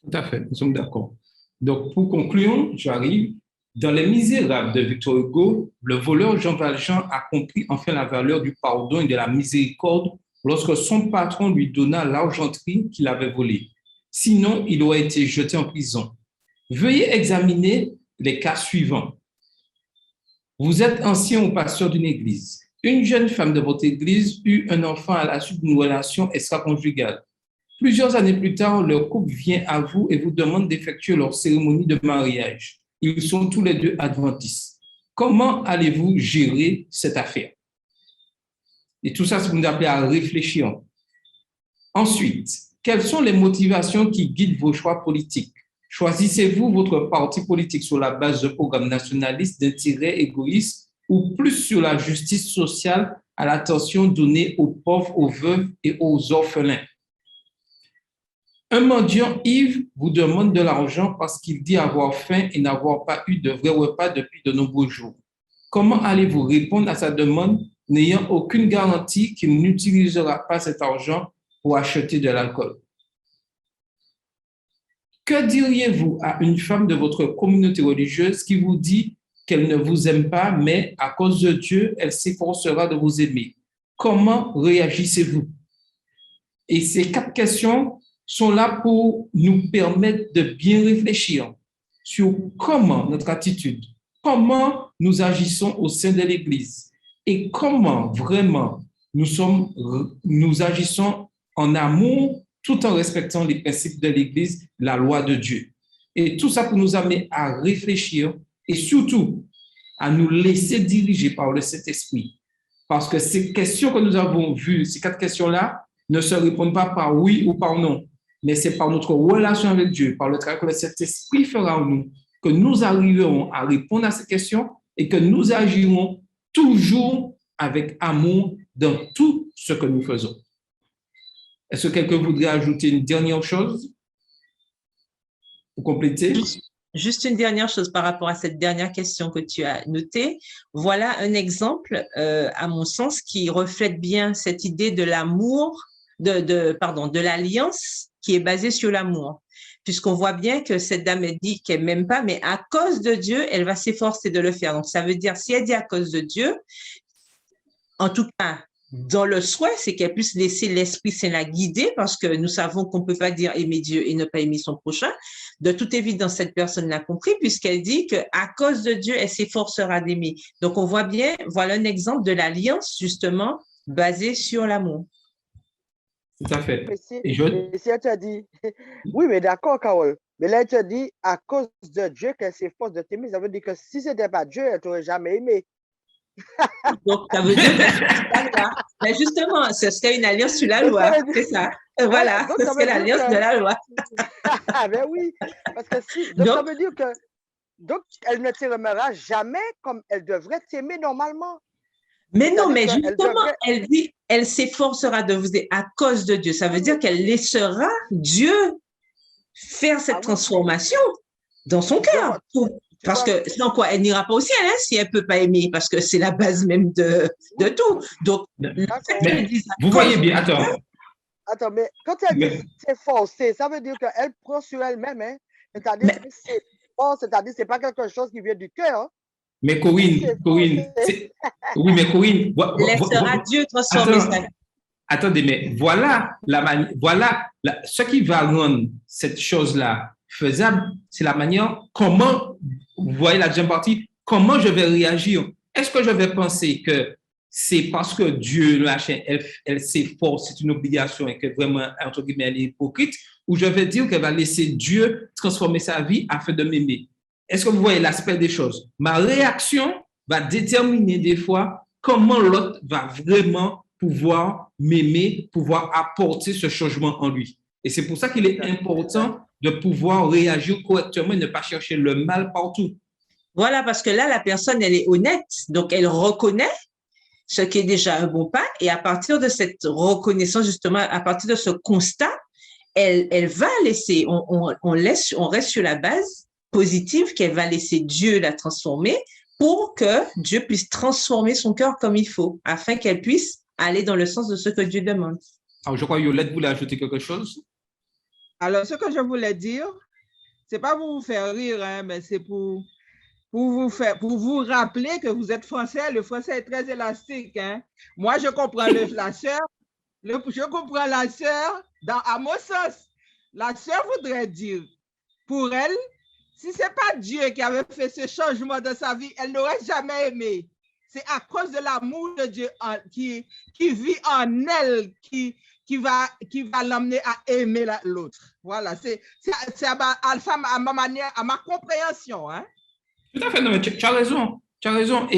Tout à fait, nous sommes d'accord. Donc, pour conclure, j'arrive. Dans Les Misérables de Victor Hugo, le voleur Jean Valjean a compris enfin la valeur du pardon et de la miséricorde lorsque son patron lui donna l'argenterie qu'il avait volée. Sinon, il aurait été jeté en prison. Veuillez examiner les cas suivants. Vous êtes ancien ou pasteur d'une église. Une jeune femme de votre église eut un enfant à la suite d'une relation extra-conjugale. Plusieurs années plus tard, leur couple vient à vous et vous demande d'effectuer leur cérémonie de mariage. Ils sont tous les deux adventistes. Comment allez-vous gérer cette affaire? Et tout ça, c'est pour nous appeler à réfléchir. Ensuite, quelles sont les motivations qui guident vos choix politiques? Choisissez-vous votre parti politique sur la base de programmes nationalistes, d'intérêts égoïstes ou plus sur la justice sociale, à l'attention donnée aux pauvres, aux veuves et aux orphelins? Un mendiant ivre vous demande de l'argent parce qu'il dit avoir faim et n'avoir pas eu de vrai repas depuis de nombreux jours. Comment allez-vous répondre à sa demande n'ayant aucune garantie qu'il n'utilisera pas cet argent pour acheter de l'alcool? Que diriez-vous à une femme de votre communauté religieuse qui vous dit qu'elle ne vous aime pas, mais à cause de Dieu, elle s'efforcera de vous aimer? Comment réagissez-vous? Et ces 4 questions sont là pour nous permettre de bien réfléchir sur comment notre attitude, comment nous agissons au sein de l'Église et comment vraiment nous agissons en amour tout en respectant les principes de l'Église, la loi de Dieu. Et tout ça pour nous amener à réfléchir et surtout à nous laisser diriger par le Saint-Esprit. Parce que ces questions que nous avons vues, ces 4 questions-là, ne se répondent pas par oui ou par non, mais c'est par notre relation avec Dieu, par le travail que le Saint-Esprit fera en nous, que nous arriverons à répondre à ces questions et que nous agirons toujours avec amour dans tout ce que nous faisons. Est-ce que quelqu'un voudrait ajouter une dernière chose pour compléter? Juste une dernière chose par rapport à cette dernière question que tu as notée. Voilà un exemple, à mon sens, qui reflète bien cette idée de l'amour, de l'alliance qui est basée sur l'amour. Puisqu'on voit bien que cette dame, elle dit qu'elle m'aime pas, mais à cause de Dieu, elle va s'efforcer de le faire. Donc, ça veut dire, si elle dit à cause de Dieu, en tout cas, dans le souhait, c'est qu'elle puisse laisser l'Esprit Saint la guider, parce que nous savons qu'on ne peut pas dire aimer Dieu et ne pas aimer son prochain. De toute évidence, cette personne l'a compris, puisqu'elle dit qu'à cause de Dieu, elle s'efforcera d'aimer. Donc, on voit bien, voilà un exemple de l'alliance, justement, basée sur l'amour. Tout à fait. Mais si elle te dit, oui, mais d'accord, Carole, mais là, elle te dit, à cause de Dieu qu'elle s'efforce de t'aimer, ça veut dire que si ce n'était pas Dieu, elle ne t'aurait jamais aimé. Donc, ça veut dire que mais justement, ce serait une alliance sur la loi, c'est ça. Voilà, ce serait l'alliance de la loi. Ben oui, parce que si, donc ça veut dire que donc elle ne t'aimera jamais comme elle devrait t'aimer normalement. Mais non, mais justement, elle dit, elle s'efforcera de vous aimer à cause de Dieu. Ça veut dire qu'elle laissera Dieu faire cette transformation dans son cœur. Parce que sinon, quoi, elle n'ira pas au ciel si elle ne peut pas aimer, parce que c'est la base même de tout. Donc, vous voyez bien, Attends, mais quand elle dit c'est forcé, ça veut dire qu'elle prend sur elle-même, hein? C'est-à-dire que c'est fort, c'est-à-dire que ce n'est pas quelque chose qui vient du cœur. Hein? Mais Corinne, oui, mais Corinne, laissera Dieu transformer sa vie. Attendez, mais voilà ce qui va rendre cette chose-là faisable, c'est la manière comment, vous voyez la deuxième partie, comment je vais réagir. Est-ce que je vais penser que c'est parce que Dieu, elle s'efforce, c'est une obligation et que vraiment, entre guillemets, elle est hypocrite, ou je vais dire qu'elle va laisser Dieu transformer sa vie afin de m'aimer? Est-ce que vous voyez l'aspect des choses? Ma réaction va déterminer des fois comment l'autre va vraiment pouvoir m'aimer, pouvoir apporter ce changement en lui. Et c'est pour ça qu'il est important de pouvoir réagir correctement et ne pas chercher le mal partout. Voilà, parce que là, la personne, elle est honnête, donc elle reconnaît ce qui est déjà un bon pas, et à partir de cette reconnaissance, justement, à partir de ce constat, elle va laisser, on reste sur la base positive qu'elle va laisser Dieu la transformer pour que Dieu puisse transformer son cœur comme il faut, afin qu'elle puisse aller dans le sens de ce que Dieu demande. Alors, je crois que Yolette voulait ajouter quelque chose. Alors, ce que je voulais dire, c'est pas pour vous faire rire, hein, mais c'est pour vous rappeler que vous êtes français. Le français est très élastique. Hein. Moi, je comprends la sœur. Je comprends la sœur à mon sens. La sœur voudrait dire, pour elle, si ce n'est pas Dieu qui avait fait ce changement dans sa vie, elle n'aurait jamais aimé. C'est à cause de l'amour de Dieu qui vit en elle qui va l'amener à aimer l'autre. Voilà, c'est à ma manière, à ma compréhension. Hein? Tout à fait, non, mais tu as raison. Tu as raison.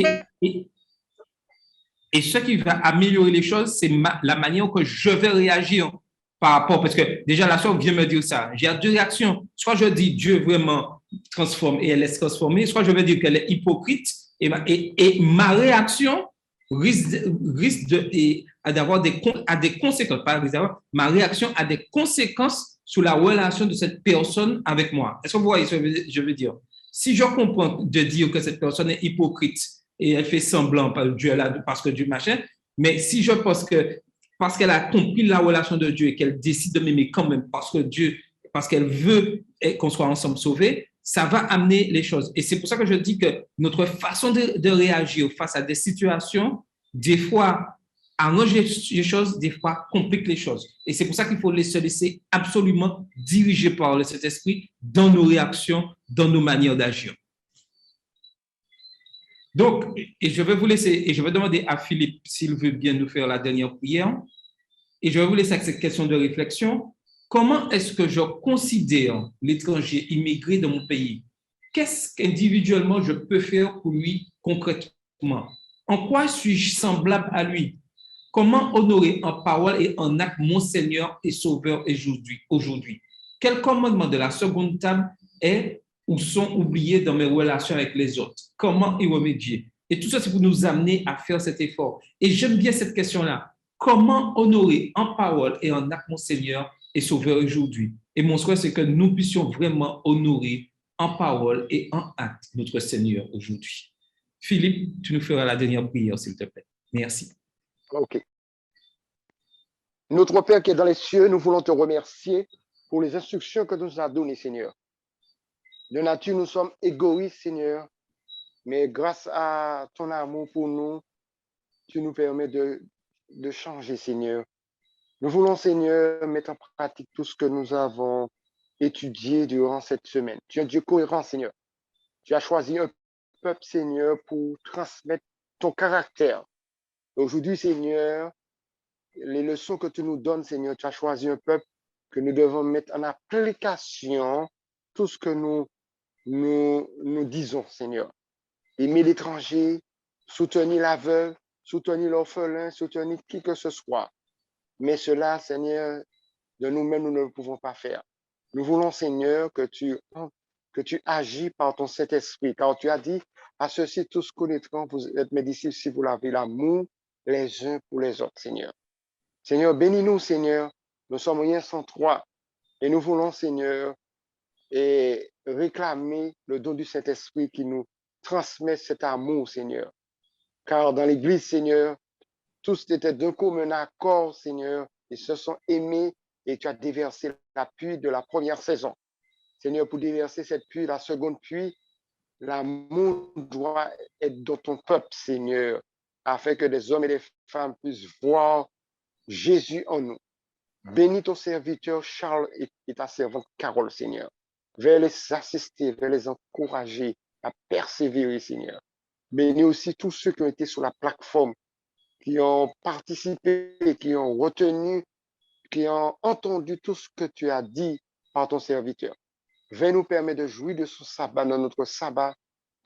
Et ce qui va améliorer les choses, c'est la manière que je vais réagir par rapport, parce que déjà la soeur vient me dire ça. J'ai 2 réactions. Soit je dis Dieu vraiment transforme et elle laisse transformer, soit je vais dire qu'elle est hypocrite et ma réaction risque d'avoir des conséquences. Pas ma réaction a des conséquences sur la relation de cette personne avec moi. Est-ce que vous voyez ce que je veux dire? Si je comprends de dire que cette personne est hypocrite et elle fait semblant parce que Dieu machin, mais si je pense que parce qu'elle a compris la relation de Dieu et qu'elle décide de m'aimer quand même parce qu'elle veut qu'on soit ensemble sauvés, ça va amener les choses. Et c'est pour ça que je dis que notre façon de réagir face à des situations, des fois, arrange les choses, des fois complique les choses. Et c'est pour ça qu'il faut se laisser absolument diriger par le Saint-Esprit dans nos réactions, dans nos manières d'agir. Donc, et je vais vous laisser, et je vais demander à Philippe s'il veut bien nous faire la dernière prière. Et je vais vous laisser avec cette question de réflexion. Comment est-ce que je considère l'étranger immigré dans mon pays? Qu'est-ce qu'individuellement je peux faire pour lui concrètement? En quoi suis-je semblable à lui? Comment honorer en parole et en acte mon Seigneur et Sauveur aujourd'hui? Quel commandement de la seconde table est ou sont oubliés dans mes relations avec les autres? Comment y remédier? Et tout ça, c'est pour nous amener à faire cet effort. Et j'aime bien cette question-là. Comment honorer en parole et en acte mon Seigneur et Sauveur aujourd'hui? Et mon souhait, c'est que nous puissions vraiment honorer en parole et en acte notre Seigneur aujourd'hui. Philippe, tu nous feras la dernière prière, s'il te plaît. Merci. OK. Notre Père qui est dans les cieux, nous voulons te remercier pour les instructions que tu nous as données, Seigneur. De nature, nous sommes égoïstes, Seigneur, mais grâce à ton amour pour nous, tu nous permets de changer, Seigneur. Nous voulons, Seigneur, mettre en pratique tout ce que nous avons étudié durant cette semaine. Tu es un Dieu cohérent, Seigneur. Tu as choisi un peuple, Seigneur, pour transmettre ton caractère. Aujourd'hui, Seigneur, les leçons que tu nous donnes, Seigneur, tu as choisi un peuple que nous devons mettre en application tout ce que nous disons, Seigneur. Aimer l'étranger, soutenir la veuve, soutenir l'orphelin, soutenir qui que ce soit. Mais cela, Seigneur, de nous-mêmes, nous ne le pouvons pas faire. Nous voulons, Seigneur, que tu agis par ton Saint-Esprit, car tu as dit, à ceux-ci tous connaîtront, vous êtes mes disciples si vous l'avez l'amour les uns pour les autres, Seigneur. Seigneur, bénis-nous, Seigneur. Nous sommes rien sans toi. Et nous voulons, Seigneur, et réclamer le don du Saint-Esprit qui nous transmet cet amour, Seigneur. Car dans l'Église, Seigneur, tous étaient d'un commun accord, Seigneur, et se sont aimés, et tu as déversé la pluie de la première saison. Seigneur, pour déverser cette pluie, la seconde pluie, l'amour doit être dans ton peuple, Seigneur, afin que des hommes et des femmes puissent voir Jésus en nous. Bénis ton serviteur Charles et ta servante Carole, Seigneur. Vers les assister, vers les encourager à persévérer, Seigneur. Bénis aussi tous ceux qui ont été sur la plateforme, qui ont participé, qui ont retenu, qui ont entendu tout ce que tu as dit par ton serviteur. Viens nous permettre de jouir de ce sabbat, dans notre sabbat,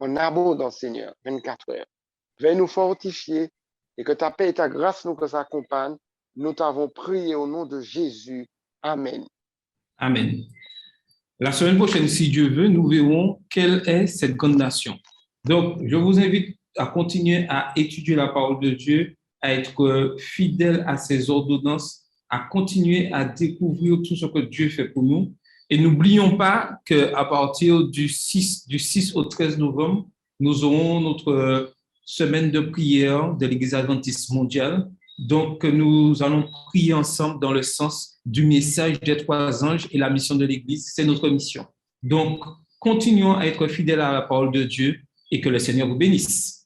en abondance, Seigneur, 24 heures. Viens nous fortifier et que ta paix et ta grâce nous accompagnent. Nous t'avons prié au nom de Jésus. Amen. Amen. La semaine prochaine, si Dieu veut, nous verrons quelle est cette grande nation. Donc, je vous invite à continuer à étudier la parole de Dieu, à être fidèle à ses ordonnances, à continuer à découvrir tout ce que Dieu fait pour nous. Et n'oublions pas qu'à partir du 6 au 13 novembre, nous aurons notre semaine de prière de l'Église adventiste mondiale. Donc, nous allons prier ensemble dans le sens du message des 3 anges et la mission de l'Église. C'est notre mission. Donc, continuons à être fidèles à la parole de Dieu et que le Seigneur vous bénisse.